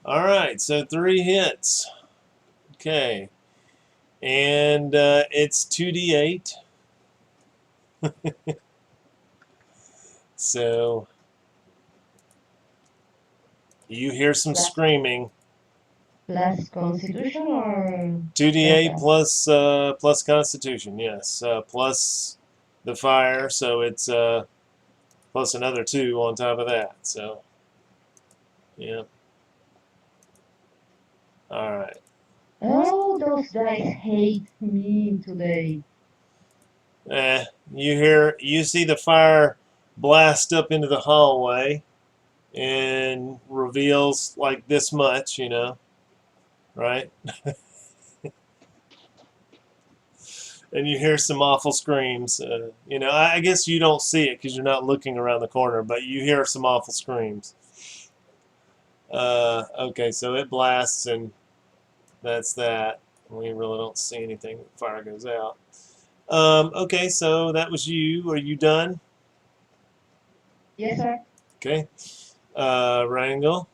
All right. So 3 hits. Okay. And it's 2d8. So you hear some screaming. Plus constitution or 2d8 plus Constitution, yes. Plus the fire, so it's plus another 2 on top of that. So, yeah. All right. Oh, those dice hate me today. You see the fire blast up into the hallway and reveals like this much, right? And you hear some awful screams. I guess you don't see it because you're not looking around the corner, but you hear some awful screams. Okay, so it blasts, and that's that. We really don't see anything. The fire goes out. Okay, so that was you. Are you done? Yes, sir. Okay. Wrangle.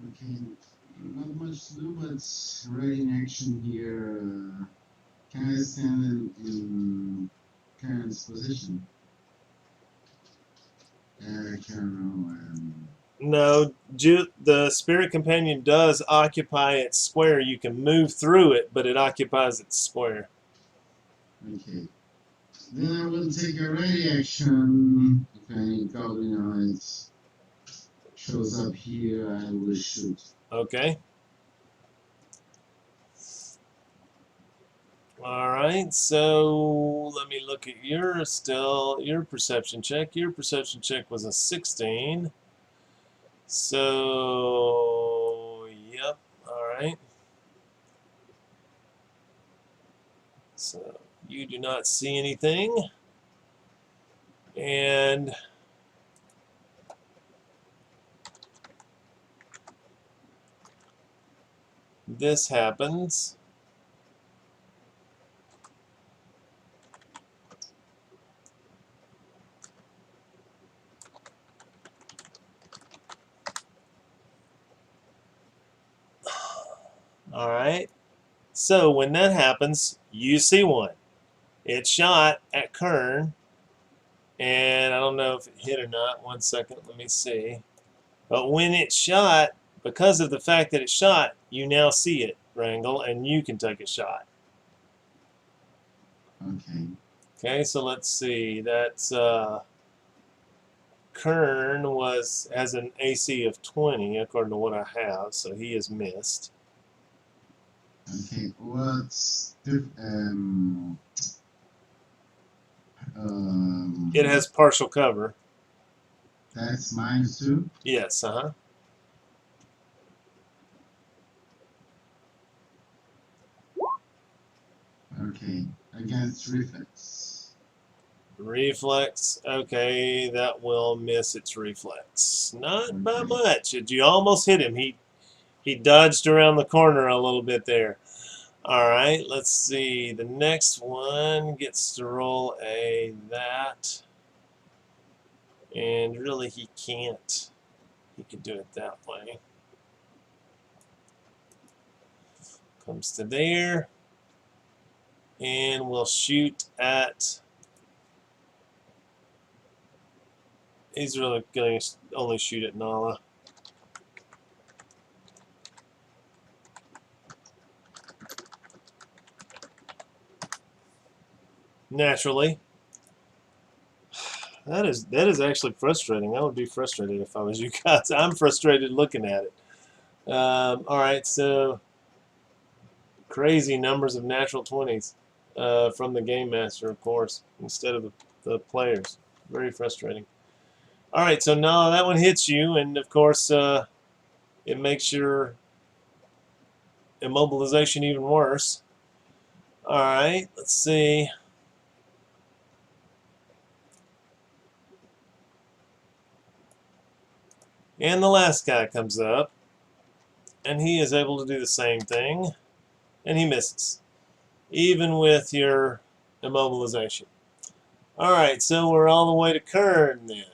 Okay, not much to do, but ready in action here. Can I stand in Karen's position? Karen, No, the spirit companion does occupy its square. You can move through it, but it occupies its square. okay. Then I will take a ready action. If any goblin shows up here, I will shoot. Okay. All right, so let me look at your perception check. Your perception check was a 16. So, yep, all right. So, you do not see anything. And this happens. All right. So when that happens, you see one. It shot at Kern, and I don't know if it hit or not. 1 second, let me see. But when it shot, because of the fact that it shot, you now see it, Wrangle, and you can take a shot. Okay. Okay, so let's see. That's Kern has an AC of 20 according to what I have, so he is missed. Okay, what's It has partial cover. that's -2. Yes, uh-huh. Okay, against reflex. Reflex. Okay, that will miss its reflex. Not by much. You almost hit him. He dodged around the corner a little bit there. All right, let's see. The next one gets to roll a that. And really, he can't. He could do it that way. Comes to there. And we'll shoot at... He's really going to only shoot at Nala. Naturally. That is actually frustrating. I would be frustrated if I was you guys. I'm frustrated looking at it. All right, so crazy numbers of natural 20s from the game master, of course, instead of the players. Very frustrating. All right, so now that one hits you, and of course it makes your immobilization even worse. All right, let's see. And the last guy comes up, and he is able to do the same thing, and he misses, even with your immobilization. All right, so we're all the way to Kern then.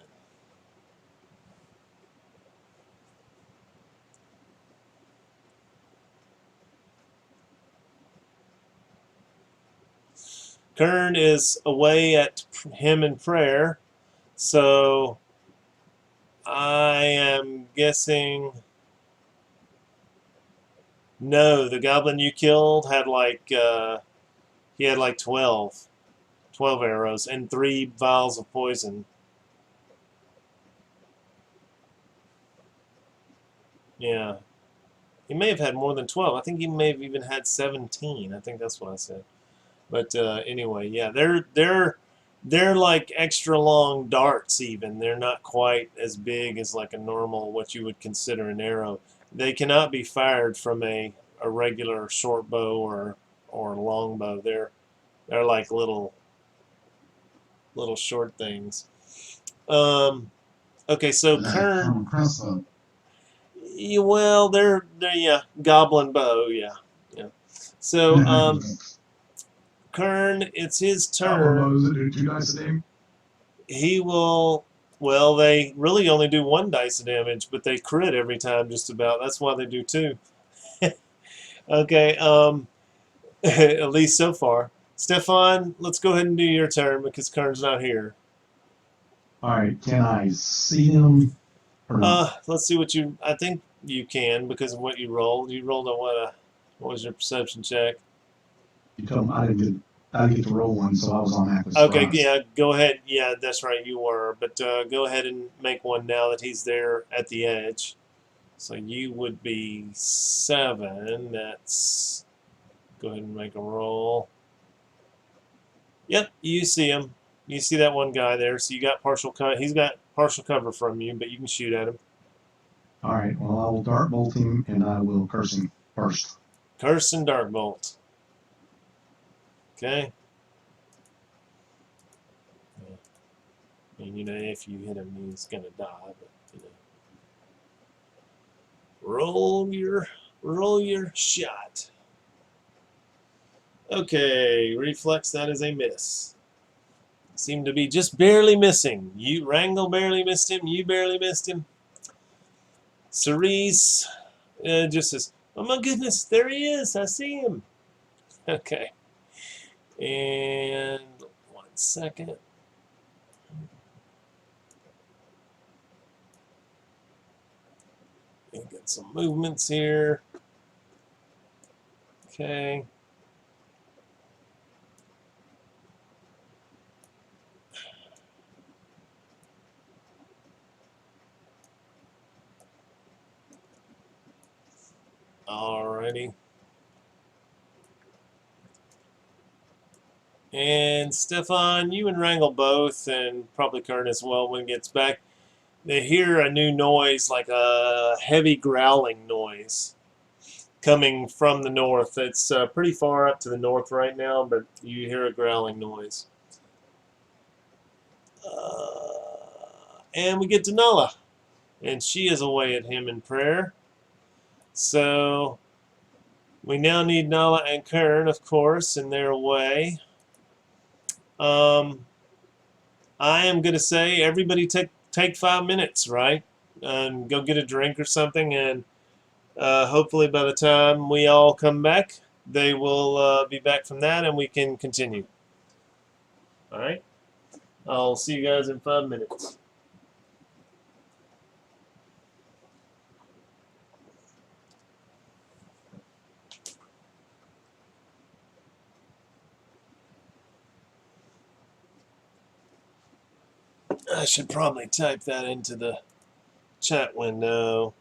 Kern is away at him in prayer, so I am guessing no. The goblin you killed had like he had like 12 arrows and 3 vials of poison. Yeah, he may have had more than 12. I think he may have even had 17. I think that's what I said. But anyway, yeah, they're like extra long darts even. They're not quite as big as like a normal, what you would consider an arrow. They cannot be fired from a regular short bow or long bow. They're like little short things. Okay, so Kern. Crossbow. Well, they're yeah, goblin bow, yeah. So Kern, it's his turn. Goblin bows that do 2 dice a day. He will. Well, they really only do 1 dice of damage, but they crit every time, just about. That's why they do 2. Okay. At least so far. Stefan, let's go ahead and do your turn because Kern's not here. All right, can I see them? Or not? Let's see what you. I think you can because of what you rolled. You rolled a what? What was your perception check? You told me I didn't get to roll one, so I was on active Okay, surprise. yeah, go ahead. Yeah, that's right, you were. But go ahead and make one now that he's there at the edge. So you would be 7. That's... Go ahead and make a roll. Yep, you see him. You see that one guy there. So you got partial cover. He's got partial cover from you, but you can shoot at him. All right, well, I will dart bolt him, and I will curse him first. Curse and Dark Bolt. Okay. And you know, if you hit him, he's gonna die. But you know, roll your shot. Okay, reflex. That is a miss. Seemed to be just barely missing. You Wrangle barely missed him. You barely missed him. Cerise just says, "Oh my goodness, there he is! I see him." Okay. And 1 second. Get some movements here. Okay. Alrighty. And Stefan, you and Wrangle both, and probably Kern as well when he gets back. They hear a new noise, like a heavy growling noise, coming from the north. It's pretty far up to the north right now, but you hear a growling noise. And we get to Nala, and she is away at him in prayer. So we now need Nala and Kern, of course, and they're away. I am going to say everybody take 5 minutes, right? And go get a drink or something, and hopefully by the time we all come back, they will be back from that, and we can continue. All right? I'll see you guys in 5 minutes. I should probably type that into the chat window.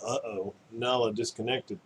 Uh-oh. Nala disconnected.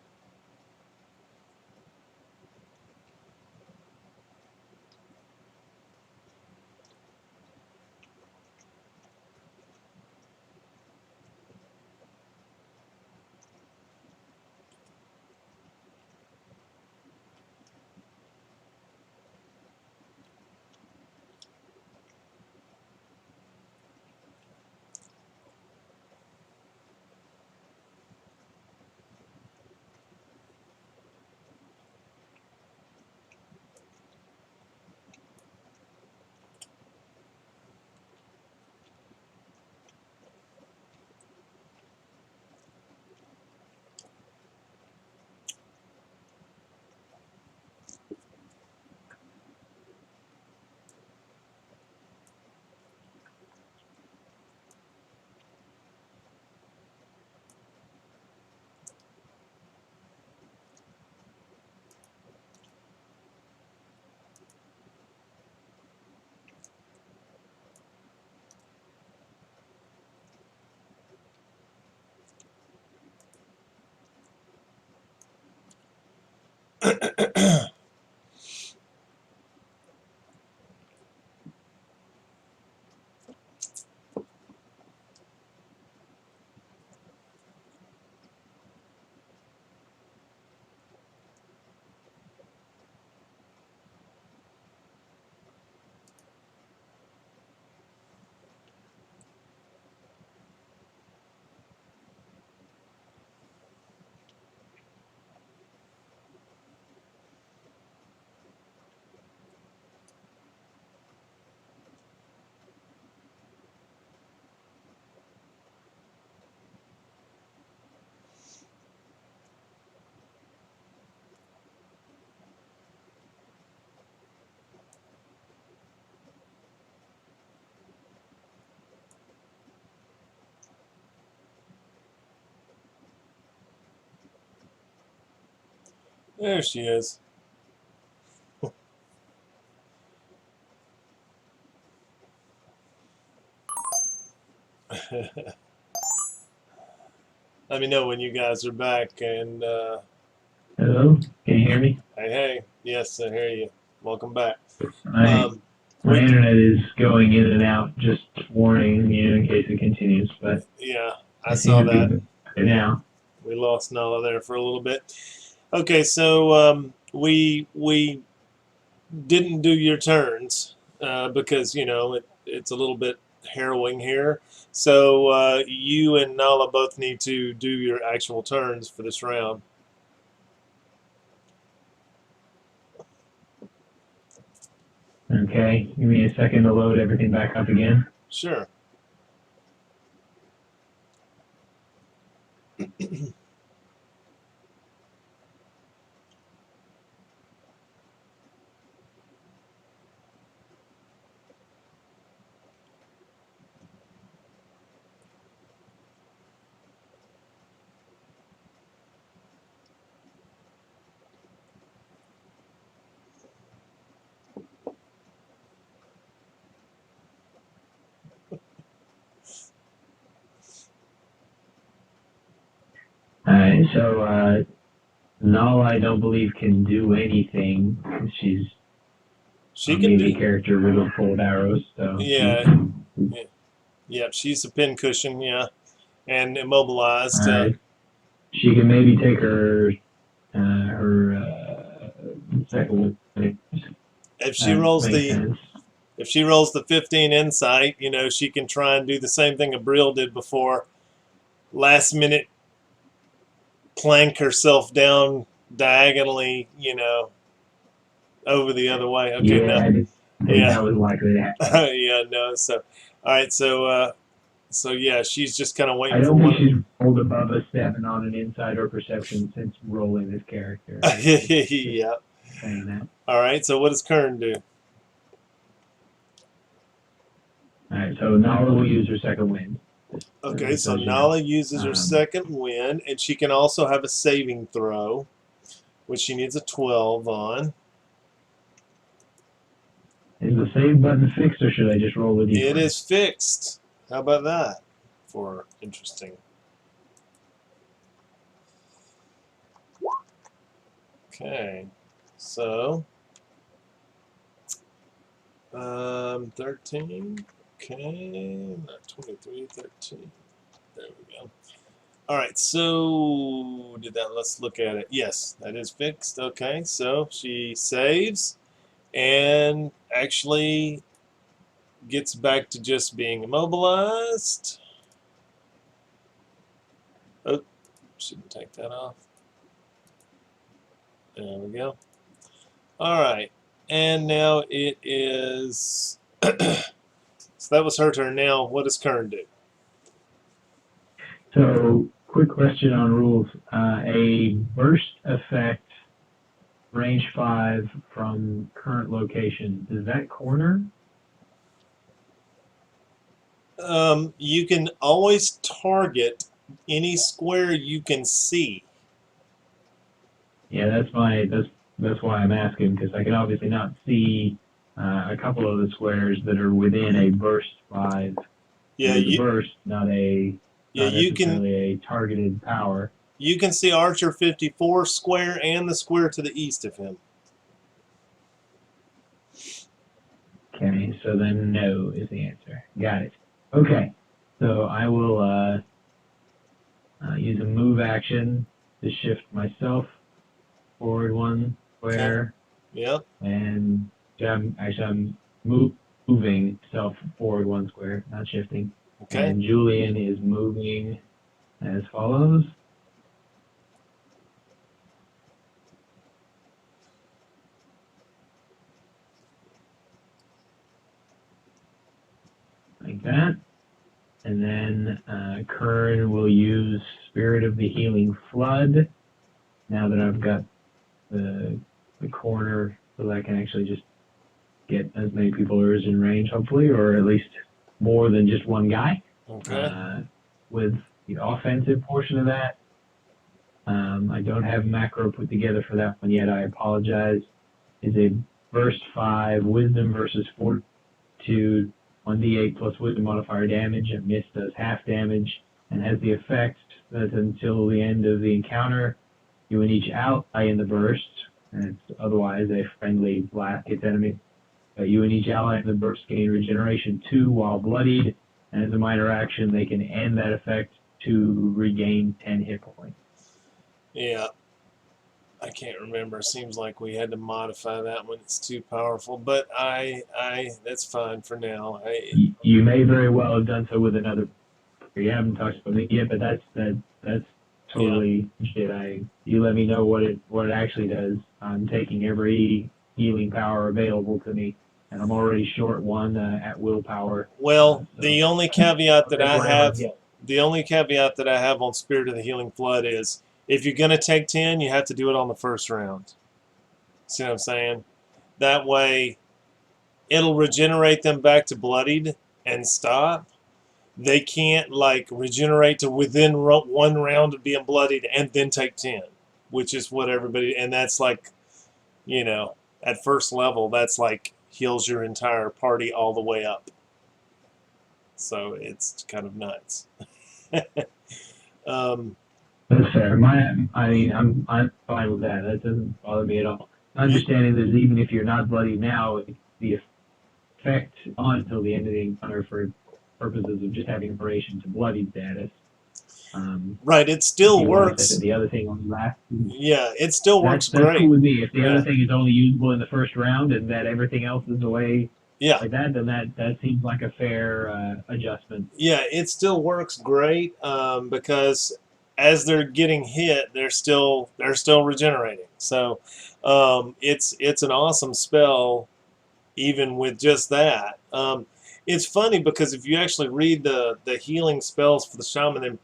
There she is. Let me know when you guys are back. And Hello? Can you hear me? hey, yes, I hear you. Welcome back. My internet is going in and out. Just warning you in case it continues. But yeah, I seem saw to be that. better now. We lost Nala there for a little bit. Okay, so we didn't do your turns because it's a little bit harrowing here. So you and Nala both need to do your actual turns for this round. Okay, give me a second to load everything back up again. Sure. Alright, so Nala, I don't believe, can do anything. She's She a can melee do. character riddled full of arrows. So Yeah. Yeah. She's a pincushion. Yeah, and immobilized. Alright, she can maybe take her second one. If she rolls Makes the sense. if she rolls the 15 insight, she can try and do the same thing Abril did before. Last minute plank herself down diagonally, over the other way. Okay, Yeah, no, I didn't think yeah, that was likely to happen. yeah, no. So, all right, so yeah, she's just kind of I waiting for don't think one. she's rolled above a 7 on an insight or perception since rolling this character. Yeah. Saying that. All right. So what does Kern do? Alright, so Nala will use her second wind. Okay, so as you Nala know. uses her second wind, and she can also have a saving throw, which she needs a 12 on. Is the save button fixed, or should I just roll the d4? It is fixed. How about that? For interesting. Okay, so 13. Okay, not 23, 13. There we go. All right, so let's look at it. Yes, that is fixed. Okay, so she saves and actually gets back to just being immobilized. Oh, shouldn't take that off. There we go. All right, and now it is. So that was her turn. Now, what does Kern do? So, quick question on rules. A burst effect, range 5 from current location. Is that corner? You can always target any square you can see. Yeah, that's why I'm asking, because I can obviously not see a couple of the squares that are within a burst 5. Yeah, It is a burst, not you can necessarily a targeted power. you can see Archer 54 square and the square to the east of him. Okay, so then no is the answer. Got it. Okay, so I will use a move action to shift myself forward 1 square. Yep. And I'm moving self forward 1 square, not shifting. Okay. And Julian is moving as follows. Like that. And then Kern will use Spirit of the Healing Flood. Now that I've got the corner, so that I can actually just get as many people as in range, hopefully, or at least more than just one guy. Okay. With the offensive portion of that, I don't have macro put together for that one yet. I apologize. Is a burst 5 wisdom versus fortitude 1d8 plus wisdom modifier damage. A miss does half damage and has the effect that until the end of the encounter, you and each ally in the burst, and it's otherwise a friendly blast hits enemy. You and each ally in the burst gain regeneration 2 while bloodied, and as a minor action, they can end that effect to regain 10 hit points. Yeah. I can't remember. Seems like we had to modify that when it's too powerful, but that's fine for now. You may very well have done so with another. You haven't talked about it yet, but that's totally shit. You let me know what it actually does. I'm taking every healing power available to me, and I'm already short 1 at willpower. Well, So the only caveat that I have, yeah. the only caveat that I have on Spirit of the Healing Flood is if you're gonna take 10, you have to do it on the first round. See what I'm saying? That way, it'll regenerate them back to bloodied and stop. They can't like regenerate to within 1 round of being bloodied and then take 10, which is what everybody, and that's like, at first level, that's like heals your entire party all the way up. So it's kind of nuts. That's fair. I'm fine with that. That doesn't bother me at all. Understanding that even if you're not bloody now, the effect on until the end of the encounter for purposes of just having duration to bloody status. Right, it still works. The other thing on the last. Yeah, it still works That's great. cool with me. If the other thing is only usable in the first round and that everything else is away like that, then that seems like a fair adjustment. Yeah, it still works great because as they're getting hit, they're still regenerating. So it's an awesome spell, even with just that. It's funny because if you actually read the healing spells for the shaman,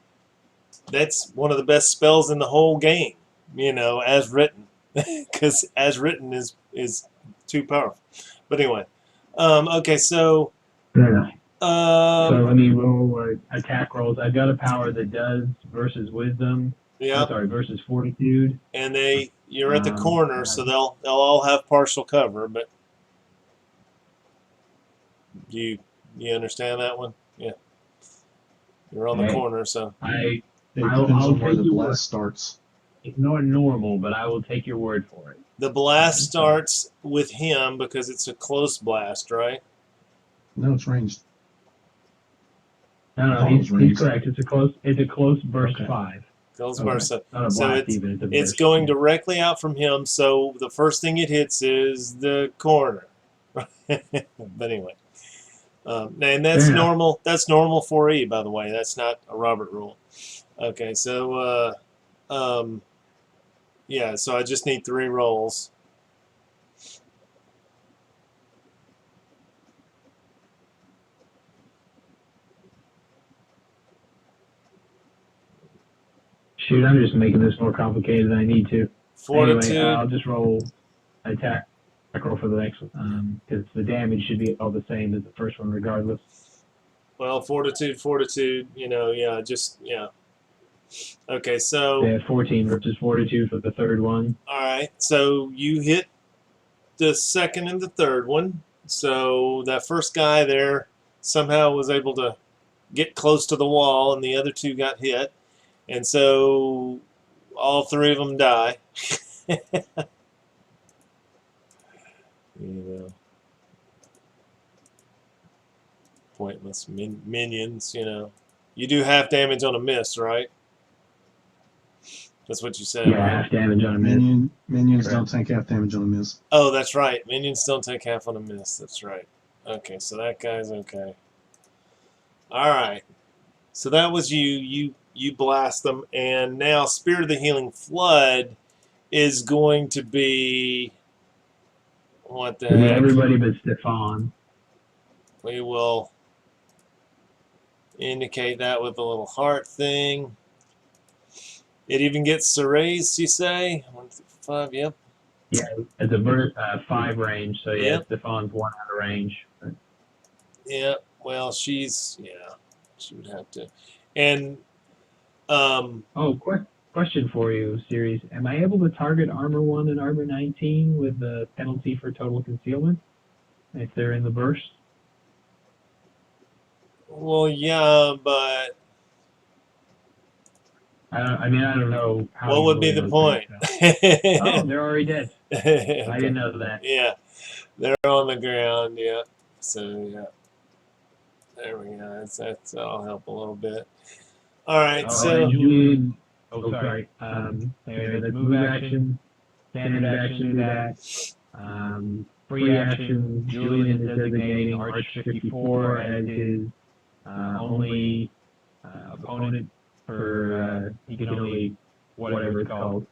that's one of the best spells in the whole game. As written, because as written is too powerful. But anyway, okay, so. Fair enough. So let me roll attack rolls. I've got a power that does versus wisdom. Yeah. Versus fortitude. And you're at the corner, so they'll all have partial cover. But you understand that one? Yeah. You're on the corner, so. It depends on where the blast starts. It's not normal, but I will take your word for it. The blast starts with him because it's a close blast, right? No, it's ranged. No, he's correct. It's a close burst Okay. 5. Close Okay. burst. Not a So blast it's even. It's a it's burst. going directly out from him. So the first thing it hits is the corner. But anyway, and that's Fair enough. normal. That's normal 4E, by the way. That's not a Robert rule. Okay, so yeah. So I just need 3 rolls. Shoot, I'm just making this more complicated than I need to. Fortitude. Anyway, I'll just roll attack roll for the next one because the damage should be all the same as the first one, regardless. Well, fortitude. You know, yeah, just yeah. Okay, so Yeah, 14 versus fortitude for the third one. all right. So you hit the second and the third one. So that first guy there somehow was able to get close to the wall, and the other 2 got hit, and so all 3 of them die. You know, pointless minions. You know, you do half damage on a miss, right? That's what you said, Yeah, right? half damage on a miss. Minions don't take half damage on a miss. Oh, that's right. Minions don't take half on a miss. That's right. Okay, so that guy's okay. All right. So that was you. You blast them, and now Spirit of the Healing Flood is going to be what the It'll be heck? everybody but Stefan. We will indicate that with a little heart thing. It even gets Cerez, you say? 1 through 5, yep. Yeah, it's a 5 range, so yeah, Yep. Stefan's 1 out of range. Yeah, well, she would have to. And, Question for you, series. Am I able to target Armor 1 and Armor 19 with the penalty for total concealment if they're in the burst? well, yeah, but I don't know how. what you would be believe the those point? things, so. Oh, they're already dead. Okay. I didn't know that. Yeah, they're on the ground, yeah. So, yeah. There we go. That'll help a little bit. All right, And so Julian. Oh, sorry. Anyway, that's move action, standard action, do that. Free action, Julian is designating Arch 54 as his only opponent for, he can only, whatever it's called,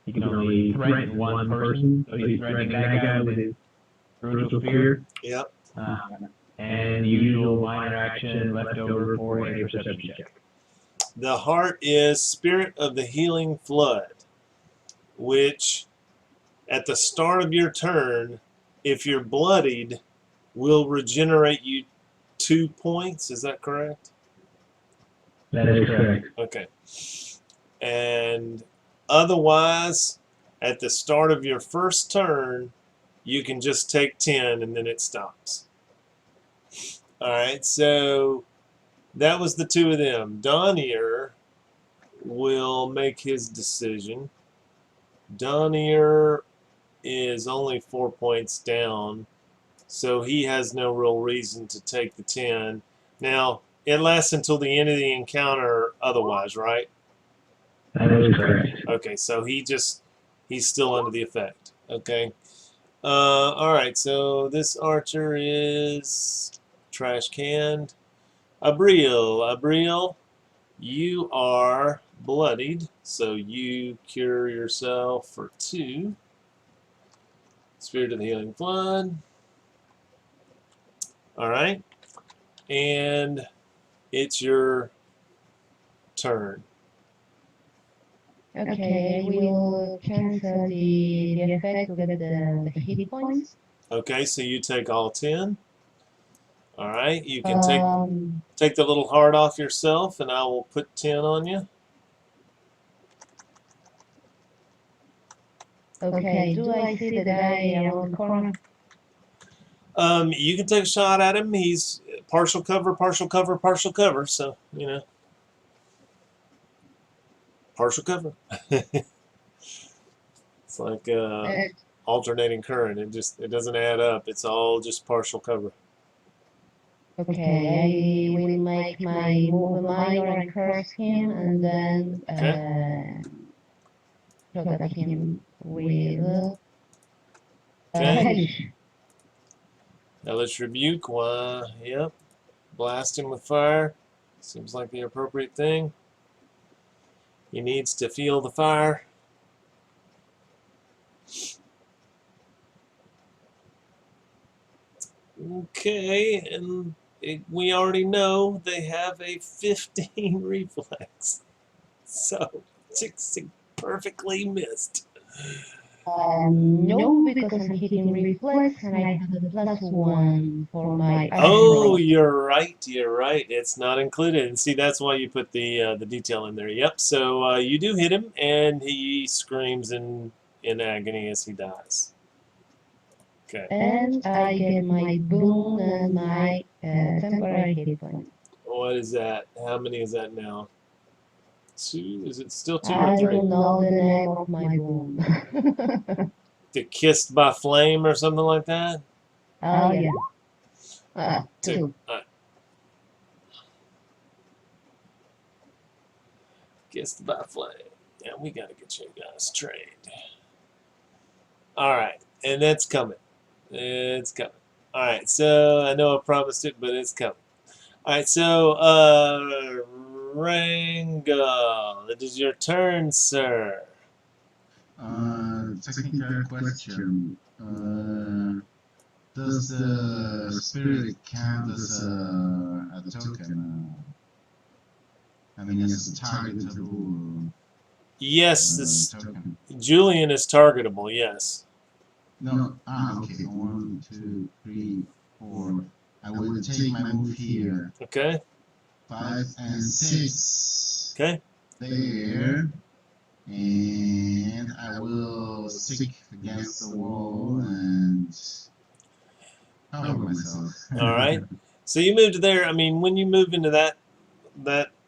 he can only threaten one person, so he's threatening that guy with his spiritual spear. yep. And the usual minor action left over for a perception check. The heart is Spirit of the Healing Flood, which at the start of your turn, if you're bloodied, will regenerate you 2 points. Is that correct? That is correct. Okay. And otherwise, at the start of your first turn, you can just take 10 and then it stops. All right, so that was the 2 of them. Donier will make his decision. Donier is only 4 points down, so he has no real reason to take the 10. Now, it lasts until the end of the encounter otherwise, right? That is correct. Okay, so he's still under the effect. Okay. All right, so this archer is trash canned. Abriel, you are bloodied, so you cure yourself for 2. Spirit of the Healing Flood. All right, and it's your turn. Okay, we'll cancel the effect to get the hit points. Okay, so you take all 10. All right, you can take the little heart off yourself, and I will put 10 on you. Okay, do I see the guy around the corner? You can take a shot at him. He's partial cover, so, you know. partial cover. It's like Uh, alternating current. It doesn't add up. It's all just partial cover. okay, I will make my move a minor and curse him, and then look at him with Okay. hellish. Hellish Rebuke. Yep. Blast him with fire. Seems like the appropriate thing. He needs to feel the fire. Okay, and we already know they have a 15 reflex. So, 6 perfectly missed. No, because I'm hitting reflex and I have a +1 for my Oh, archery. you're right. You're right. It's not included. And see, that's why you put the detail in there. Yep. So you do hit him, and he screams in agony as he dies. Okay. And I get my boon and my temporary hit point. What is that? How many is that now? 2? Is it still 2 or I 3? don't know the name of my boon. The Kissed by Flame or something like that? Oh, yeah. 2. 2. Kissed by Flame. Yeah, we gotta get you guys trained. Alright, and that's coming. It's coming. Alright, so I know I promised it, but it's coming. Alright, so Rango, it is your turn, sir. Technical question. Does the spirit count as a token? I mean, as a targetable Yes, this token. Julian is targetable, yes. No, okay. 1, 2, 3, 4. I will take my move here. Okay, 5 and 6. okay. There. And I will stick against the wall and cover myself. Alright. So you moved there. I mean, when you move into that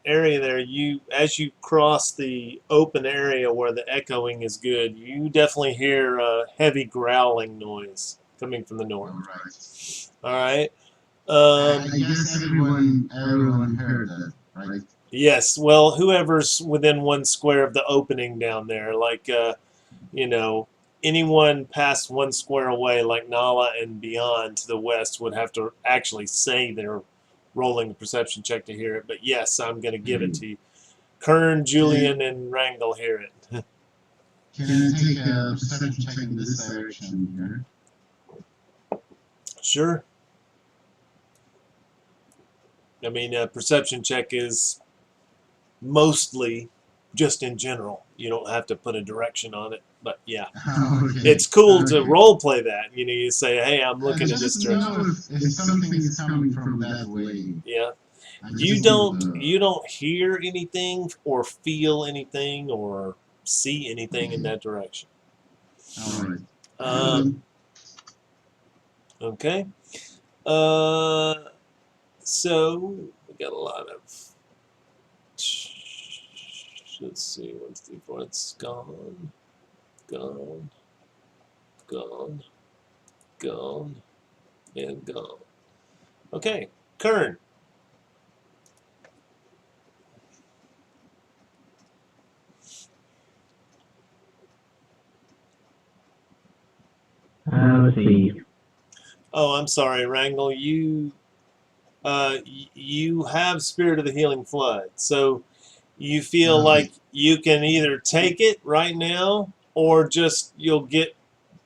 area there, as you cross the open area where the echoing is good, you definitely hear a heavy growling noise coming from the north. Alright. Alright. I guess everyone heard that, right? Yes, well, whoever's within 1 square of the opening down there, like, anyone past 1 square away, like Nala and beyond to the west, would have to actually say they're rolling a perception check to hear it. But yes, I'm going to give it to you. Kern, Julian, and Wrangle hear it. Can I take a perception check in this direction here? Sure. I mean, a perception check is mostly just in general. You don't have to put a direction on it, but yeah. Okay. It's cool to role play that. You say, hey, I'm looking at this Just to direction. know if something is coming from that way. Yeah. I You just don't need hear anything or feel anything or see anything in that direction. Alright. Okay. So we got a lot of. Let's see. 1, 2, 4. It's gone, gone, gone, gone, and gone. Okay, Kern. Let's see. Oh, I'm sorry, Wrangle. You have Spirit of the Healing Flood, so you feel like you can either take it right now, or just you'll get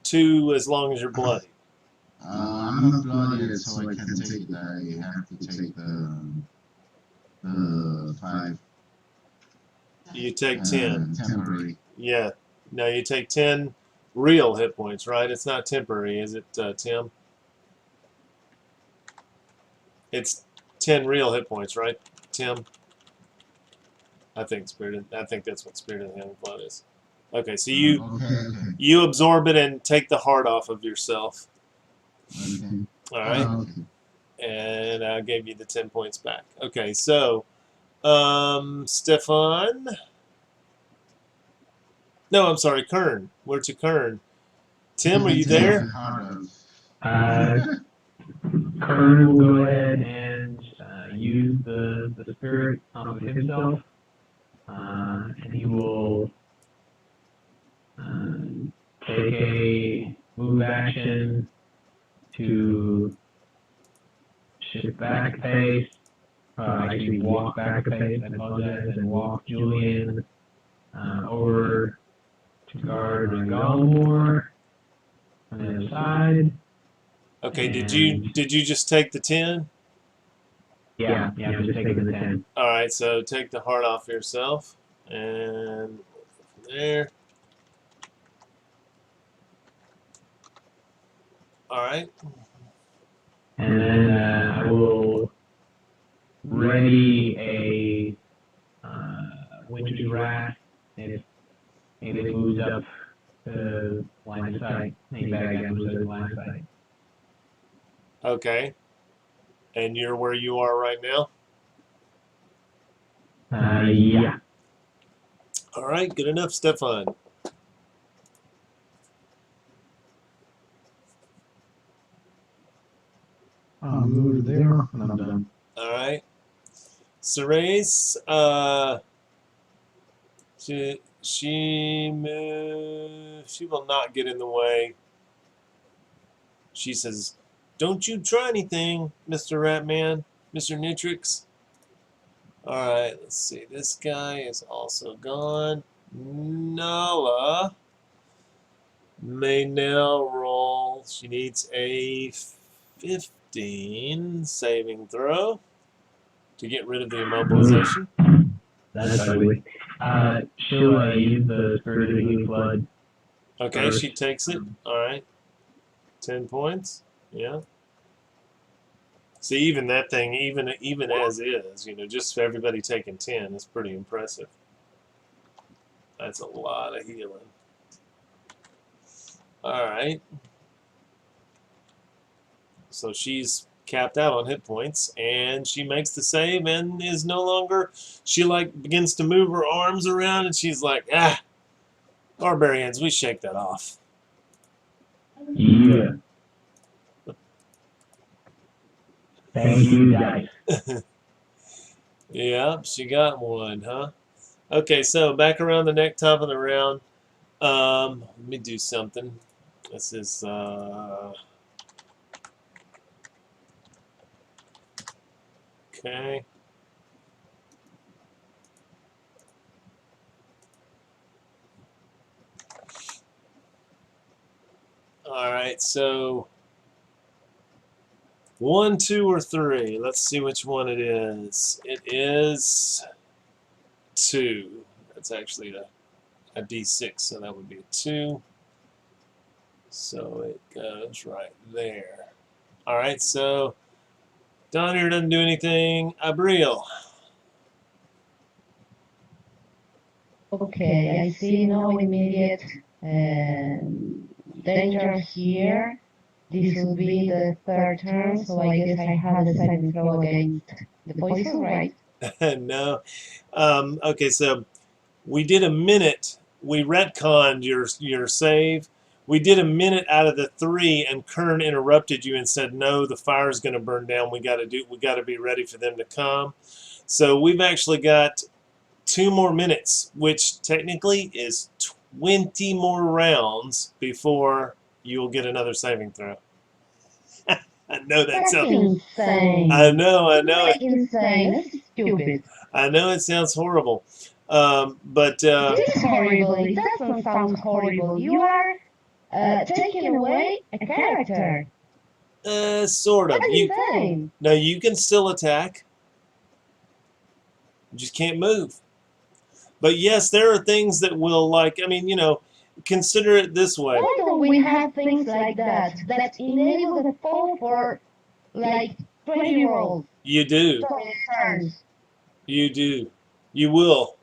2 as long as you're bloody. I'm not bloody, so I can take it. I have to take the 5. You take 10. Temporary. Yeah. No, you take 10 real hit points, right? It's not temporary, is it, Tim? It's 10 real hit points, right, Tim? I think that's what Spirit of the Healing Flood is. Okay, so you absorb it and take the heart off of yourself. Okay. All right. Okay. And I gave you the 10 points back. Okay, so Stefan. No, I'm sorry, Kern. We're to Kern. Tim, are you Take there? the heart of. Kern will go ahead and use the spirit off of himself, and he will take a move action to shift back a pace, actually walk back a pace, I apologize, and walk Julian over to guard Gallimore on the other side. Okay, did you just take the 10? Yeah, I'm just taking the 10. Alright, so take the heart off yourself. And there. Alright. And then I will ready a Winter's Wrath if it moves up to line of sight. Any bad guy moves up to line of sight. Okay. And you're where you are right now? Yeah. Alright, good enough, Stefan. I'll move to there, and I'm done. Alright. Ceres, she will not get in the way. She says, "Don't you try anything, Mr. Ratman, Mr. Nitrix." Alright, let's see. This guy is also gone. Nala may now roll. She needs a 15 saving throw to get rid of the immobilization. That's ugly. She'll use the Spirit of the Healing Flood. Okay, she takes it. Alright. 10 points. Yeah. See, even that thing, even as is, just for everybody taking 10 is pretty impressive. That's a lot of healing. Alright. So she's capped out on hit points, and she makes the save and is no longer, she begins to move her arms around, and she's like, barbarians, we shake that off. Yeah. Thank you, guys. Yeah, she got one, huh? Okay, so back around the neck, top of the round. Let me do something. This is, okay. Alright, so 1, 2, or 3. Let's see which one it is. It is 2. That's actually a D6, so that would be a 2. So it goes right there. Alright, so down here doesn't do anything. Abril. Okay, I see no immediate danger here. This will be the third turn, so I guess I have the saving throw against the poison, right? No. Okay, so we did a minute. We retconned your save. We did a minute out of the 3, and Kern interrupted you and said, "No, the fire's going to burn down. We got to be ready for them to come." So we've actually got 2 more minutes, which technically is 20 more rounds before you will get another saving throw. I know That's sounds insane. I know That's insane. That's stupid. I know it sounds horrible. But It is horrible. It doesn't sound horrible. You are taking away a character. sort of. That's insane. No, you can still attack. You just can't move. But yes, there are things that will, consider it this way. Why don't we have things like that enable the fall for 20 rolls? You do. Turns. You do. You will.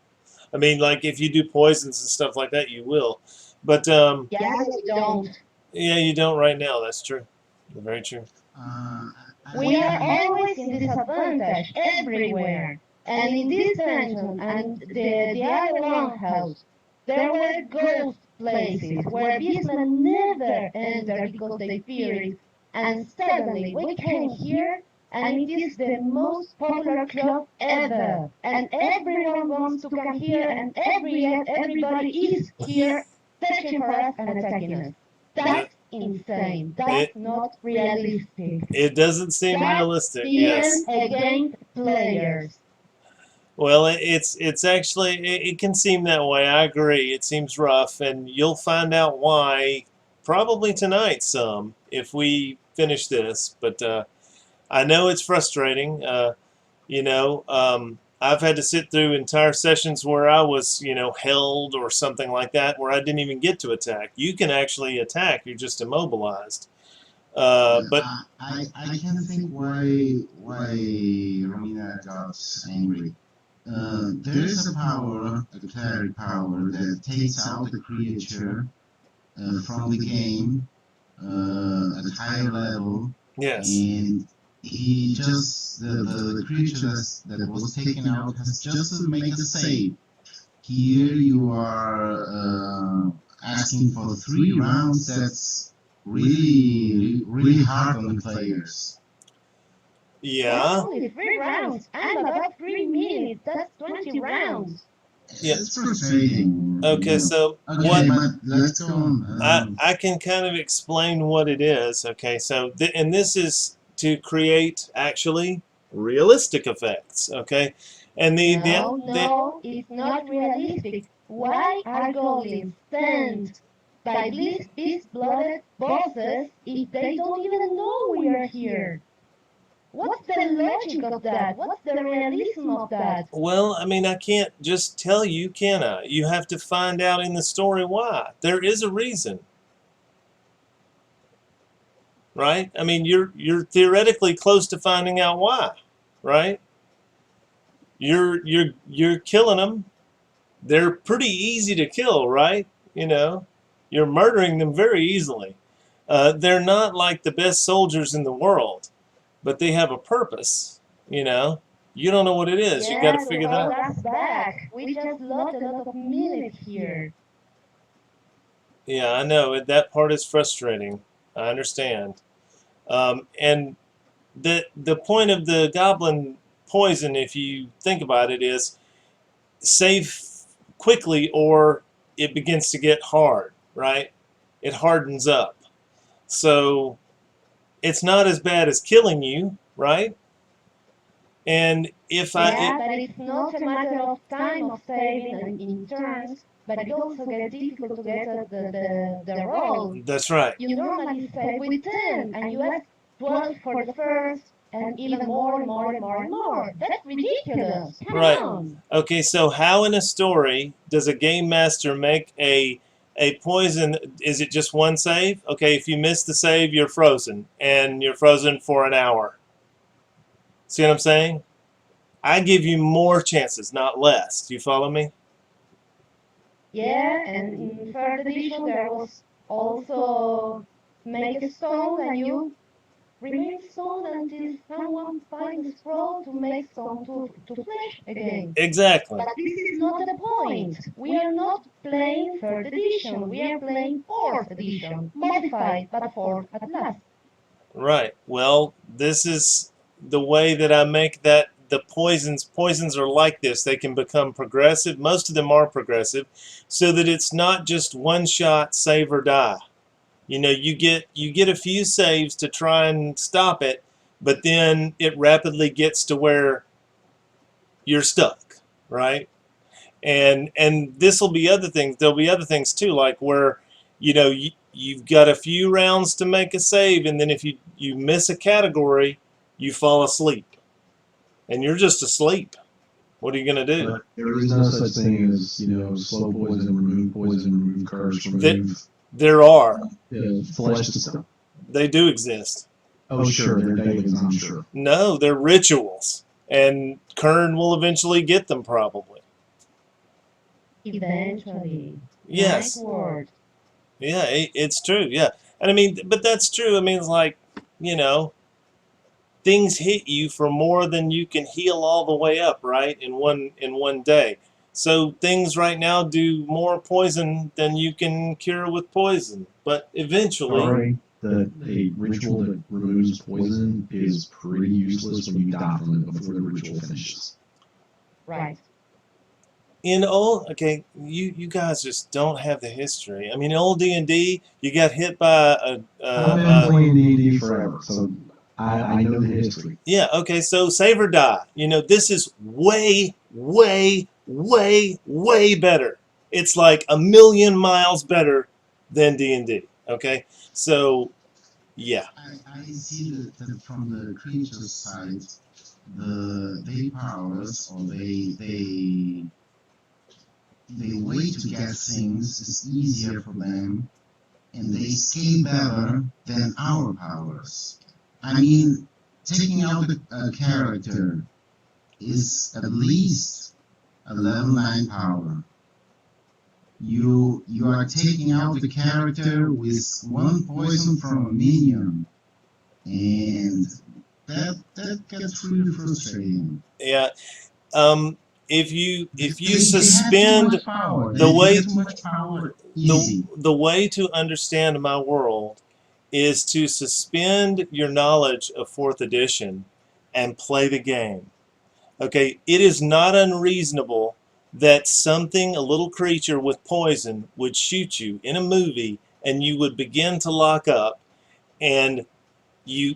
If you do poisons and stuff like that, you will. But Yeah, we don't. yeah, you don't right now. That's true. Very true. We are always in disadvantage everywhere. And in this dungeon and the other Longhouse, There were ghost places where beastmen never enter because they fear it. And suddenly we came here, and it is the most popular club ever. And everyone wants to come here, and everybody is here searching for us and attacking us. That's insane. That's not realistic. It doesn't seem That's realistic. being Yes. against players. Well, it's actually it can seem that way. I agree. It seems rough, and you'll find out why probably tonight some if we finish this. But I know it's frustrating. You know, I've had to sit through entire sessions where I was, you know, held or something like that, where I didn't even get to attack. You can actually attack. You're just immobilized. But I can think why Romina got angry. There's a power, a cleric power, that takes out the creature from the game at higher level, yes, and he just the creature that was taken out has just to make a save. Here you are asking for 3 rounds. That's really hard on the players. yeah, Only 3 rounds. I'm about 3 minutes. That's 20 rounds. Yeah. It's frustrating. Okay, so Okay, what but let's go on. I can kind of explain what it is. Okay, so and this is to create actually realistic effects. Okay, and No, it's not realistic. Why are goblins sent by these beast-blooded bosses if they don't even know we are here? What's the logic of that? What's the realism of that? well, I mean, I can't just tell you, can I? You have to find out in the story why. There is a reason. Right? I mean, you're theoretically close to finding out why, right? You're killing them. They're pretty easy to kill, right? You know, you're murdering them very easily. They're not like the best soldiers in the world, but they have a purpose. You know, you don't know what it is. You got to figure that out. Us back. We just lost a lot of minutes here. Yeah, I know that part is frustrating. I understand. And the point of the goblin poison, if you think about it, is save quickly or it begins to get hard, right? It hardens up. So it's not as bad as killing you, right? And if but it's not a matter of time of saving and in turns, but it also gets difficult to get the roll. That's right. You normally save with 10, and you ask 12 for the first, and even more and more and more and more. That's ridiculous. Come on. Okay, so how in a story does a game master make a poison? Is it just one save? Okay, if you miss the save, you're frozen, and you're frozen for an hour. See what I'm saying? I give you more chances, not less. Do you follow me? Yeah, and in third edition there was also make a stone, and you remain stone until someone finds a scroll to make stone to flesh again. Exactly. But this is not the point. We are not playing third edition. We are playing fourth edition, modified but fourth at last. Right. Well, this is the way that I make that the poisons are like this. They can become progressive. Most of them are progressive, so that it's not just one shot, save or die. You know, you get a few saves to try and stop it, but then it rapidly gets to where you're stuck, right? And this will be other things. There'll be other things too, like where, you know, you've got a few rounds to make a save, and then if you miss a category, you fall asleep. And you're just asleep. What are you going to do? There is no such thing as, you know, slow poison, remove curse, remove There are. flesh to stuff. They do exist. Oh, sure, they're dailies, I'm sure. No, they're rituals. And Kern will eventually get them, probably. Eventually. Yes. Nice word. Yeah, it's true. Yeah. And I mean, but that's true. I mean, it's like, you know, things hit you for more than you can heal all the way up, right? In one day. So things right now do more poison than you can cure with poison. But eventually, Sorry, that a ritual that removes poison is pretty useless when you die from it before the ritual finishes. Right. in old, okay, you guys just don't have the history. I mean, in old D&D, you got hit by I've been playing D&D forever, so I know the history. yeah, okay, so save or die. You know, this is way, way, way, way better. It's like a million miles better than D&D, okay? So, yeah. I see that from the creature's side, they powers or the way to get things is easier for them, and they scale better than our powers. I mean, taking out a character is at least a level 9 power. You are taking out the character with one poison from a minion, and that gets really frustrating. Yeah. If you They suspend have too much power. the They way get too much power easy. the way to understand my world is to suspend your knowledge of 4th edition and play the game. Okay, it is not unreasonable that a little creature with poison, would shoot you in a movie and you would begin to lock up and you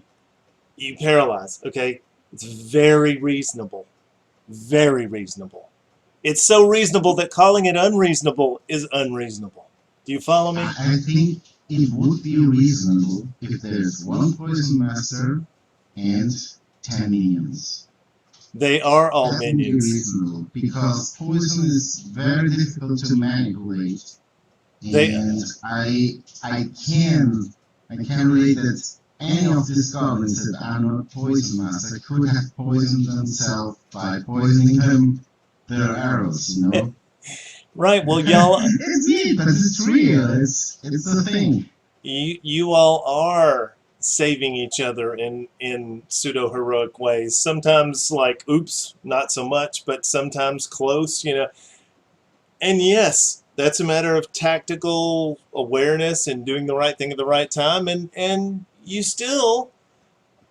paralyze. Okay, it's very reasonable. Very reasonable. It's so reasonable that calling it unreasonable is unreasonable. Do you follow me? I think it would be reasonable if there's one poison master and 10 minions. They are all That would be minions. reasonable because poison is very difficult to manipulate, They- and I can relate that any of these goblins that are not poison master could have poisoned themselves by poisoning them their arrows, you know. Right, well, y'all, It's neat, but it's real. It's the thing. you all are saving each other in pseudo-heroic ways. Sometimes, like, oops, not so much, but sometimes close, you know. And yes, that's a matter of tactical awareness and doing the right thing at the right time, and you still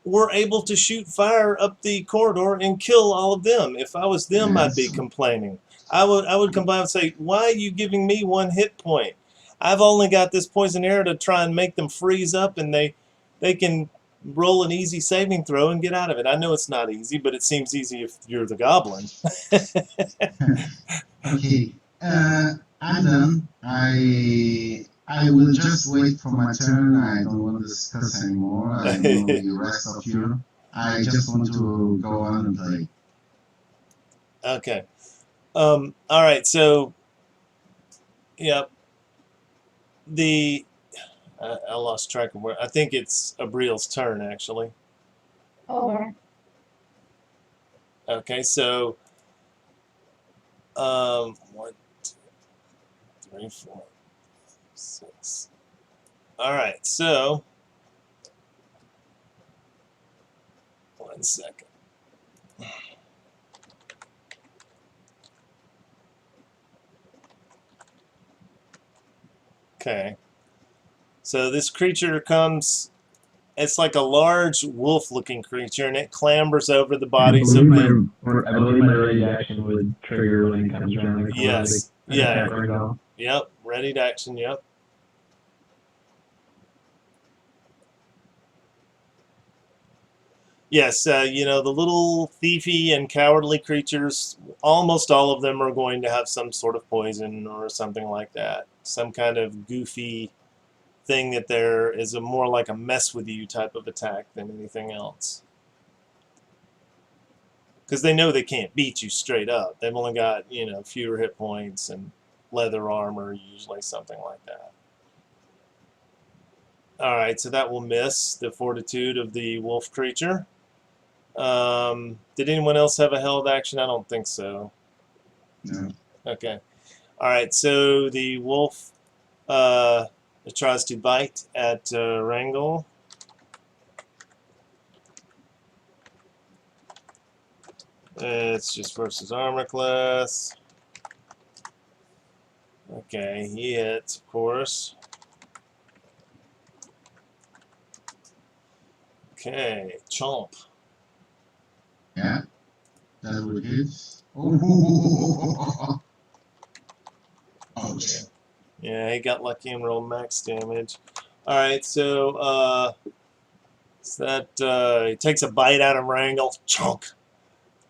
were able to shoot fire up the corridor and kill all of them. If I was them, I'd be Yes. complaining. I would complain and say, why are you giving me 1 hit point? I've only got this poison arrow to try and make them freeze up, and they can roll an easy saving throw and get out of it. I know it's not easy, but it seems easy if you're the goblin. Okay, I'm done. I will just wait for my turn. I don't want to discuss anymore. I know the rest of you. I just want to go on and play. Okay. All right. So, yeah. I lost track of where. I think it's Abriel's turn, actually. Over. Okay. So, 1, 2, 3, 4, 6. All right. So, 1 second. Okay. So this creature comes, it's like a large wolf-looking creature, and it clambers over the bodies of the... I believe my ready action would trigger when it comes around the corner. Yes. Like a Yeah. pepper doll. Yep. Ready to action. Yep. Yes, you know, the little thiefy and cowardly creatures, almost all of them are going to have some sort of poison or something like that. Some kind of goofy thing that there is a more like a mess with you type of attack than anything else. Because they know they can't beat you straight up. They've only got, you know, fewer hit points and leather armor, usually something like that. Alright, so that will miss the fortitude of the wolf creature. Did anyone else have a held action? I don't think so. No. Okay. Alright, so the wolf tries to bite at Wrangle. It's just versus armor class. Okay, he hits, of course. Okay, chomp. Yeah, that would hit. Oh, ouch. Yeah, he got lucky and rolled max damage. Alright, so he takes a bite out of Wrangle, chunk.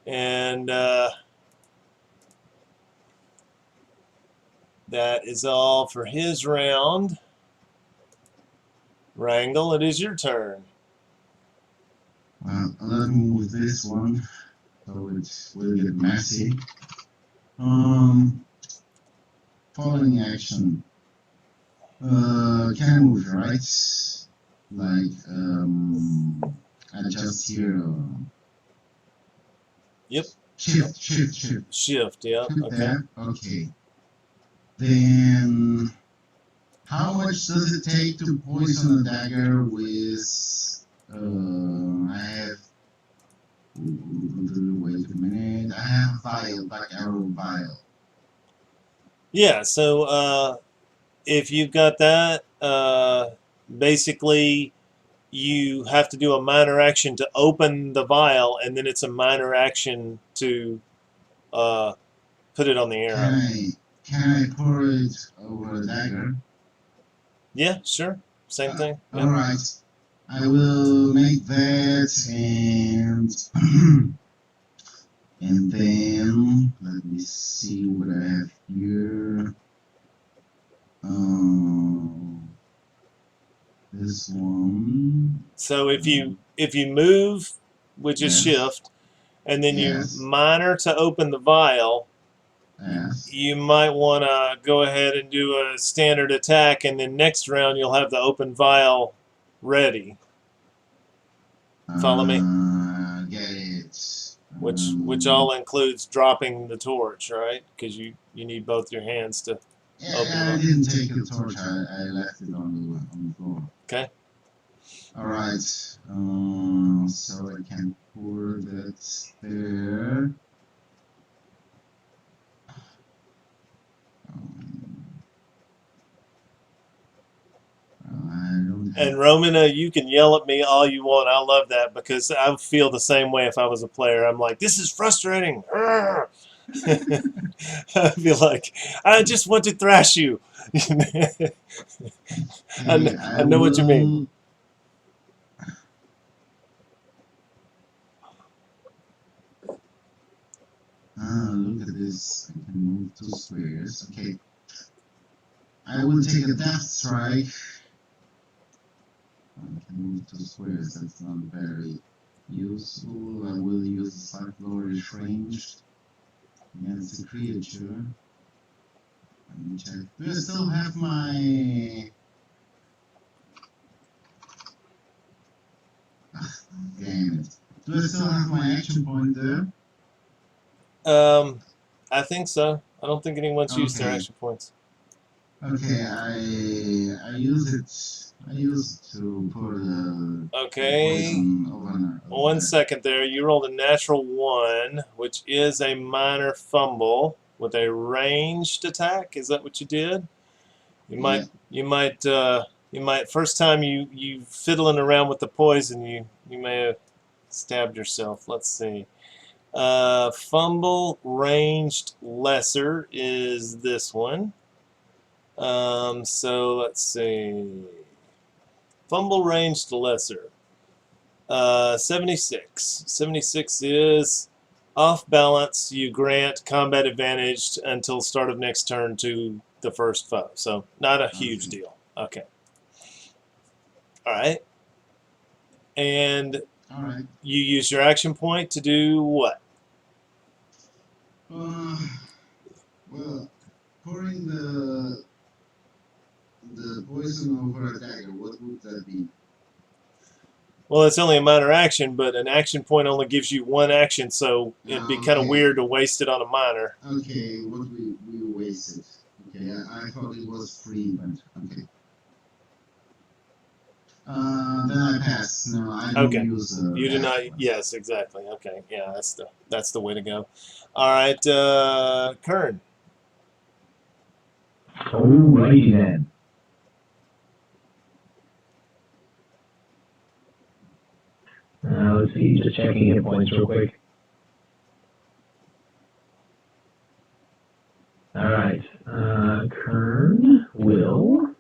And that is all for his round. Wrangle, it is your turn. Well, let me move this one so it will get messy. Following action. Can I move, right? Like, I just hear. Yep. Shift. Shift, yeah, okay. There, okay. Then, how much does it take to poison a dagger with? I have. Wait a minute. I have vial, black arrow vial. Yeah, so if you've got that, basically you have to do a minor action to open the vial, and then it's a minor action to put it on the arrow. Can I pour it over a dagger? Yeah, sure. Same thing. Yep. All right. I will make that, and and then let me see what I have here. This one. So if you move, which is Yes. shift, and then Yes. you minor to open the vial, Yes. you might want to go ahead and do a standard attack, and then next round you'll have the open vial ready. Follow me? Get it. Which all includes dropping the torch, right? Because you need both your hands to Yeah, open I it. didn't take the torch. I left it on the floor. Okay. All right. So I can pour that there. I don't have. And Romina, you can yell at me all you want. I love that because I feel the same way if I was a player. I'm like, this is frustrating. I'd be like, I just want to thrash you. I know what you mean. Look at this. I can move 2 squares. Okay. I will take a death strike. I can move 2 squares. That's not very useful. I will use the cyclorish range against the creature. Let me check. Do I still have my... Damn it. Do I still have my action point there? I think so. I don't think anyone's used their action points. Okay, I use it. I use it to put Okay. over 1 second there. You rolled a natural 1, which is a minor fumble with a ranged attack. Is that what you did? You might first time you fiddling around with the poison, you may have stabbed yourself. Let's see. Fumble ranged lesser is this one. So let's see. Fumble ranged lesser. 76. 76 is off balance. You grant combat advantage until start of next turn to the first foe. So not a huge deal. Okay. All right. And you use your action point to do what? Well, pouring the poison over a dagger, what would that be? Well, it's only a minor action, but an action point only gives you 1 action, so it'd be kind of weird to waste it on a minor. Okay, what we wasted. Okay, I thought it was free, but okay. Then I pass. No, I don't use. You do not. Yes, exactly. Okay, yeah, that's the way to go. All right, Kern. Alrighty then. Let's see, just checking hit points real quick. Alright, Kern will...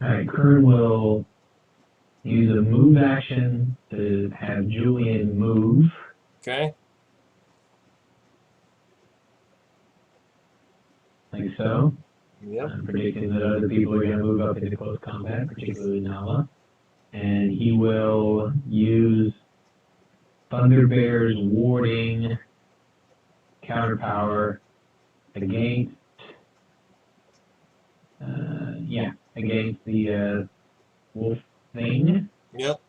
Alright, Kern will use a move action to have Julian move. Okay. Like so. Yep. I'm predicting that other people are going to move up into close combat, particularly Nala. And he will use Thunder Bear's warding counterpower against, against the wolf thing. Yep.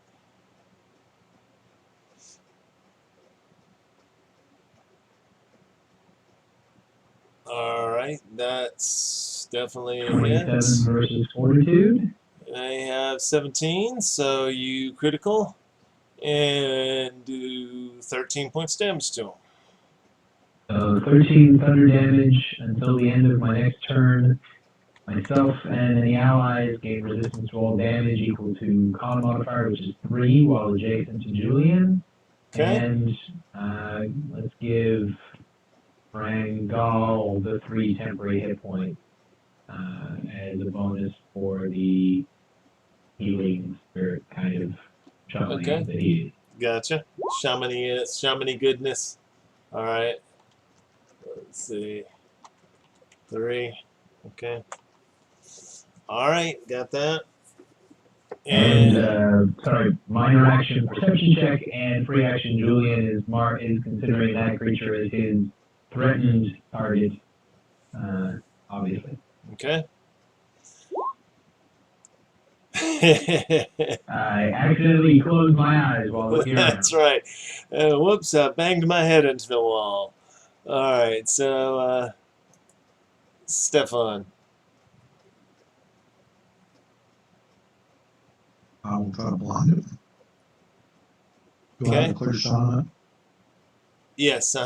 All right, that's definitely a 27 hit. versus Fortitude. They have 17, so you critical and do 13 points damage to him. So 13 thunder damage until the end of my next turn. Myself and any allies gain resistance to all damage equal to con modifier, which is 3, while adjacent to Julian. Okay. And let's give Rangal the 3 temporary hit points as a bonus for the healing spirit kind of channeling Okay. that he is. Gotcha. Shamany goodness. All right. Let's see. 3. Okay. All right, got that. And minor action perception check and free action Julian is considering that creature as his threatened target, obviously. Okay. I accidentally closed my eyes while looking around. That's right. Whoops, I banged my head into the wall. All right, so Stefan. I will try to blind it. Do I have Okay. a clear shot on it? Yes,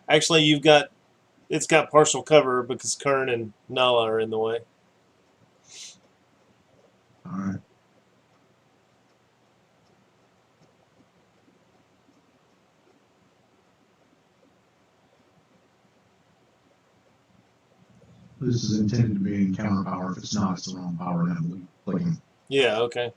Actually, it's got partial cover because Kern and Nala are in the way. All right. This is intended to be encounter power. If it's not, it's the wrong power. Then I'm clicking. Yeah, okay.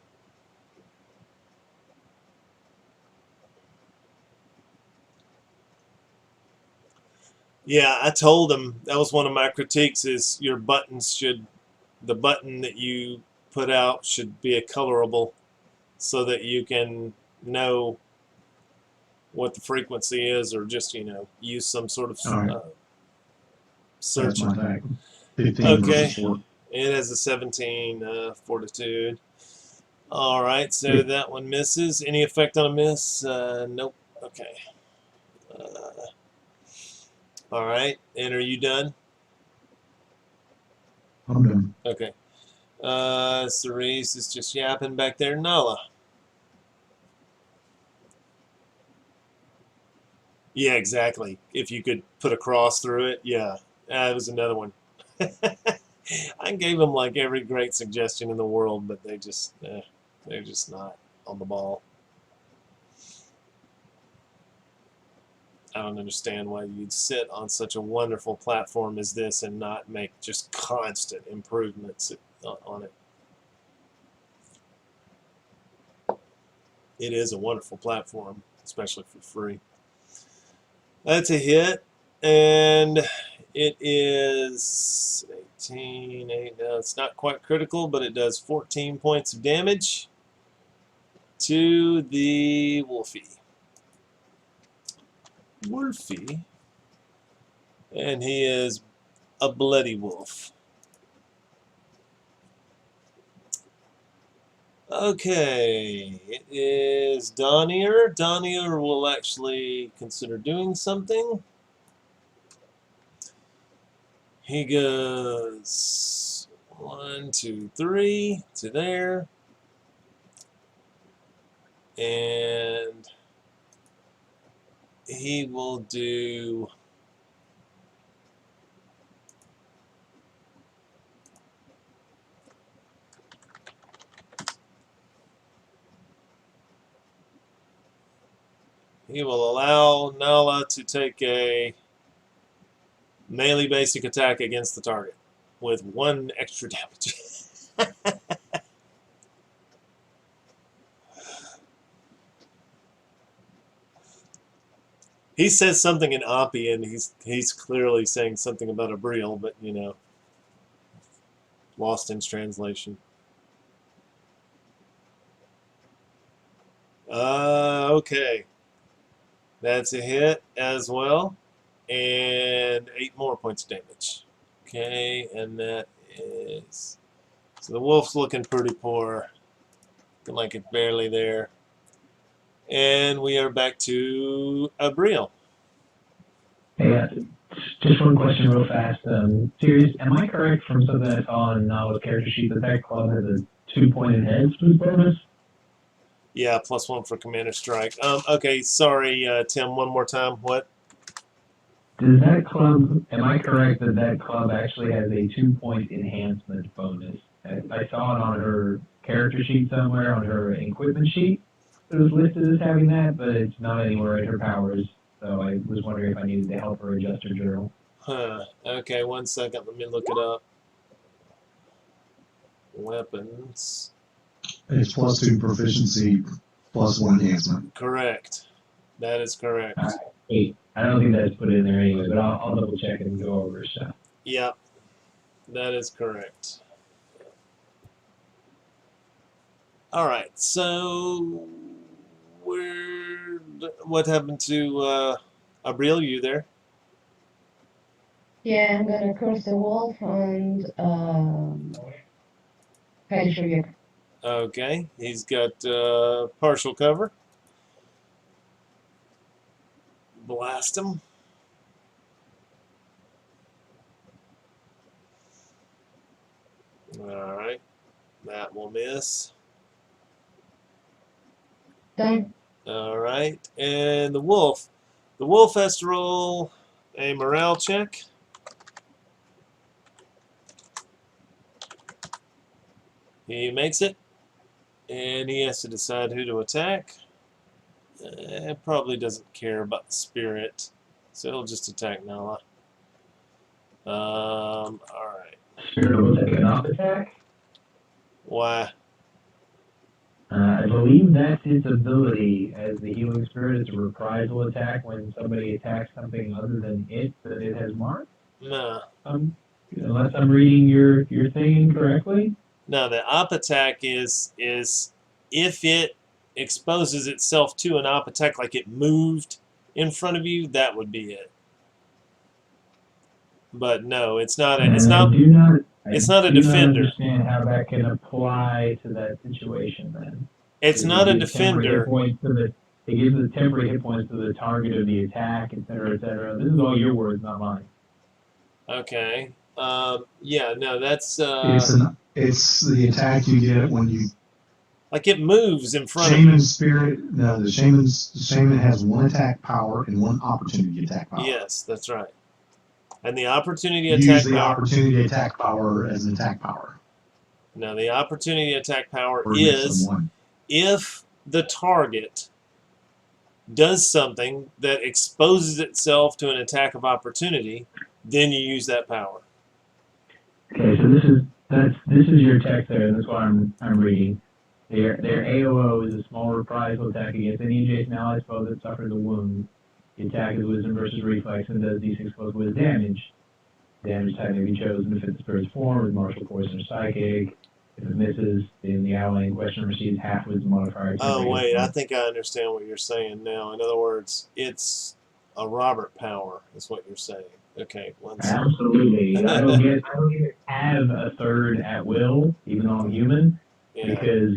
Yeah, I told him that was one of my critiques is your buttons the button that you put out should be a colorable so that you can know what the frequency is or just, use some sort of Right. search. That's my attack. 15 Okay. versus 4. It has a 17 fortitude. All right, so that one misses. Any effect on a miss? Nope. Okay. All right, and are you done? I'm done. Okay. Cerise is just yapping back there. Nala. Yeah, exactly. If you could put a cross through it, yeah. That was another one. I gave them like every great suggestion in the world, but they're just not on the ball. I don't understand why you'd sit on such a wonderful platform as this and not make just constant improvements on it. It is a wonderful platform, especially for free. That's a hit, and it is 18, 8, no, it's not quite critical, but it does 14 points of damage to the Wolfie. And he is a bloody wolf. Okay, it is Donier. Donier will actually consider doing something. He goes 1, 2, 3 to there. And he will do he will allow Nala to take a melee basic attack against the target with 1 extra damage. He says something in Oppie, and he's clearly saying something about a Briel, but you know, lost in translation. Okay, that's a hit as well, and 8 more points of damage. Okay, and that is so the wolf's looking pretty poor, looking like it's barely there. And we are back to a Briel. Hey, just one question real fast. Serious, am I correct from something I saw in Nala's character sheet that club has a 2-point enhancement bonus? Yeah, +1 for Commander Strike. Okay, sorry, Tim, one more time. What? Does that club, am I correct that club actually has a 2-point enhancement bonus? I saw it on her character sheet somewhere, on her equipment sheet. It was listed as having that, but it's not anywhere in her powers. So I was wondering if I needed to help her adjust her journal. Huh. Okay, 1 second. Let me look it up. Weapons. It's +2 proficiency, +1 enhancement. Correct. That is correct. All right. Wait, I don't think that's put in there anyway, but I'll double check and go over stuff. Yep. That is correct. All right. So, what happened to Abril? You there? Yeah, I'm gonna curse the wolf and try to show you. Okay. He's got partial cover. Blast him. All right. That will miss. Done. All right. And the wolf. The wolf has to roll a morale check. He makes it. And he has to decide who to attack. Probably doesn't care about the spirit. So he'll just attack Nala. Alright. Spirit will take an off attack. Why? I believe that's its ability as the healing spirit. It's a reprisal attack when somebody attacks something other than it that it has marked. No. Unless I'm reading your thing incorrectly. No, the op attack is if it exposes itself to an op attack, like it moved in front of you, that would be it. But no, it's not. It's not. It's not a defender. I understand how that can apply to that situation then. It's not a defender. It gives the temporary hit points to the target of the attack, etc., etc. This is all your words, not mine. Okay. Yeah. No, that's. It's the attack you get when you. Like it moves in front of you. Shaman spirit. No, the shaman has 1 attack power and 1 opportunity attack power. Yes, that's right. And the opportunity You attack use the power. opportunity attack power as an attack power. Now, the opportunity attack power Or is one. if the target does something that exposes itself to an attack of opportunity, then you use that power. Okay, so this is your text there, and that's what I'm reading. Their AOO is a small reprisal attack against any adjacent allied foe that suffers a wound. The attack is wisdom versus reflex and does d6 plus with damage. Damage type may be chosen if it's the spirit's form, with martial, poison, or psychic. If it misses, then the ally in question receives half wisdom modifier. Oh, wait, I think I understand what you're saying now. In other words, it's a Robert power, is what you're saying. Okay, one second. Absolutely. I don't even have a third at will, even though I'm human, Yeah. because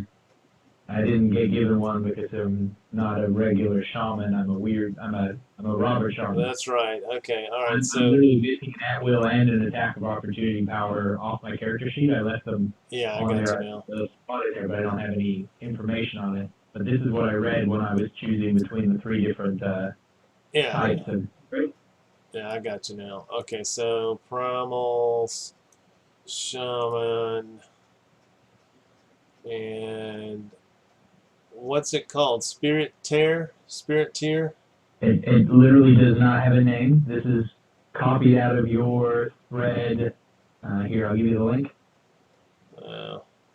I didn't get given one because I'm not a regular shaman. I'm a robber shaman. That's right. Okay. All right. I'm So literally missing an at will and an attack of opportunity power off my character sheet. I left them yeah, I on got you there. now. They're spotted there, but I don't have any information on it. But this is what I read when I was choosing between the three different Yeah. types of. Yeah, I got you now. Okay. So primals, shaman, and what's it called? Spirit tier? It literally does not have a name. This is copied out of your thread. Here, I'll give you the link.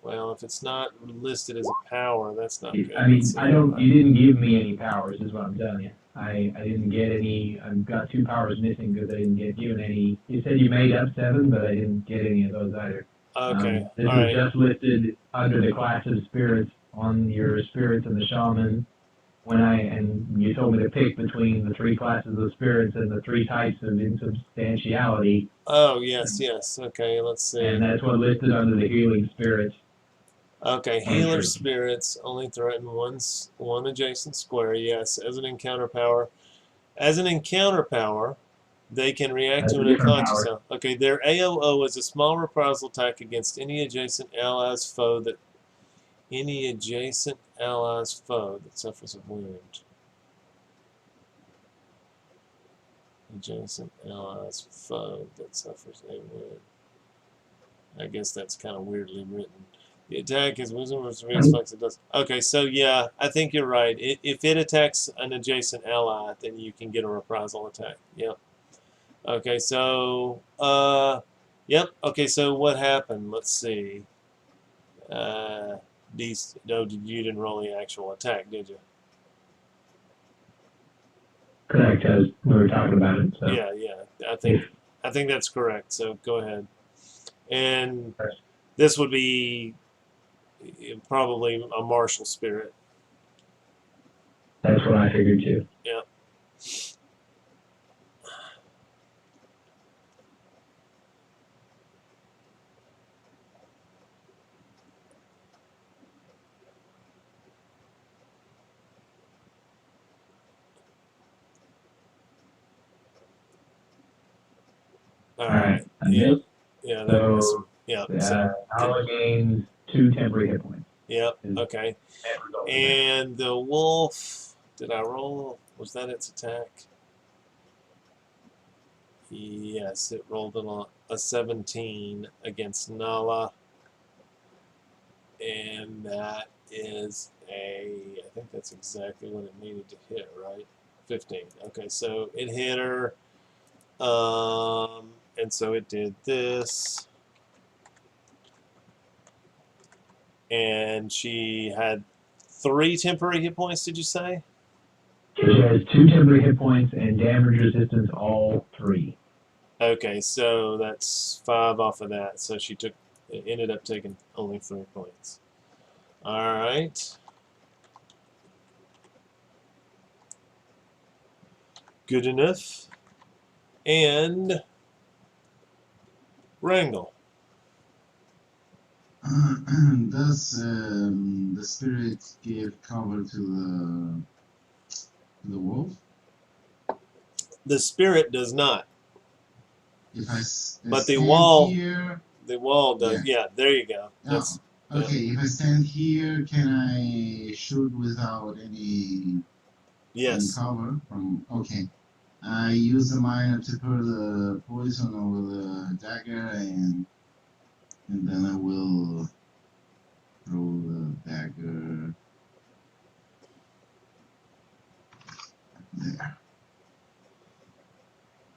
Well, if it's not listed as a power, that's not good. I mean, you didn't give me any powers, is what I'm telling you. I didn't get any. I've got 2 powers missing because I didn't get given any. You said you made up 7, but I didn't get any of those either. Okay. This All right. is just listed under the class of spirits on your spirits and the shaman. And you told me to pick between the 3 classes of spirits and the 3 types of insubstantiality. Oh, yes. Okay, let's see. And that's what listed under the healing spirits. Okay, healer spirits only threaten one adjacent square. Yes, as an encounter power. As an encounter power, they can react to an unconscious sound. Okay, their AOO is a small reprisal attack against any adjacent allies foe that suffers a wound. Adjacent allies foe that suffers a wound. I guess that's kind of weirdly written. The attack is wisdom versus reflex. It does. Okay, so yeah, I think you're right. If it attacks an adjacent ally, then you can get a reprisal attack. Yep. Okay, so yep. Okay, so what happened? Let's see. You didn't roll the actual attack, did you? Correct, as we were talking about it. So. Yeah. I think that's correct. So go ahead. And this would be probably a martial spirit. That's what I figured too. Yeah. All right. Yeah. Yeah. So, Nala gains 2 temporary hit points. Yep. Okay. And the wolf, did I roll? Was that its attack? Yes, it rolled a 17 against Nala. And that is I think that's exactly what it needed to hit, right? 15. Okay, so it hit her. And so it did this. And she had 3 temporary hit points, did you say? She has 2 temporary hit points and damage resistance, all 3. Okay, so that's 5 off of that. So she ended up taking only 3 points. All right. Good enough. And Wrangle. Does the spirit give cover to the wolf? The spirit does not. But the wall does. Yeah, there you go. That's, okay, if I stand here, can I shoot without any cover? Okay. I use the miner to pour the poison over the dagger, and then I will throw the dagger there.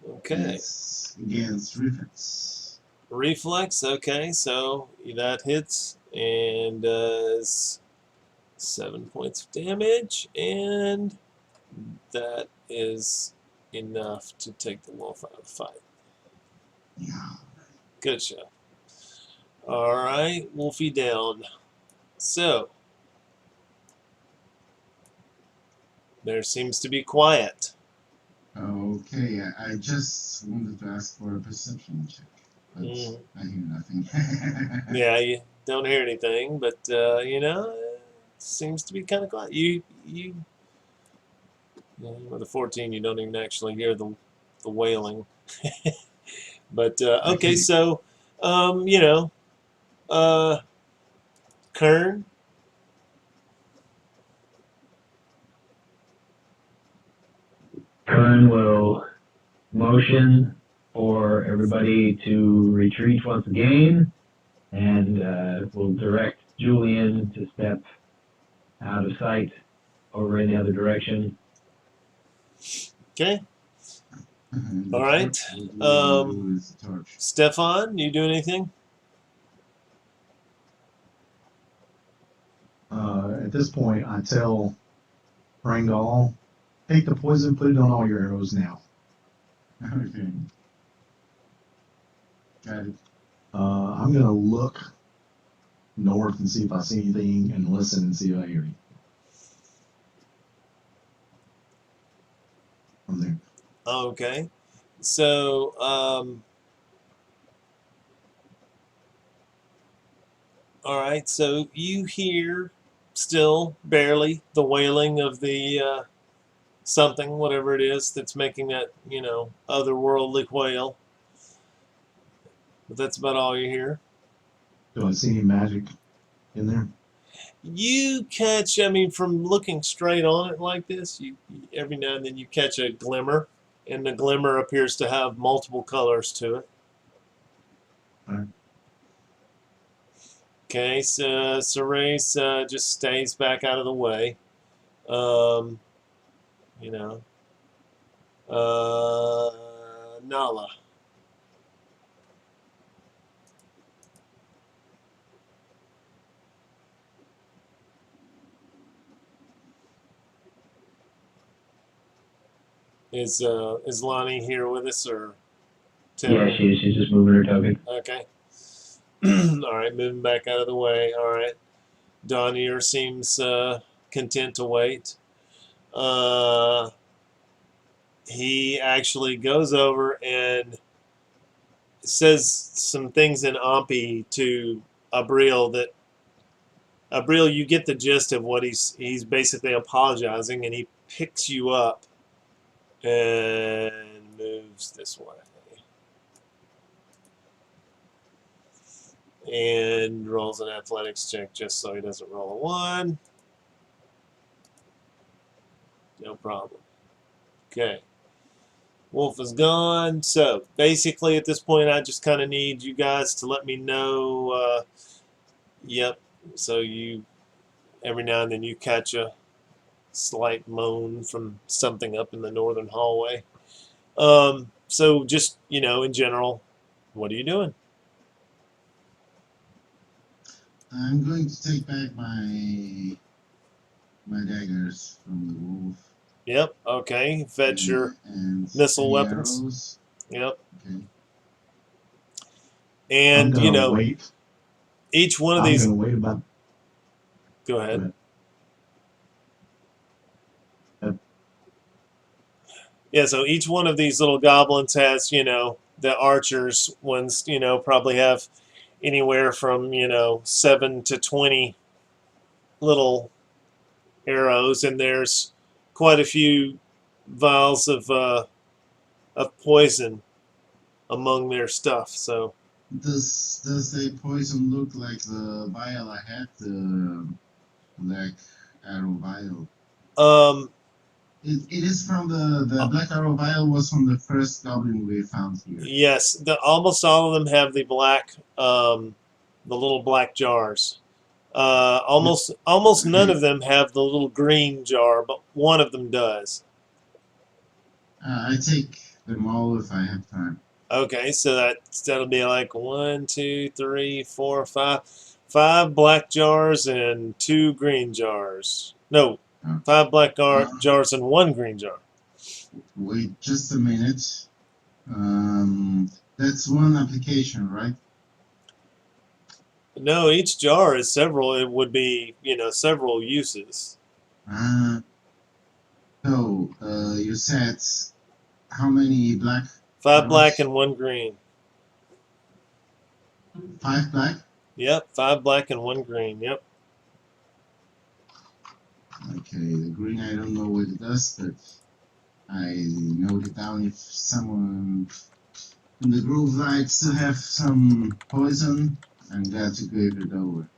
Okay. It's against reflex. Reflex, okay, so that hits and does 7 points of damage, and that is enough to take the wolf out of the fight. Yeah. Good show. Alright, Wolfie down. So, there seems to be quiet. Okay, I just wanted to ask for a perception check, but I hear nothing. Yeah, you don't hear anything, but, seems to be kind of quiet. With a 14, you don't even actually hear the wailing. But okay, so Kern. Kern will motion for everybody to retreat once again, and will direct Julian to step out of sight over in the other direction. Okay. And All the right. torch, what do we do with the torch? Stefan, you do anything? At this point, I tell Rangal, take the poison, put it on all your arrows now. Okay. Got it. I'm gonna look north and see if I see anything, and listen and see if I hear anything. From there. Okay. So, all right. So you hear still barely the wailing of the something, whatever it is that's making that otherworldly wail. But that's about all you hear. Do I see any magic in there? You catch, I mean, from looking straight on it like this, you every now and then you catch a glimmer, and the glimmer appears to have multiple colors to it. Alright. Okay, so Ceres just stays back out of the way. Nala. Is Lonnie here with us, or Tim? Yeah, she's just moving her token. Okay. All right, moving back out of the way. All right. Donier seems content to wait. He actually goes over and says some things in Ampi to Abril that Abril, you get the gist of what he's basically apologizing, and he picks you up and moves this way. And rolls an athletics check just so he doesn't roll a 1. No problem. Okay. Wolf is gone. So basically at this point I just kind of need you guys to let me know. Yep. So you, every now and then you catch a slight moan from something up in the northern hallway. So just, in general, what are you doing? I'm going to take back my daggers from the wolf. Yep. Okay. Fetch your and missile any weapons. Arrows. Yep. Okay. And I'm gonna wait. each one of these. I'm gonna wait about. Go ahead. Yeah, so each one of these little goblins has, the archers ones, probably have anywhere from, 7 to 20 little arrows, and there's quite a few vials of poison among their stuff. So does the poison look like the vial I had, the black arrow vial? It is from the black arrow vial was from the first goblin we found here. Yes, almost all of them have the black, the little black jars. Almost none of them have the little green jar, but one of them does. I take them all if I have time. Okay, so that'll be like 1, 2, 3, 4, 5. 5 black jars and 2 green jars. No, 5 black jars and 1 green jar. Wait just a minute. That's one application, right? No, each jar is several. It would be, several uses. So, you said how many black? 5 black and 1 green. 5 black? Yep, 5 black and 1 green. Yep. Okay, the green I don't know what it does, but I note it down if someone in the group likes to have some poison. I'm glad to give it over.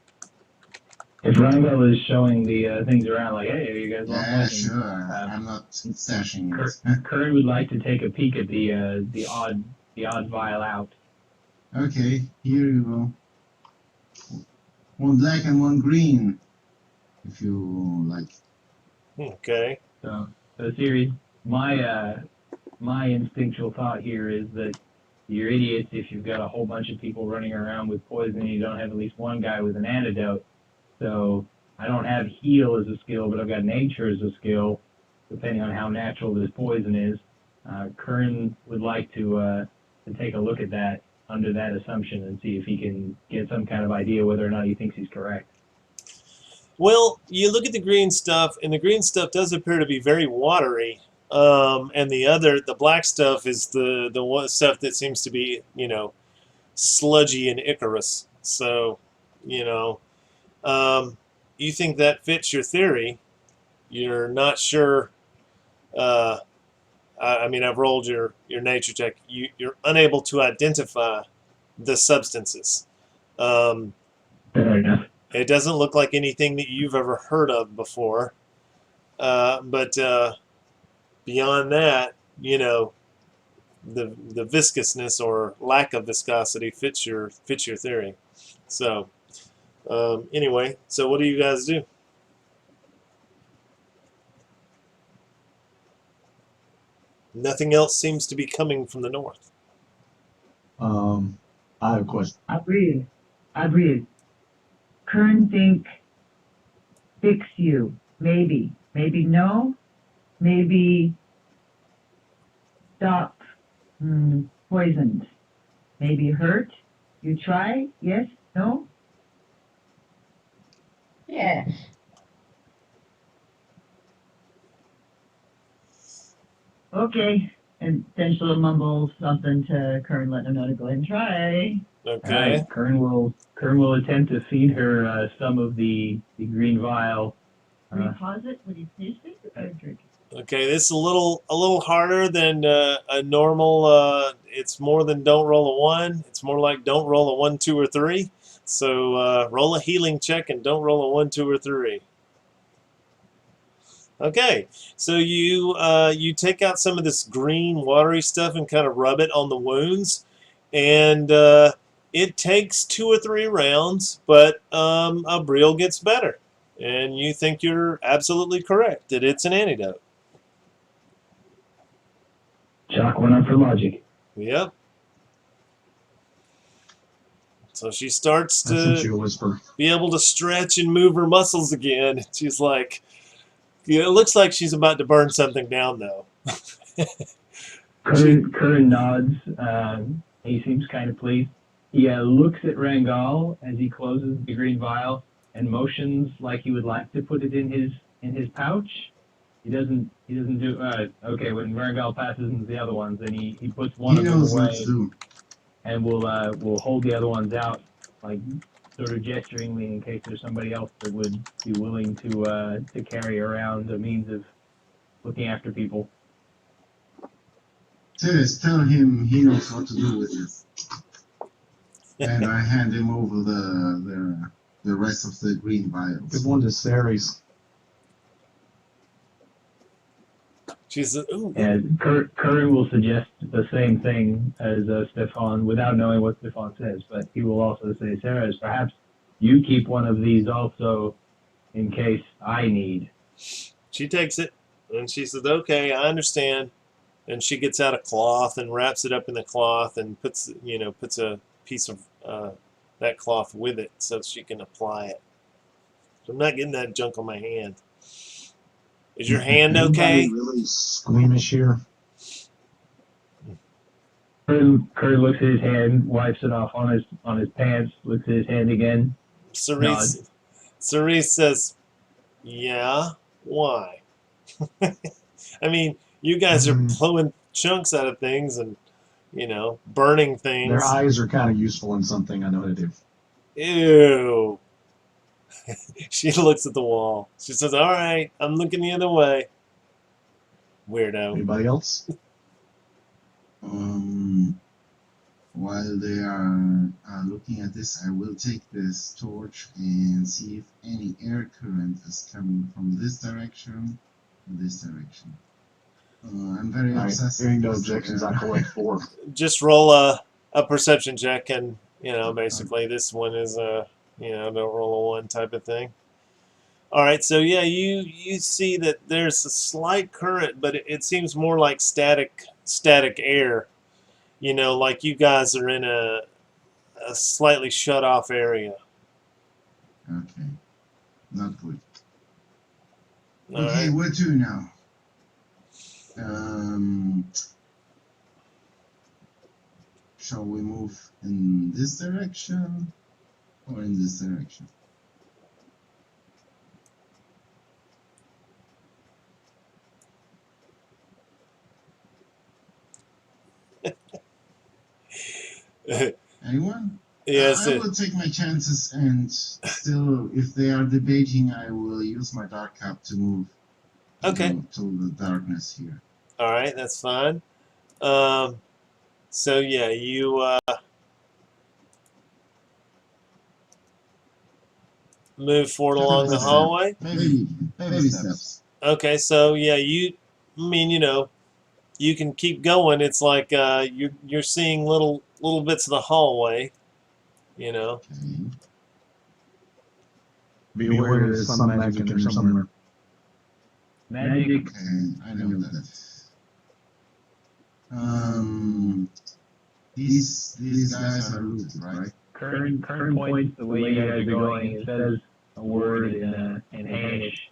If Rangel is showing the things around, like, hey, you guys want Yeah, poison? sure. I'm not stashing it. Kern would like to take a peek at the odd vial out. Okay, here you go. One black and one green, if you like. Okay. So series, my instinctual thought here is that you're idiots if you've got a whole bunch of people running around with poison and you don't have at least one guy with an antidote. So I don't have heal as a skill, but I've got nature as a skill, depending on how natural this poison is. Kern would like to take a look at that under that assumption and see if he can get some kind of idea whether or not he thinks he's correct. Well, you look at the green stuff, and the green stuff does appear to be very watery. And the black stuff is the one stuff that seems to be, sludgy and Icarus. So, you think that fits your theory. You're not sure. I've rolled your nature check. You're unable to identify the substances. Fair enough. It doesn't look like anything that you've ever heard of before. But beyond that, the viscousness or lack of viscosity fits your theory. So anyway, so what do you guys do? Nothing else seems to be coming from the north. I have a question. I breathe. Kern think fix you. Maybe no. Maybe stop poisoned. Maybe hurt. You try? Yes? No? Yes. Okay. And then she'll mumble something to Kern, letting him know to go ahead and try. Okay. Right. Kern will attempt to feed her some of the green vial. Repause it when you taste it or drink it? Okay, this is a little harder than a normal. It's more than don't roll a 1. It's more like don't roll a 1, 2, or 3. So roll a healing check and don't roll a 1, 2, or 3. Okay, so you take out some of this green watery stuff and kind of rub it on the wounds, and it takes 2 or 3 rounds, but Abriel gets better, and you think you're absolutely correct that it's an antidote. Chalk one up for logic. Yep. So she starts I sent to you a whisper. be able to stretch and move her muscles again. She's like, it looks like she's about to burn something down, though. Kern nods. He seems kind of pleased. He looks at Rangal as he closes the green vial and motions like he would like to put it in his pouch. He doesn't do. Okay, when Rangal passes into the other ones, then he puts one of them knows away, what to do. and we'll hold the other ones out, like sort of gesturingly in case there's somebody else that would be willing to carry around a means of looking after people. Teres, tell him he knows what to do with this. And I hand him over the rest of the green vials. Give one to Ceres. She says, ooh. And Kern will suggest the same thing as Stefan without knowing what Stefan says, but he will also say, Sarah, perhaps you keep one of these also in case I need. She takes it, and she says, okay, I understand. And she gets out a cloth and wraps it up in the cloth and puts a piece of that cloth with it so she can apply it. So I'm not getting that junk on my hand. Is your hand okay? Anybody really squeamish here? Kern looks at his hand, wipes it off on his pants, looks at his hand again. Cerise says, yeah, why? I mean, you guys are blowing chunks out of things and, burning things. Their eyes are kind of useful in something I know to do. Ew. She looks at the wall. She says, "All right, I'm looking the other way." Weirdo. Anybody else? While they are looking at this, I will take this torch and see if any air current is coming from this direction or this direction. I'm very All right, obsessed. hearing no with this objections, I area. collect 4. Just roll a perception check, and basically this one is don't roll a 1 type of thing. All right, so yeah, you see that there's a slight current, but it seems more like static air. Like you guys are in a slightly shut off area. Okay, not good. All Okay, right. where to now? Shall we move in this direction or in this direction? Anyone? Yes. I will take my chances, and still, if they are debating, I will use my dark cap to move Okay. to the darkness here. All right, that's fine. So yeah, you move forward along the hallway. Baby steps. Okay, so yeah, you can keep going. It's like you're seeing little bits of the hallway. Okay. Be aware there's some magic in there somewhere. Magic. Okay, I know that. These guys are looted, right? Current points, the way you guys are going, it says a word in Danish.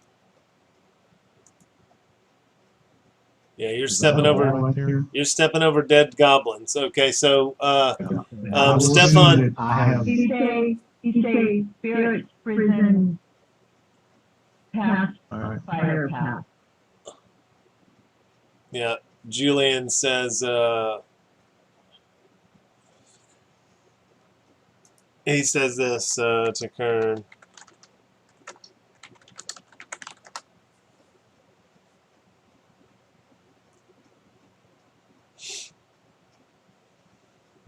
Yeah, you're Is stepping that a over. wall right here? You're stepping over dead goblins. Okay, so I will Stefan. assume that I have. You say spirit prison past All right. fire path. Yeah, Julian says. He says this to Kern.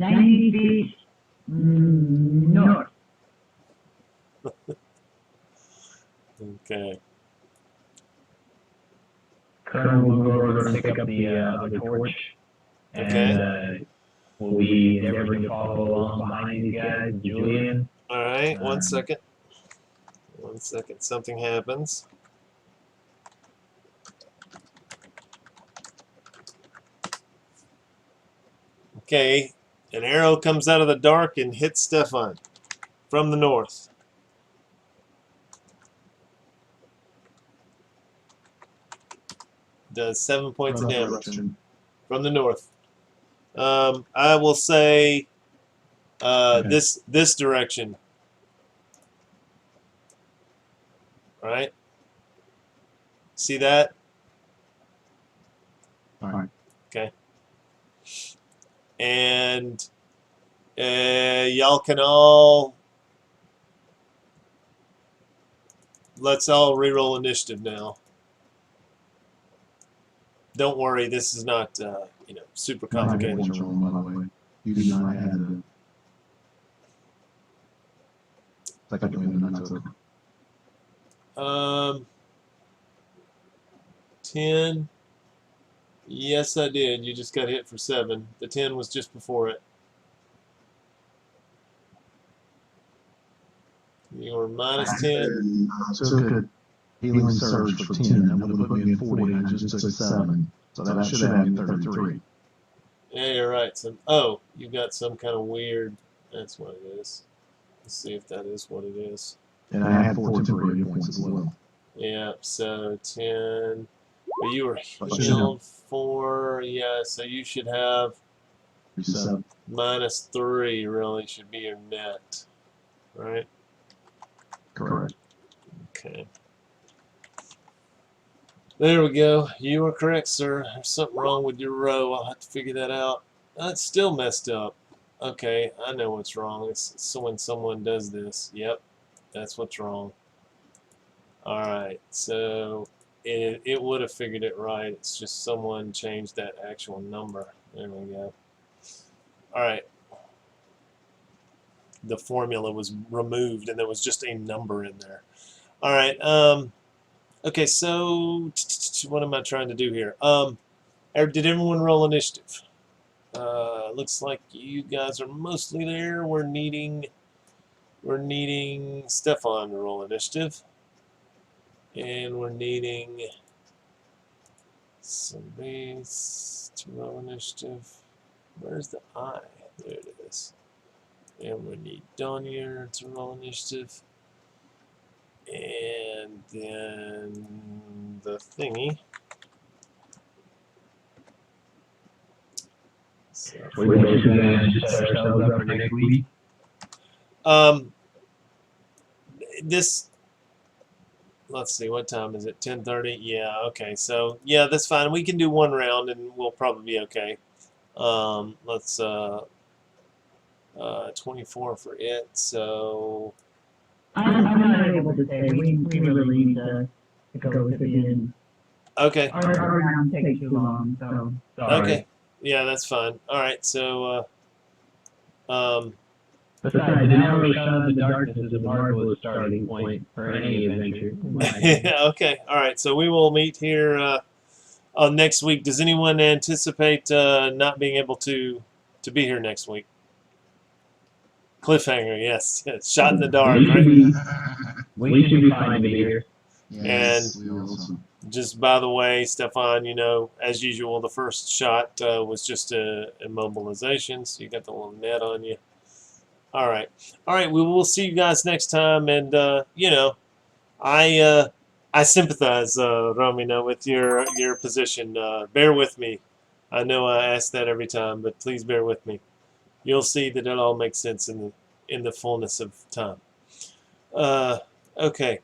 $90 north. Okay. Colonel will go over and pick up the torch, and we'll be endeavoring to follow along behind these guys, Julian. All right. 1 Um, second. 1 second. Something happens. Okay. An arrow comes out of the dark and hits Stefan from the north. Does 7 points of damage from the north. I will say Okay. this direction. All right. See that? All right. Okay. And y'all can all. Let's all reroll initiative now. Don't worry, this is not super complicated. By the way. You do not have the. It's like I can win the nuts. 10. Yes, I did. You just got hit for 7. The 10 was just before it. You were minus 10. Took a healing surge for 10. That would have put me at 40, and I just took 7. So that should have been 33. Yeah, you're right. You got some kind of weird. That's what it is. Let's see if that is what it is. And I had 4 temporary points as well. Yeah, so 10. But you were But healed 4. Yeah, so you should have So, minus 3, really, should be your net. Right? correct. Okay. There we go. You are correct, sir. There's something wrong with your row. I'll have to figure that out. That's still messed up. Okay, I know what's wrong. It's when someone does this. Yep, that's what's wrong. All right, so it would have figured it right. It's just someone changed that actual number. There we go. All right. The formula was removed, and there was just a number in there. All right. Okay, so what am I trying to do here? Did everyone roll initiative? Looks like you guys are mostly there. We're needing Stefan to roll initiative, and we're needing somebody to roll initiative. Where's the I? There it is. And we need Donier to roll initiative. And then the thingy. So We're basically going to set ourselves up for next week. This, let's see, what time is it? 10:30? Yeah, okay. So, yeah, that's fine. We can do one round and we'll probably be okay. Let's 24 for it. So I'm not able to say. We really need to go with it again. okay. Our round takes too long, so. Sorry. Okay. Yeah, that's fine. All right. So Besides, an arrow shot in the darkness is a marvelous starting point for any adventure. okay. All right. So we will meet here next week. Does anyone anticipate not being able to be here next week? Cliffhanger, yes. Shot in the dark, right? We should be fine to be here. Yes, we also. Just by the way, Stefan, you know, as usual, the first shot was just a immobilization, so you got the little net on you. All right. We will see you guys next time, and you know, I sympathize, Romina, with your position. Bear with me. I know I ask that every time, but please bear with me. You'll see that it all makes sense in the fullness of time. Okay.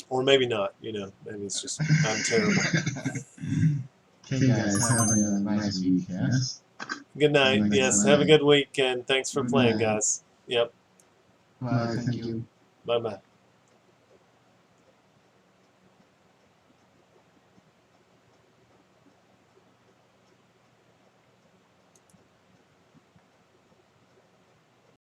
Or maybe not, you know. Maybe it's just I'm terrible. Okay, guys, have a nice week, yes? Good night. Yes, have a good week, and thanks for playing, guys. Yep. Well, thank you. Bye-bye.